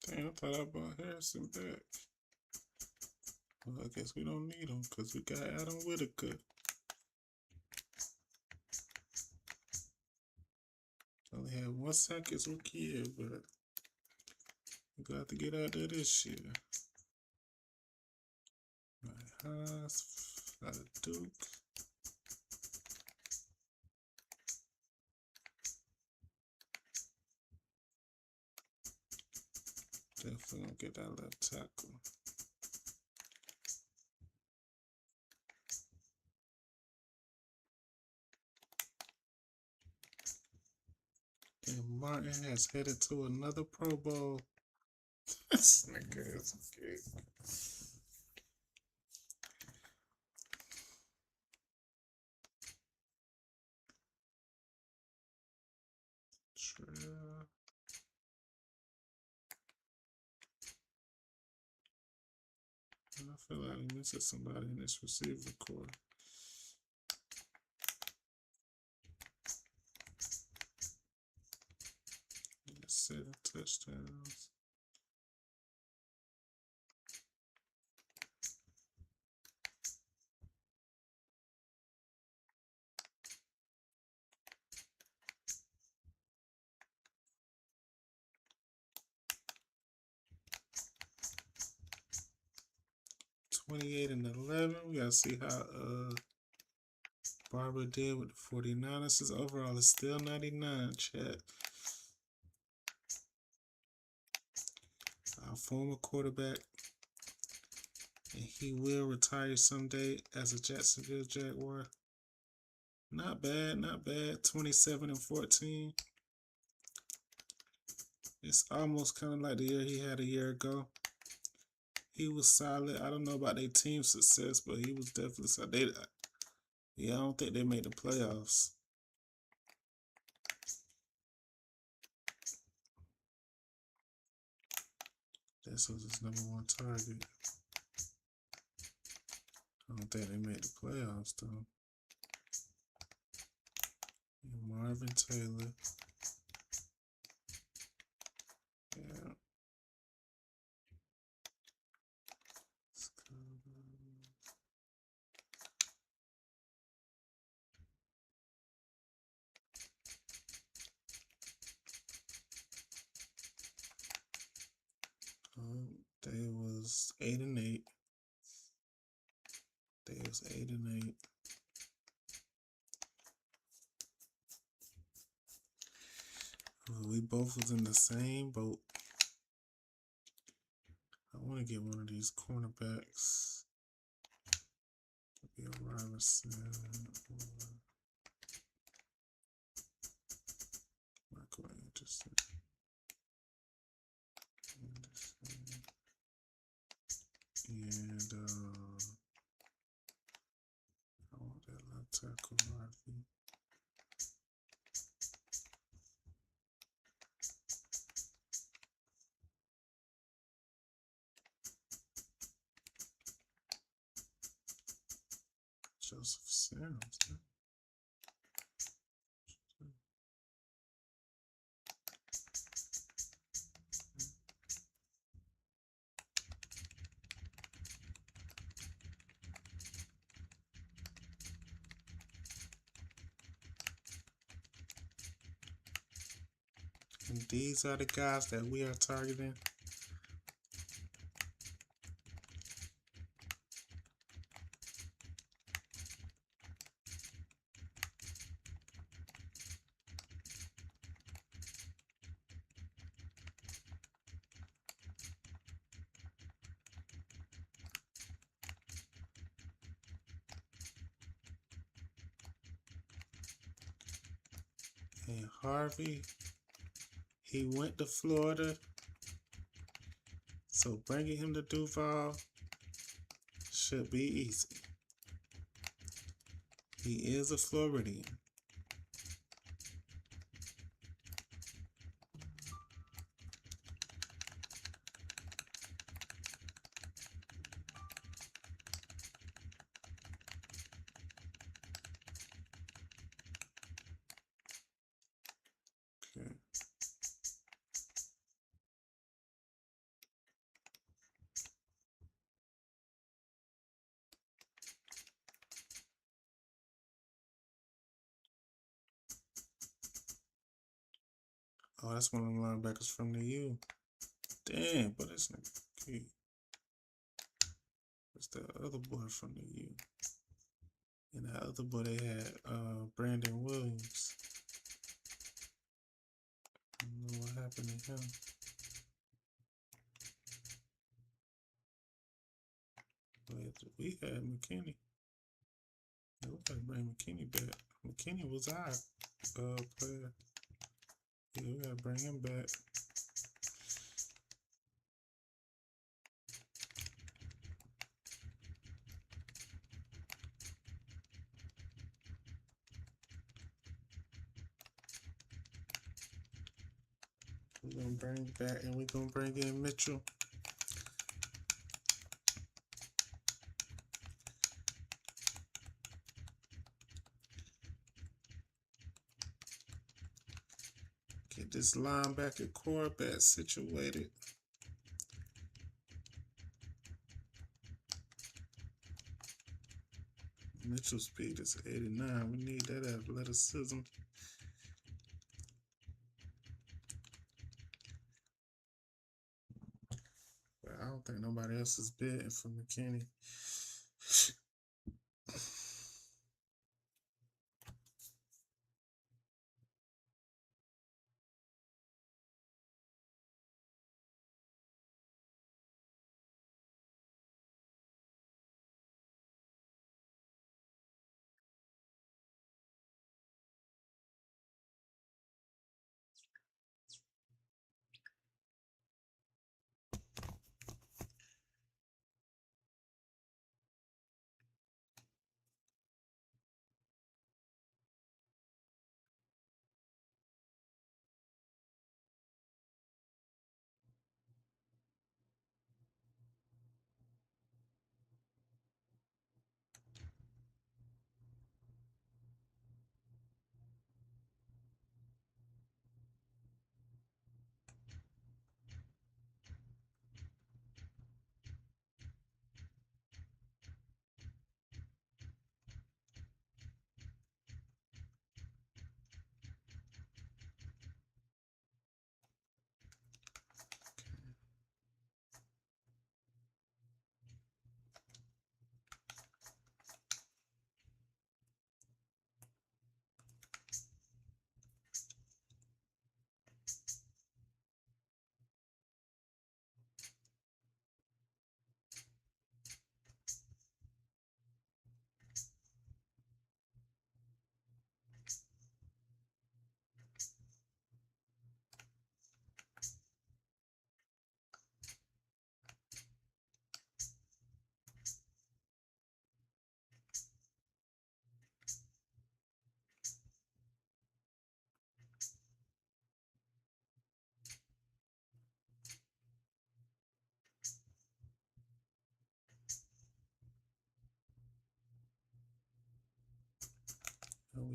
S1: Damn, I thought I bought Harrison back. Well, I guess we don't need him because we got Adam Whitaker. Only had 1 sack his rookie year, but we got to get out there this year. Haas out of Duke. Definitely gonna get that left tackle. And Martin has headed to another Pro Bowl. This nigga is good. Trail. I feel like I'm missing somebody in this receiver core. Yeah, 7 touchdowns. $28 and $11. We gotta see how Barber did with the 49ers. His overall is still 99, chat. Our former quarterback, and he will retire someday as a Jacksonville Jaguar. Not bad, not bad. 27 and 14. It's almost kind of like the year he had a year ago. He was solid. I don't know about their team success, but he was definitely solid. I don't think they made the playoffs. This was his #1 target. I don't think they made the playoffs, though. And Marvin Taylor. Yeah. They was 8-8. They was 8-8. We both was in the same boat. I want to get one of these cornerbacks. Bill Robinson or Michael Anderson. And I want that left tackle Harvey. Joseph Sims. And these are the guys that we are targeting. And Harvey, he went to Florida. So bringing him to Duval should be easy. He is a Floridian. Okay. Oh, that's one of the linebackers from the U. Damn, but it's not okay. It's the other boy from the U. And that other boy they had, Brandon Williams. I don't know what happened to him. But we had McKinney. Yeah, we gotta bring McKinney back. McKinney was our player. Yeah, we gotta bring him back. We're gonna bring back and we're gonna bring in Mitchell. Get this linebacker quarterback situated. Mitchell speed is 89. We need that athleticism. But I don't think nobody else is bidding for McKinney.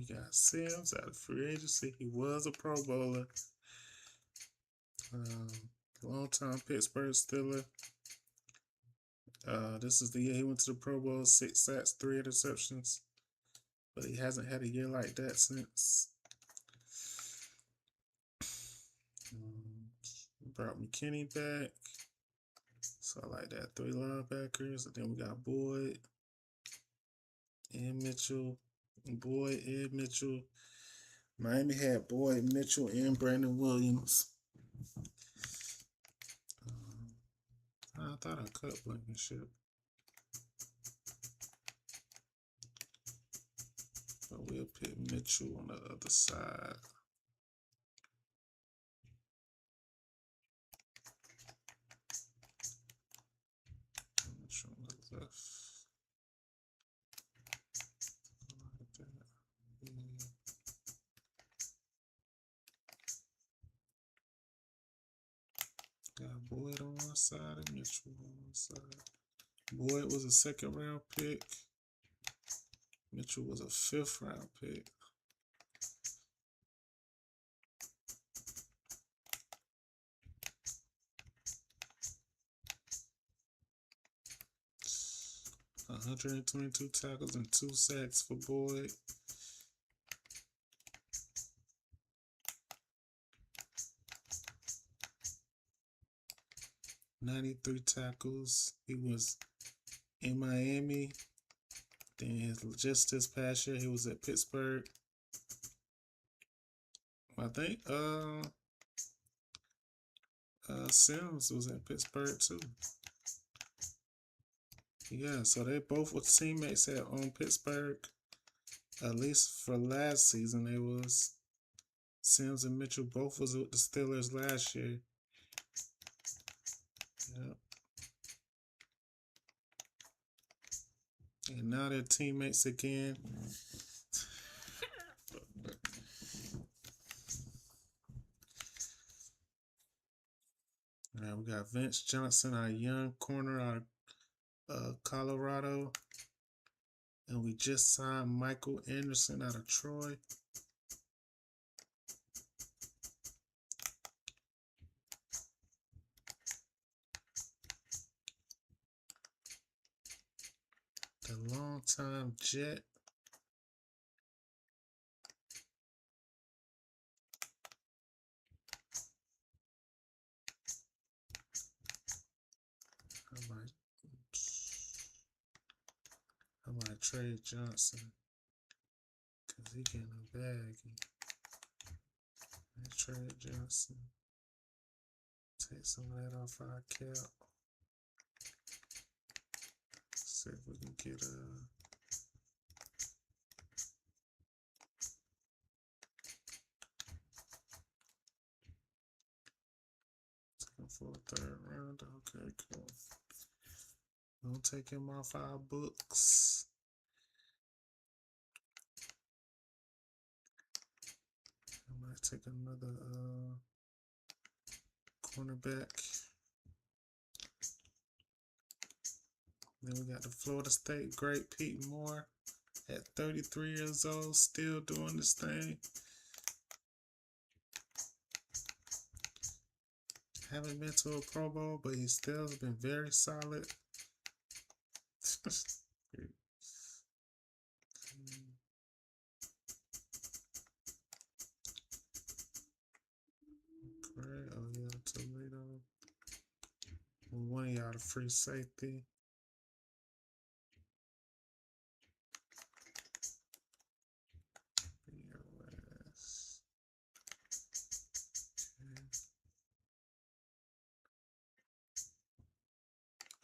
S1: We got Sims out of free agency. He was a Pro Bowler. Long-time Pittsburgh Steeler. This is the year he went to the Pro Bowl. 6 sacks, 3 interceptions. But he hasn't had a year like that since. Brought McKinney back. So I like that. 3 linebackers. And then we got Boyd, and Mitchell. Boyd, and Mitchell. Miami had Boyd, Mitchell, and Brandon Williams. I thought I cut Blankenship. But we'll put Mitchell on the other side. Mitchell on the left. Like that. Yeah. Got Boyd on one side and Mitchell on one side. Boyd was a 2nd round pick. Mitchell was a 5th round pick. $122 tackles and 2 sacks for Boyd. $93 tackles. He was in Miami. Then just this past year, he was at Pittsburgh. I think Sims was at Pittsburgh too. Yeah, so they both were teammates on Pittsburgh. At least for last season, they was. Sims and Mitchell both was with the Steelers last year. Yep. And now they're teammates again. All right, we got Vince Johnson, our young corner out of Colorado. And we just signed Michael Anderson out of Troy. The longtime Jet. I might trade Johnson because he getting a bag. I trade Johnson. Take some of that off our cap. See if we can get for a 3rd round. Okay, cool. We'll take him off our books. I might take another cornerback. Then we got the Florida State great Pete Moore at 33 years old, still doing this thing. Haven't been to a Pro Bowl, but he still has been very solid. Great. Oh yeah, Toledo. One of y'all the free safety.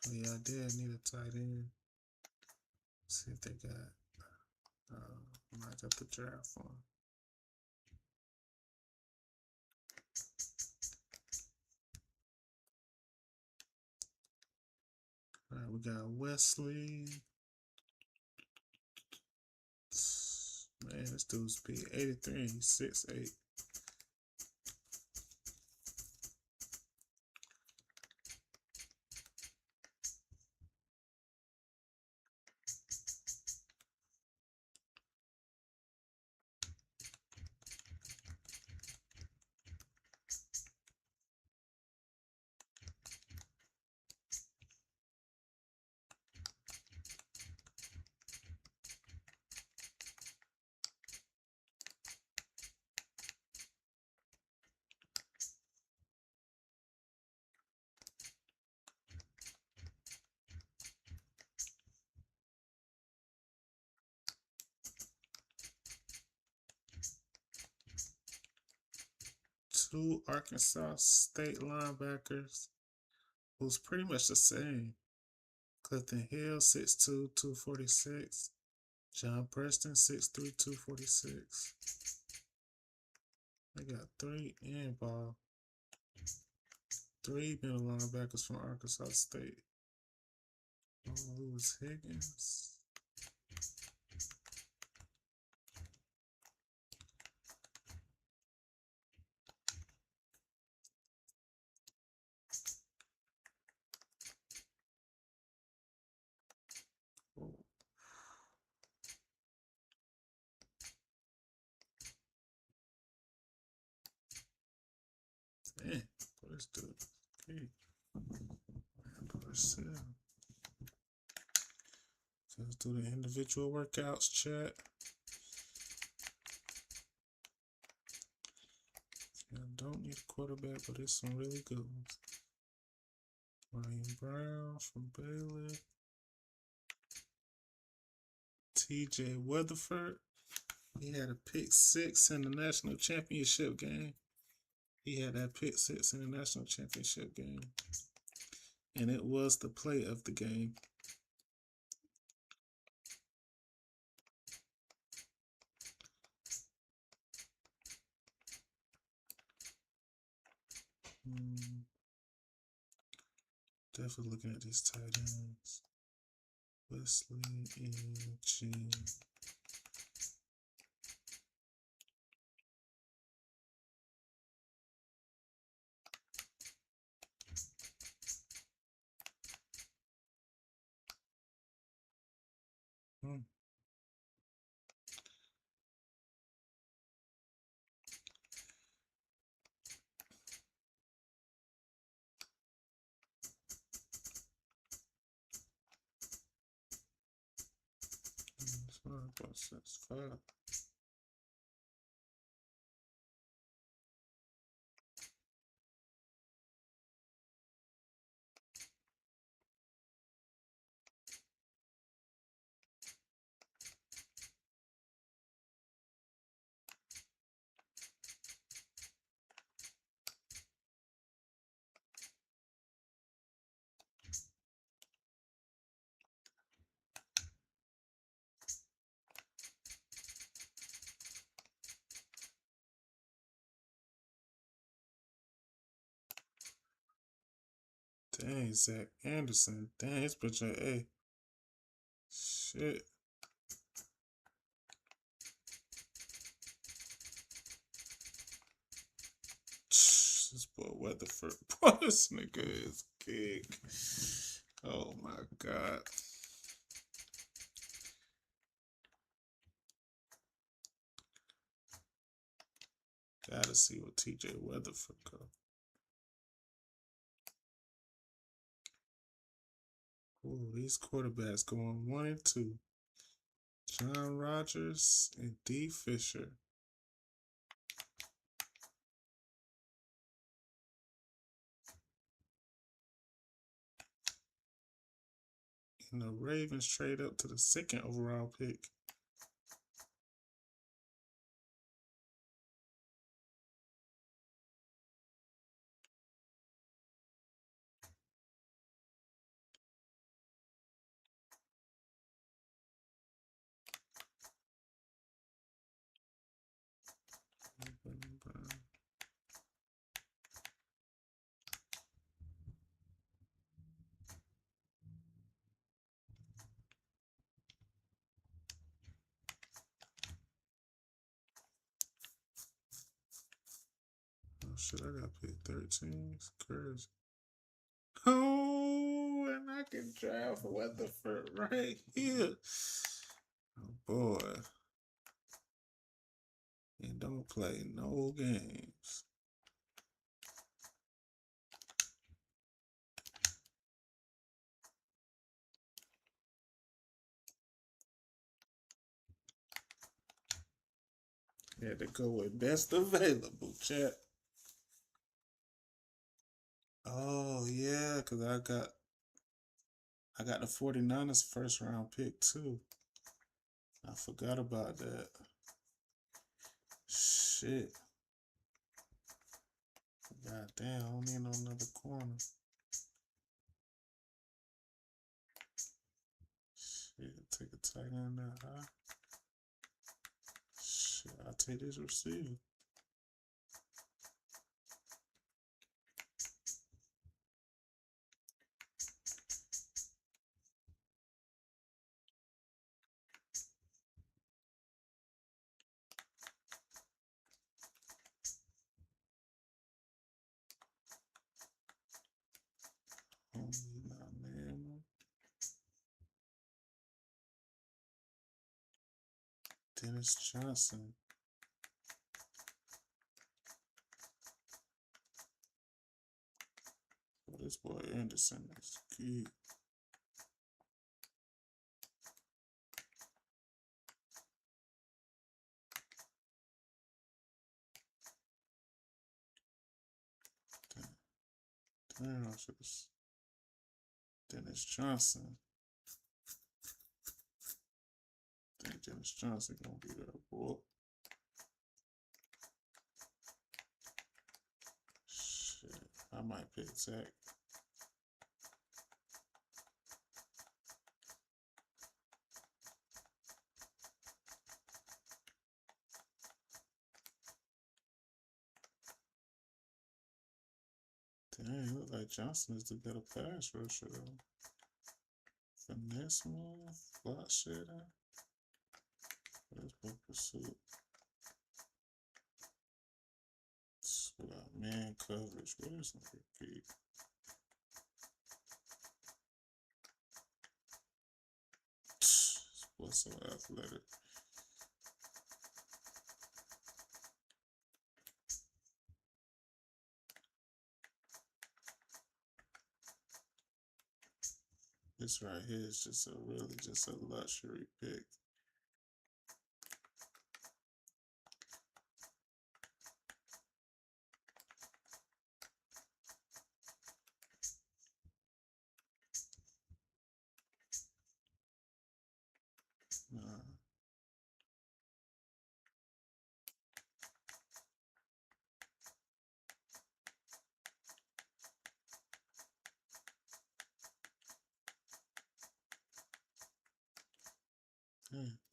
S1: Oh yeah, I did need a tight end. See if they got. Might have to draft one. All right, we got Wesley. Man, this dude's speed 83. He's 6'8". 2 Arkansas State linebackers who's pretty much the same. Clifton Hill, 6'2", 246. John Preston, 6'3", 246. They got 3 and ball. 3 middle linebackers from Arkansas State. Lewis Higgins. Oh. Man, let's do it. Okay. Purcell. Let's do the individual workouts chat. I don't need a quarterback, but there's some really good ones. Ryan Brown from Baylor. TJ Weatherford. He had a pick 6 in the national championship game. He had that pick 6 in the national championship game. And it was the play of the game. Definitely looking at these tight ends. Wesley and G. That's 5. Dang, Zach Anderson. Dang, his picture A. Shit. This boy Weatherford. Boy, this nigga is kick. Oh my God. Gotta see what TJ Weatherford go. Ooh, these quarterbacks going 1 and 2. John Rogers and D. Fisher. And the Ravens trade up to the 2nd overall pick. Oh shit, I got pick 13. It's crazy. Oh, and I can draft Weatherford right here. Oh boy. And don't play no games. Had to go with best available, chat. Oh yeah, cause I got the 49ers first round pick too. I forgot about that. Shit. God damn, I don't need no another corner. Shit, take a tight end that high. Shit, I'll take this receiver. Don't need my man. Dennis Johnson. Oh, this boy Anderson is good. Damn, I should have. Dennis Johnson. I think Dennis Johnson gonna be that boy. Shit, I might pick Zach. Dang, look like Johnson is the better pass rusher though. Finesse move, flat shit. Let's book pursuit. Without man coverage. What is number 3? This boy so athletic. This right here is just a luxury pick.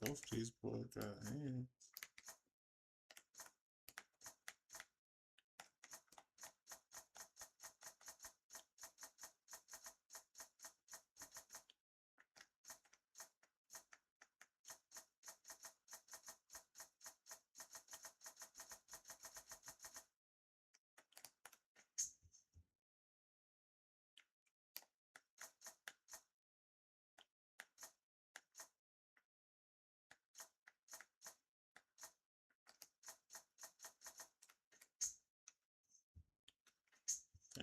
S1: Both of these boys got hands.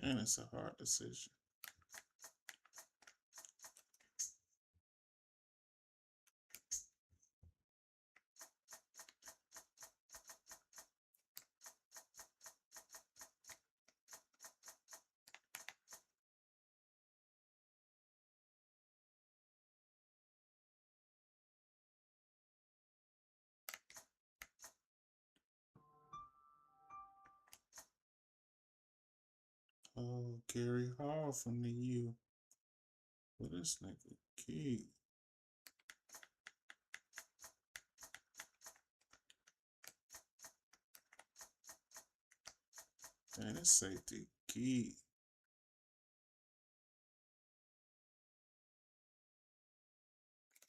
S1: And it's a hard decision. Oh, Gary Hall from the U. What this nigga key? Damn, this safety key.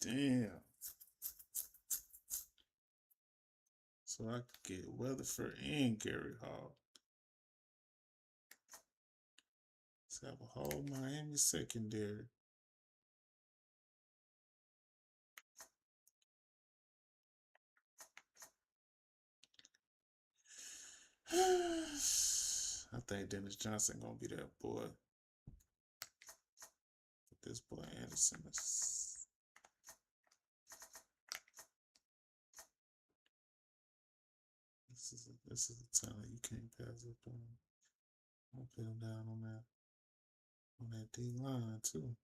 S1: Damn. So I could get Weatherford and Gary Hall. Let's have a whole Miami secondary. I think Dennis Johnson gonna be that boy. But this boy Anderson is. This is a talent you can't pass up on. I'll put him down on that D line too.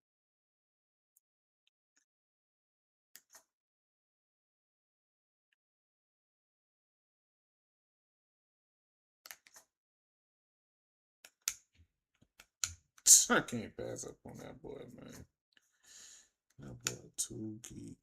S1: I can't pass up on that boy, man. That boy too geek.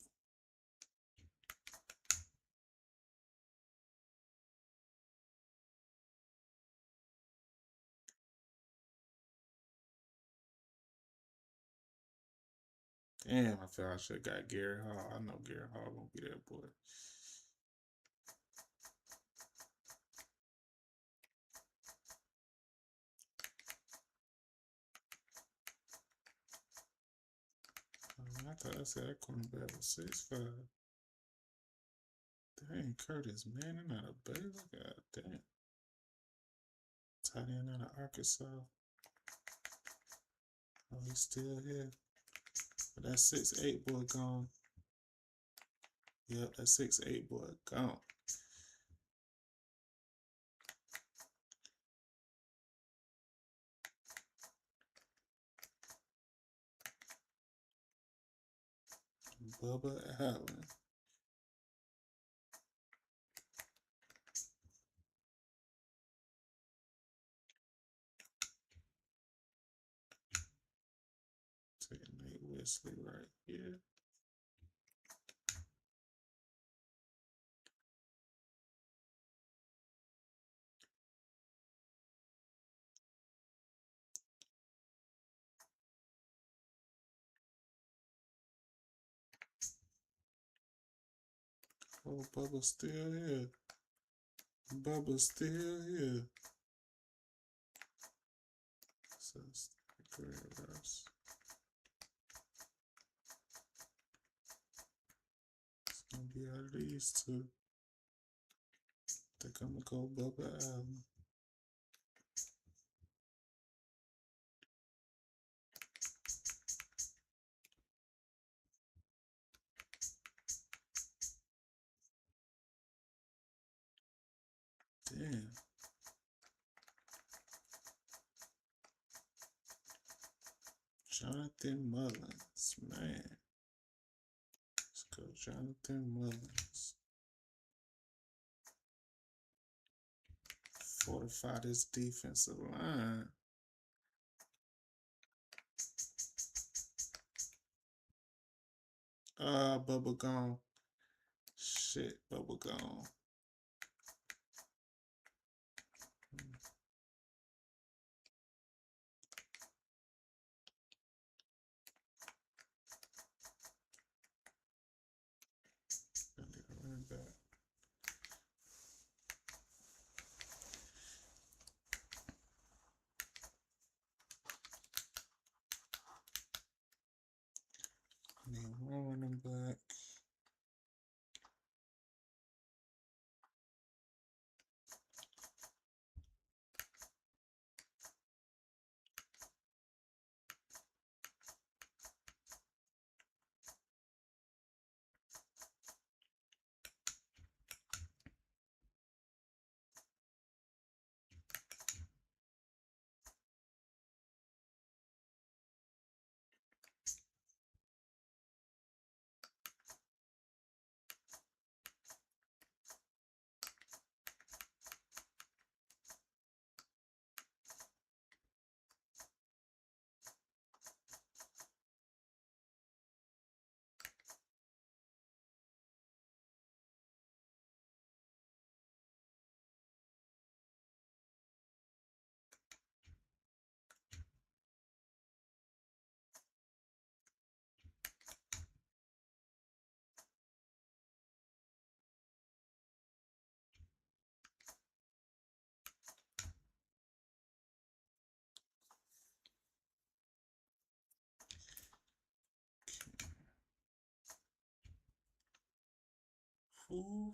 S1: Damn, I feel I should have got Gary Hall. I know Gary Hall gonna be that boy. I thought I said that cornerback was 6'5". Dang, Curtis Manning out of Baylor. God damn. Tight end out of Arkansas. Oh, he's still here. But that 6'8" boy gone. Yep, that 6'8" boy gone. Bubba Allen. Taking Nate Wesley right here. Oh, Bubba's still here. Bubba's still here. Says Greg Rouse. It's gonna be out of these two. I think I'm gonna go Bubba Allen. Damn. Jonathan Mullins, man. Let's go, Jonathan Mullins. Fortify this defensive line. Bubba gone. Shit, Bubba gone. Running back. I need one running back. Ooh.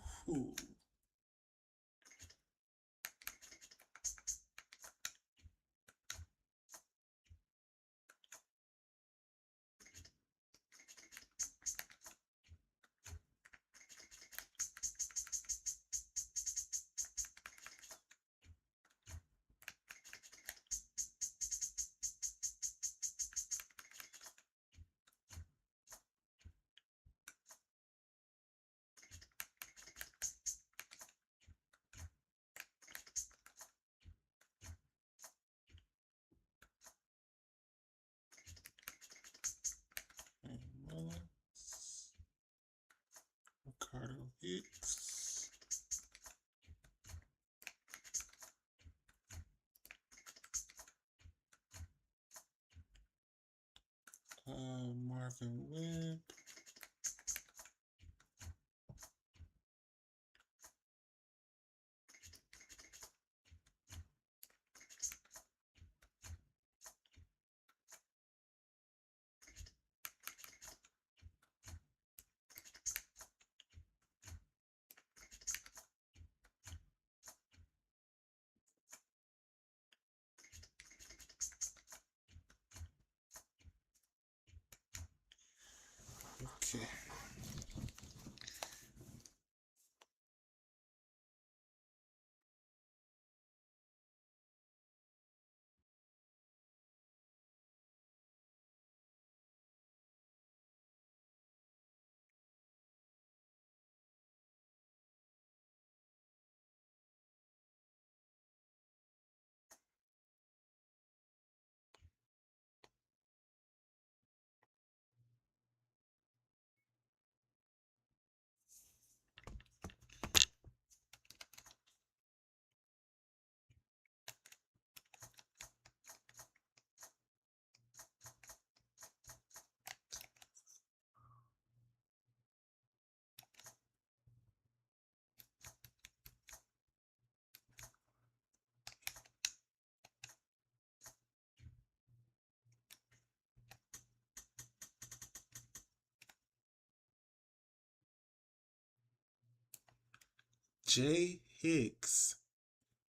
S1: Jay Hicks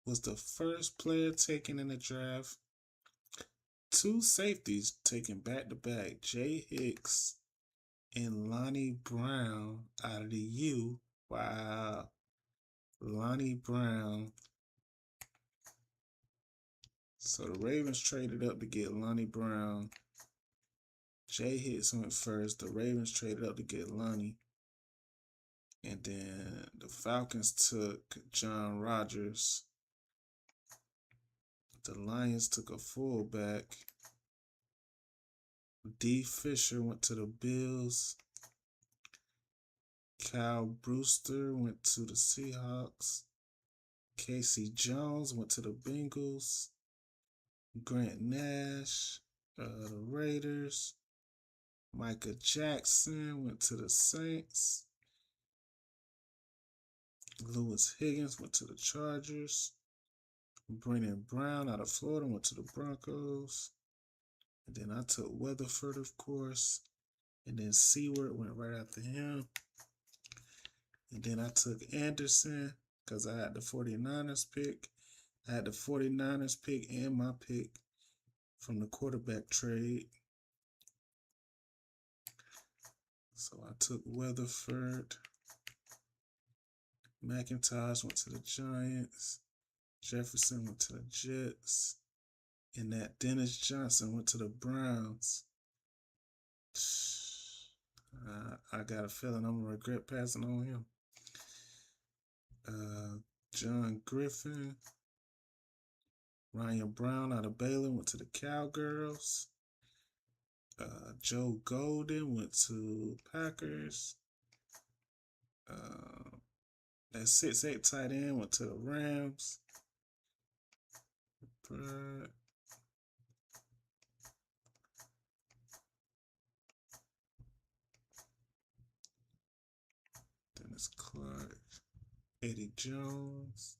S1: was the first player taken in the draft. Two safeties taken back to back. Jay Hicks and Lonnie Brown out of the U. Wow. Lonnie Brown. So the Ravens traded up to get Lonnie Brown. Jay Hicks went first. The Ravens traded up to get Lonnie. And then the Falcons took John Rodgers. The Lions took a fullback. D. Fisher went to the Bills. Kyle Brewster went to the Seahawks. Casey Jones went to the Bengals. Grant Nash, the Raiders. Micah Jackson went to the Saints. Lewis Higgins went to the Chargers. Brennan Brown out of Florida went to the Broncos. And then I took Weatherford, of course. And then Seward went right after him. And then I took Anderson because I had the 49ers pick. I had the 49ers pick and my pick from the quarterback trade. So I took Weatherford. McIntosh went to the Giants. Jefferson went to the Jets. And that Dennis Johnson went to the Browns. I got a feeling I'm going to regret passing on him. John Griffin. Ryan Brown out of Baylor went to the Cowgirls. Joe Golden went to Packers. That 6'8" tight end went to the Rams. Dennis Clark. Eddie Jones.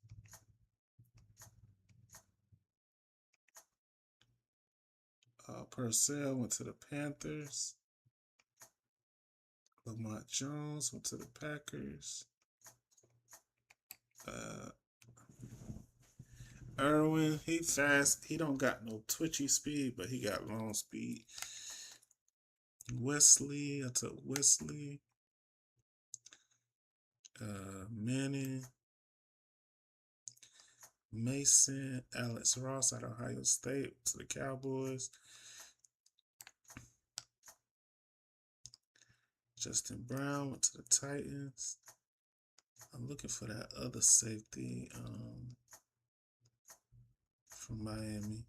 S1: Purcell went to the Panthers. Lamont Jones went to the Packers. Irwin, he fast. He don't got no twitchy speed, but he got long speed. Wesley, I took Wesley. Manning. Mason, Alex Ross out of Ohio State to the Cowboys. Justin Brown went to the Titans. I'm looking for that other safety from Miami.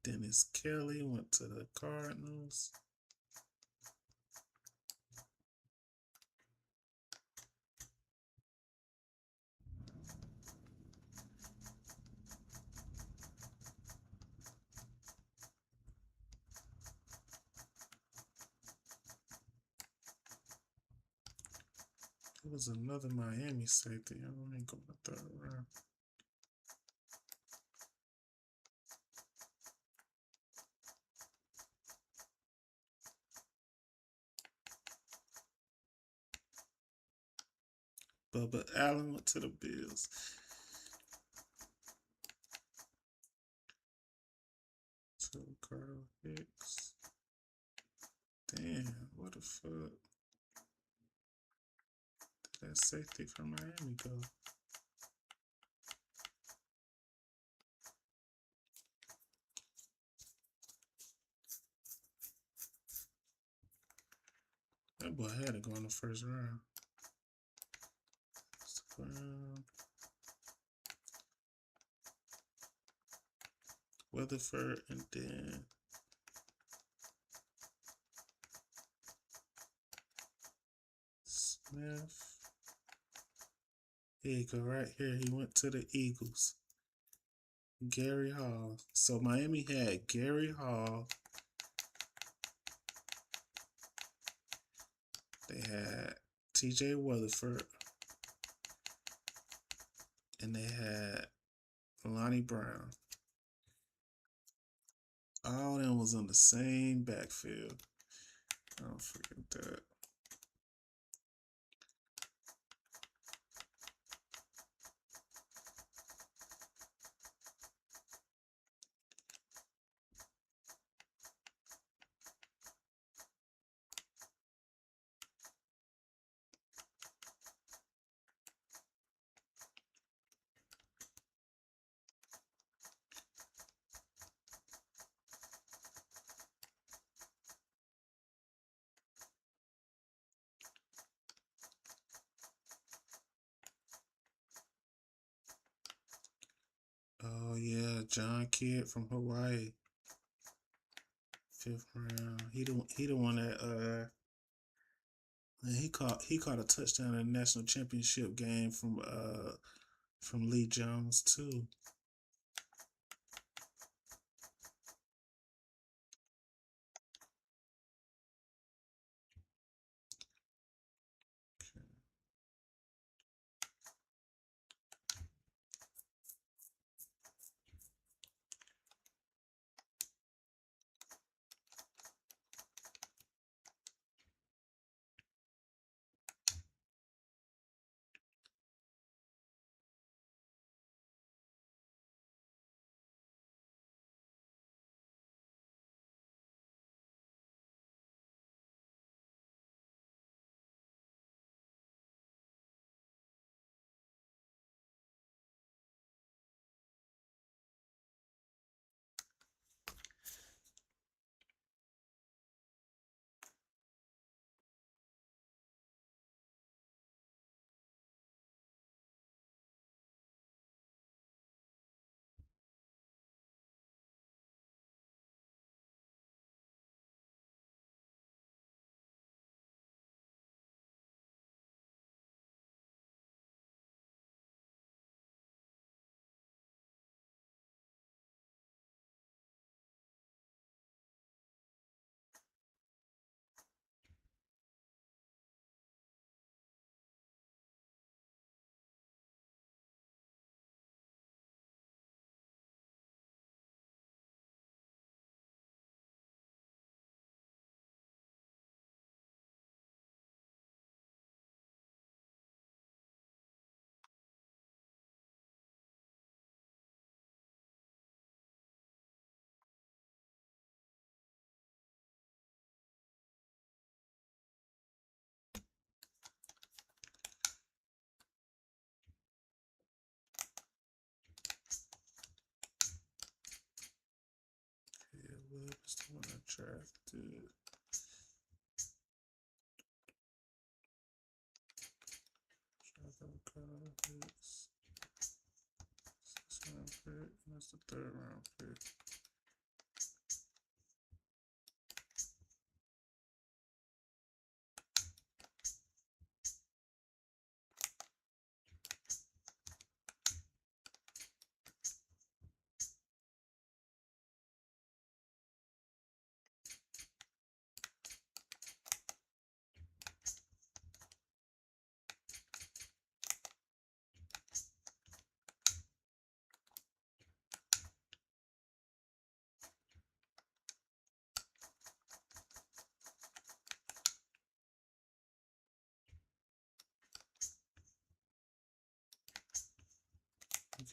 S1: Dennis Kelly went to the Cardinals. There was another Miami safety. I don't even go the third round. Bubba Allen went to the Bills. To Carl Hicks. Damn, what the fuck? Did that safety from Miami go? That boy had to go in the first round. Weatherford, and then Smith. Here you go, right here. He went to the Eagles. Gary Hall. So Miami had Gary Hall. They had TJ Weatherford. And they had Lonnie Brown. All of them was on the same backfield. I don't forget that. John Kidd from Hawaii, 5th round. He the one that he caught a touchdown in the national championship game from Lee Jones too. Yeah, Webb is the one I drafted. Sixth round pick, and that's the 3rd round pick.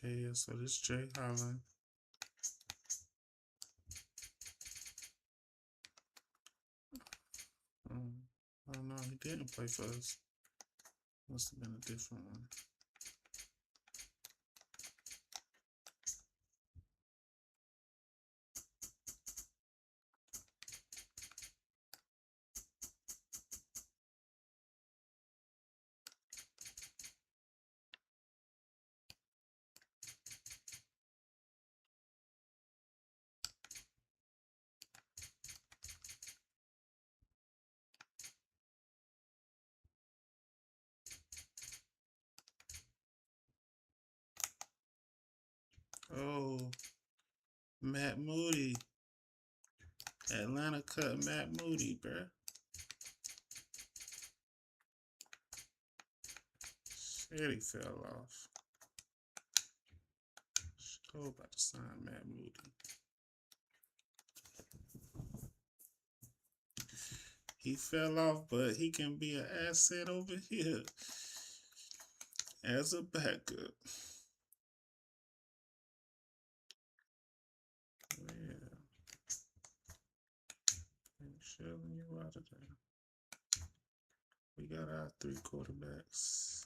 S1: Okay, yeah, so this Jay Holland. Oh no, he didn't play for us. Must have been a different one. Oh, Matt Moody. Atlanta cut Matt Moody, bruh. Shit, he fell off. So about to sign Matt Moody. He fell off, but he can be an asset over here as a backup. Yeah. I'm shoving you out of there. We got our 3 quarterbacks.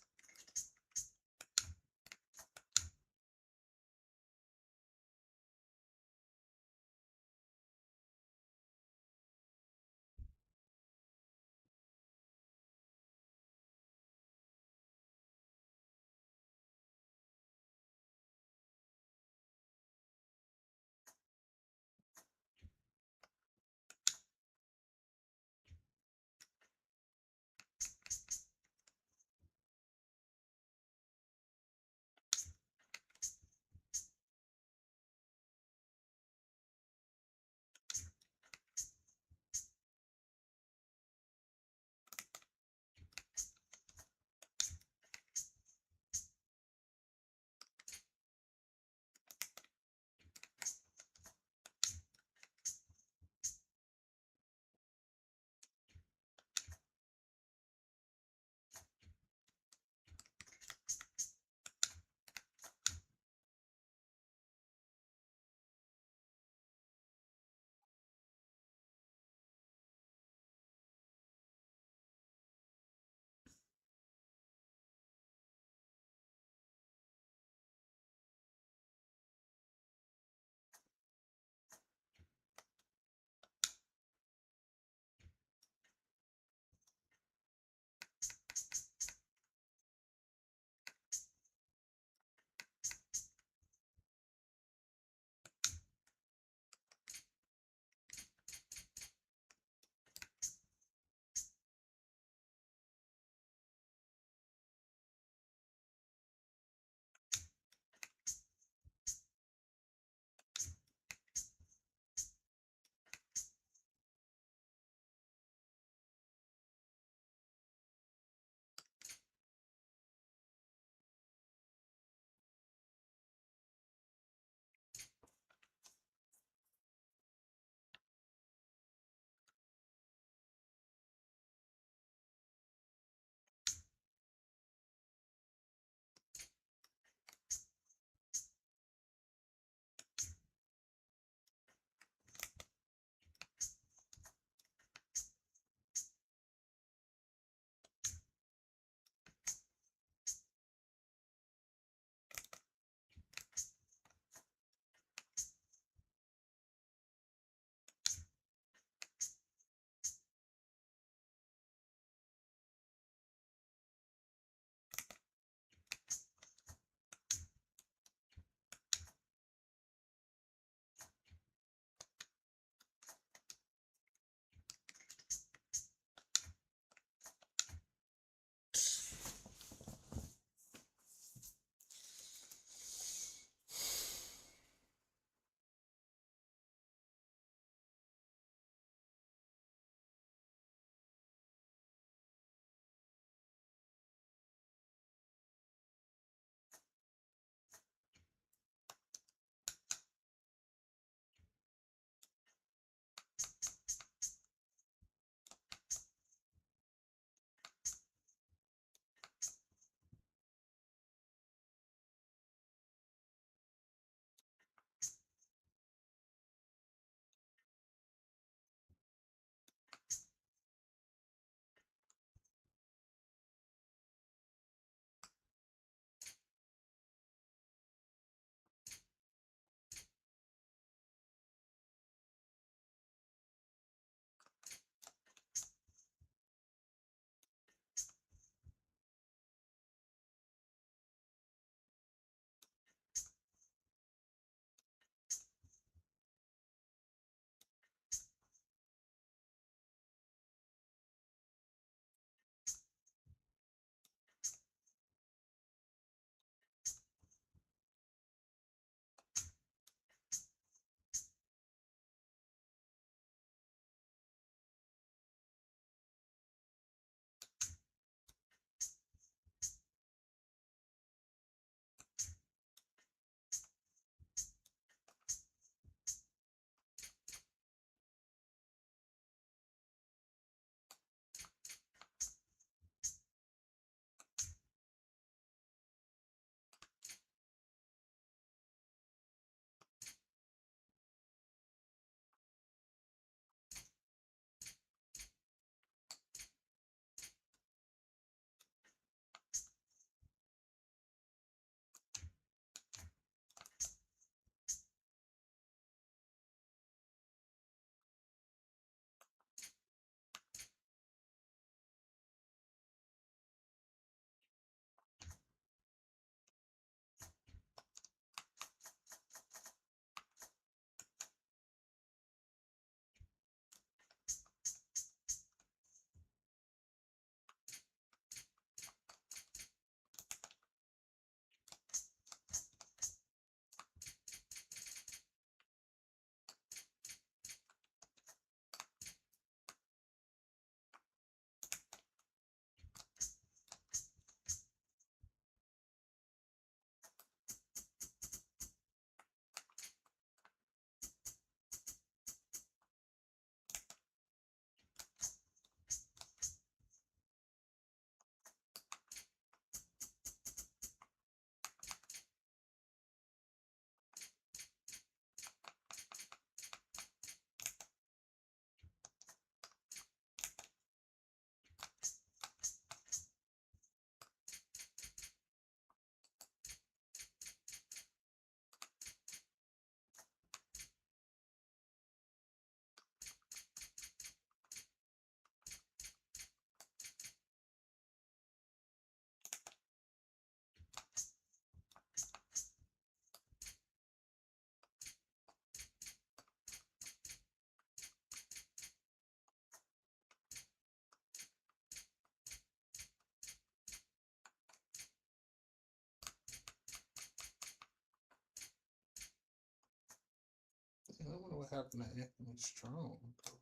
S1: what happened to Anthony Strong.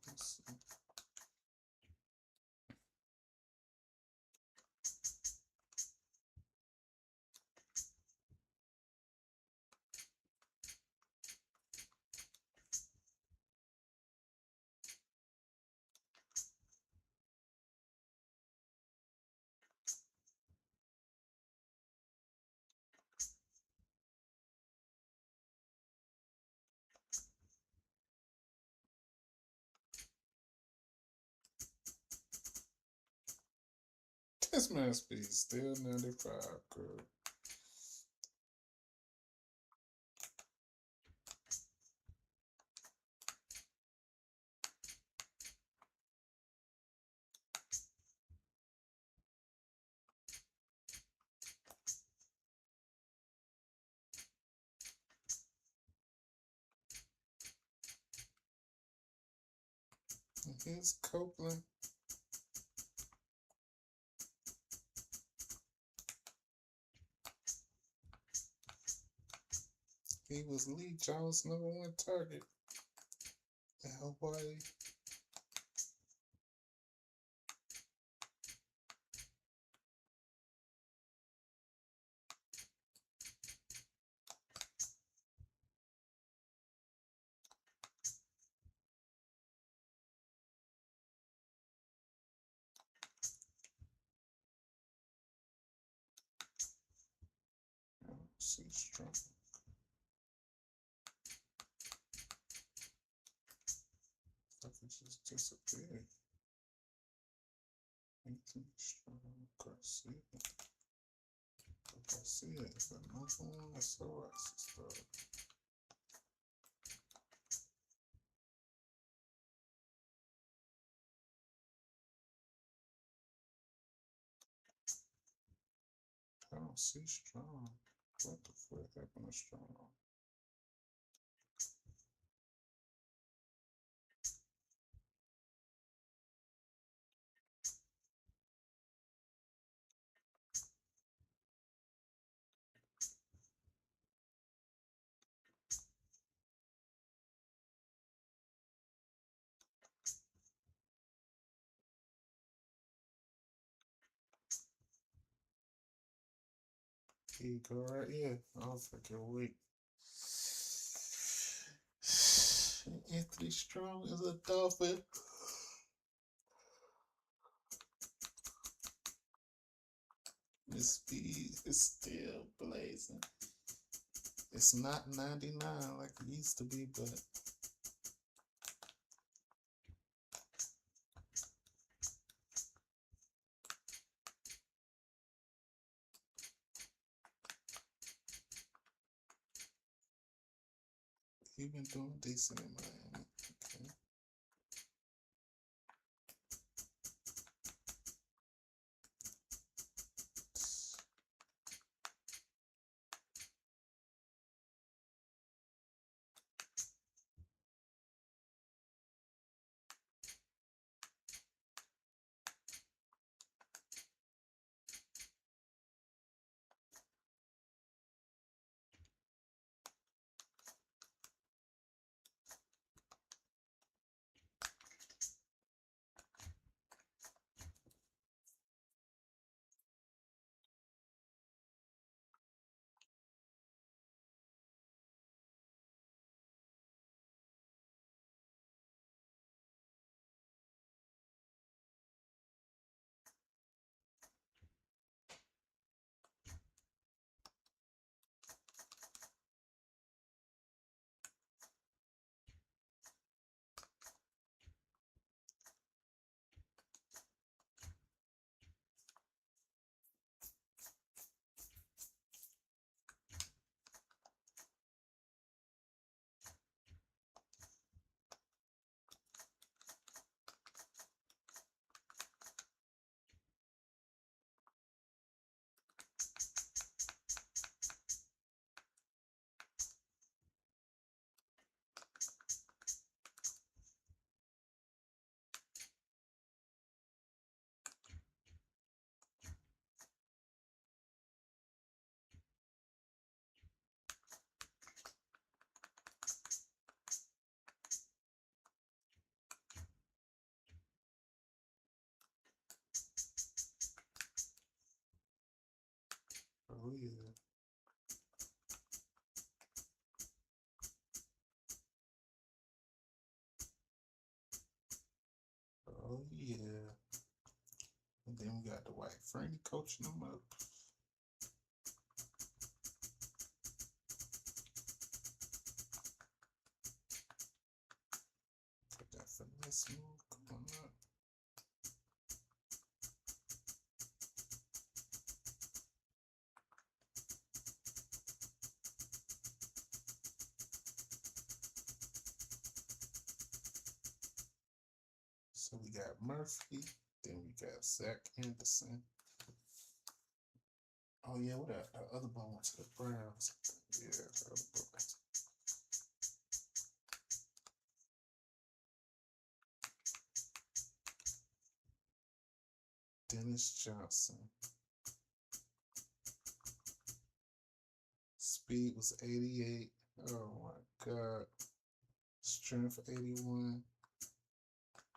S1: Let's see. This man speed still 95, girl. Here's Copeland. He was Lee Jones' #1 target at Hawaii. See Strong. Fucking just disappeared. Anthony Strong, Garcia. Garcia is another one that's so racist. I don't see Strong. What the fuck happened to Strong? He go right here. I was fucking weak. Anthony Strong is a Dolphin. His speed is still blazing. It's not 99 like it used to be, but he been doing decent in Miami. Okay. got Dwight Freeney coaching them up. Put that finesse move coming up. So we got Murphy, then we got Zach Anderson. Oh yeah, what that other ball went to the Browns. Yeah, the other ball went to Dennis Johnson. Speed was 88. Oh my God. Strength 81.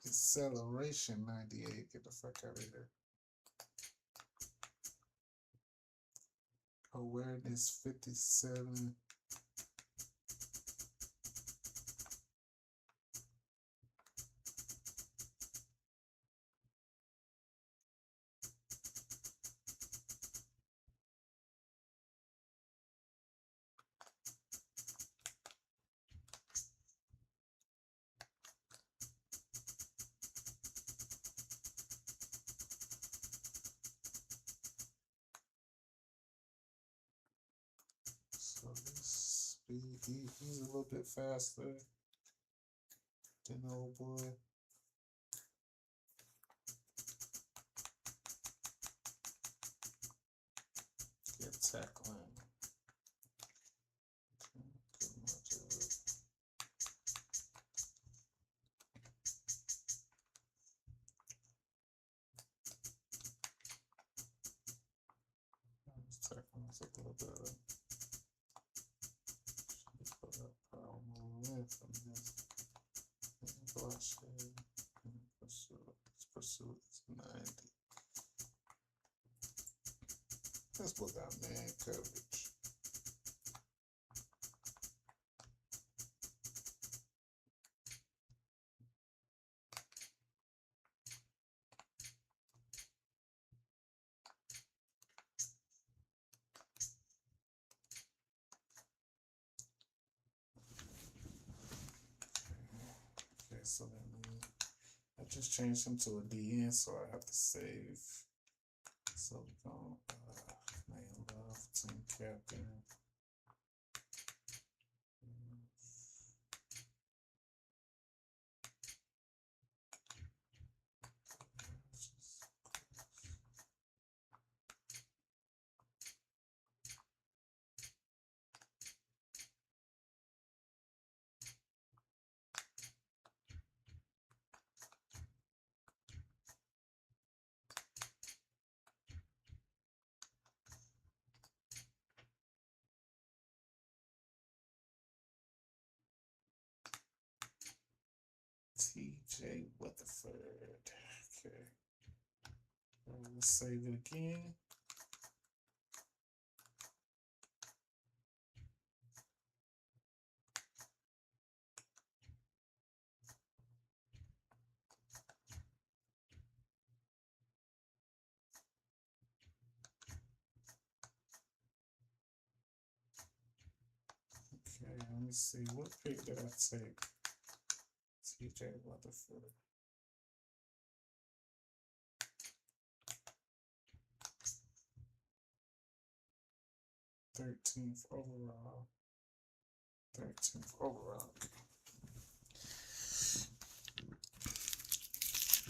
S1: Acceleration 98. Get the fuck out of here. Awareness 57. So this speed, he's a little bit faster than the old boy. Get tackling. Tackling is a little better. Put up power move in from this. Pursuit is 90. Let's put that man coverage. Okay, so then I just changed him to a DN, so I have to save. So we're going name love, team captain. TJ Weatherford. Okay. Let's save it again. Okay, let me see. What pick did I take? TJ Weatherford. 13th overall. 13th overall.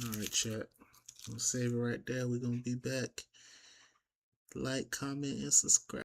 S1: All right, chat. I'm gonna save it right there. We're gonna be back. Like, comment, and subscribe.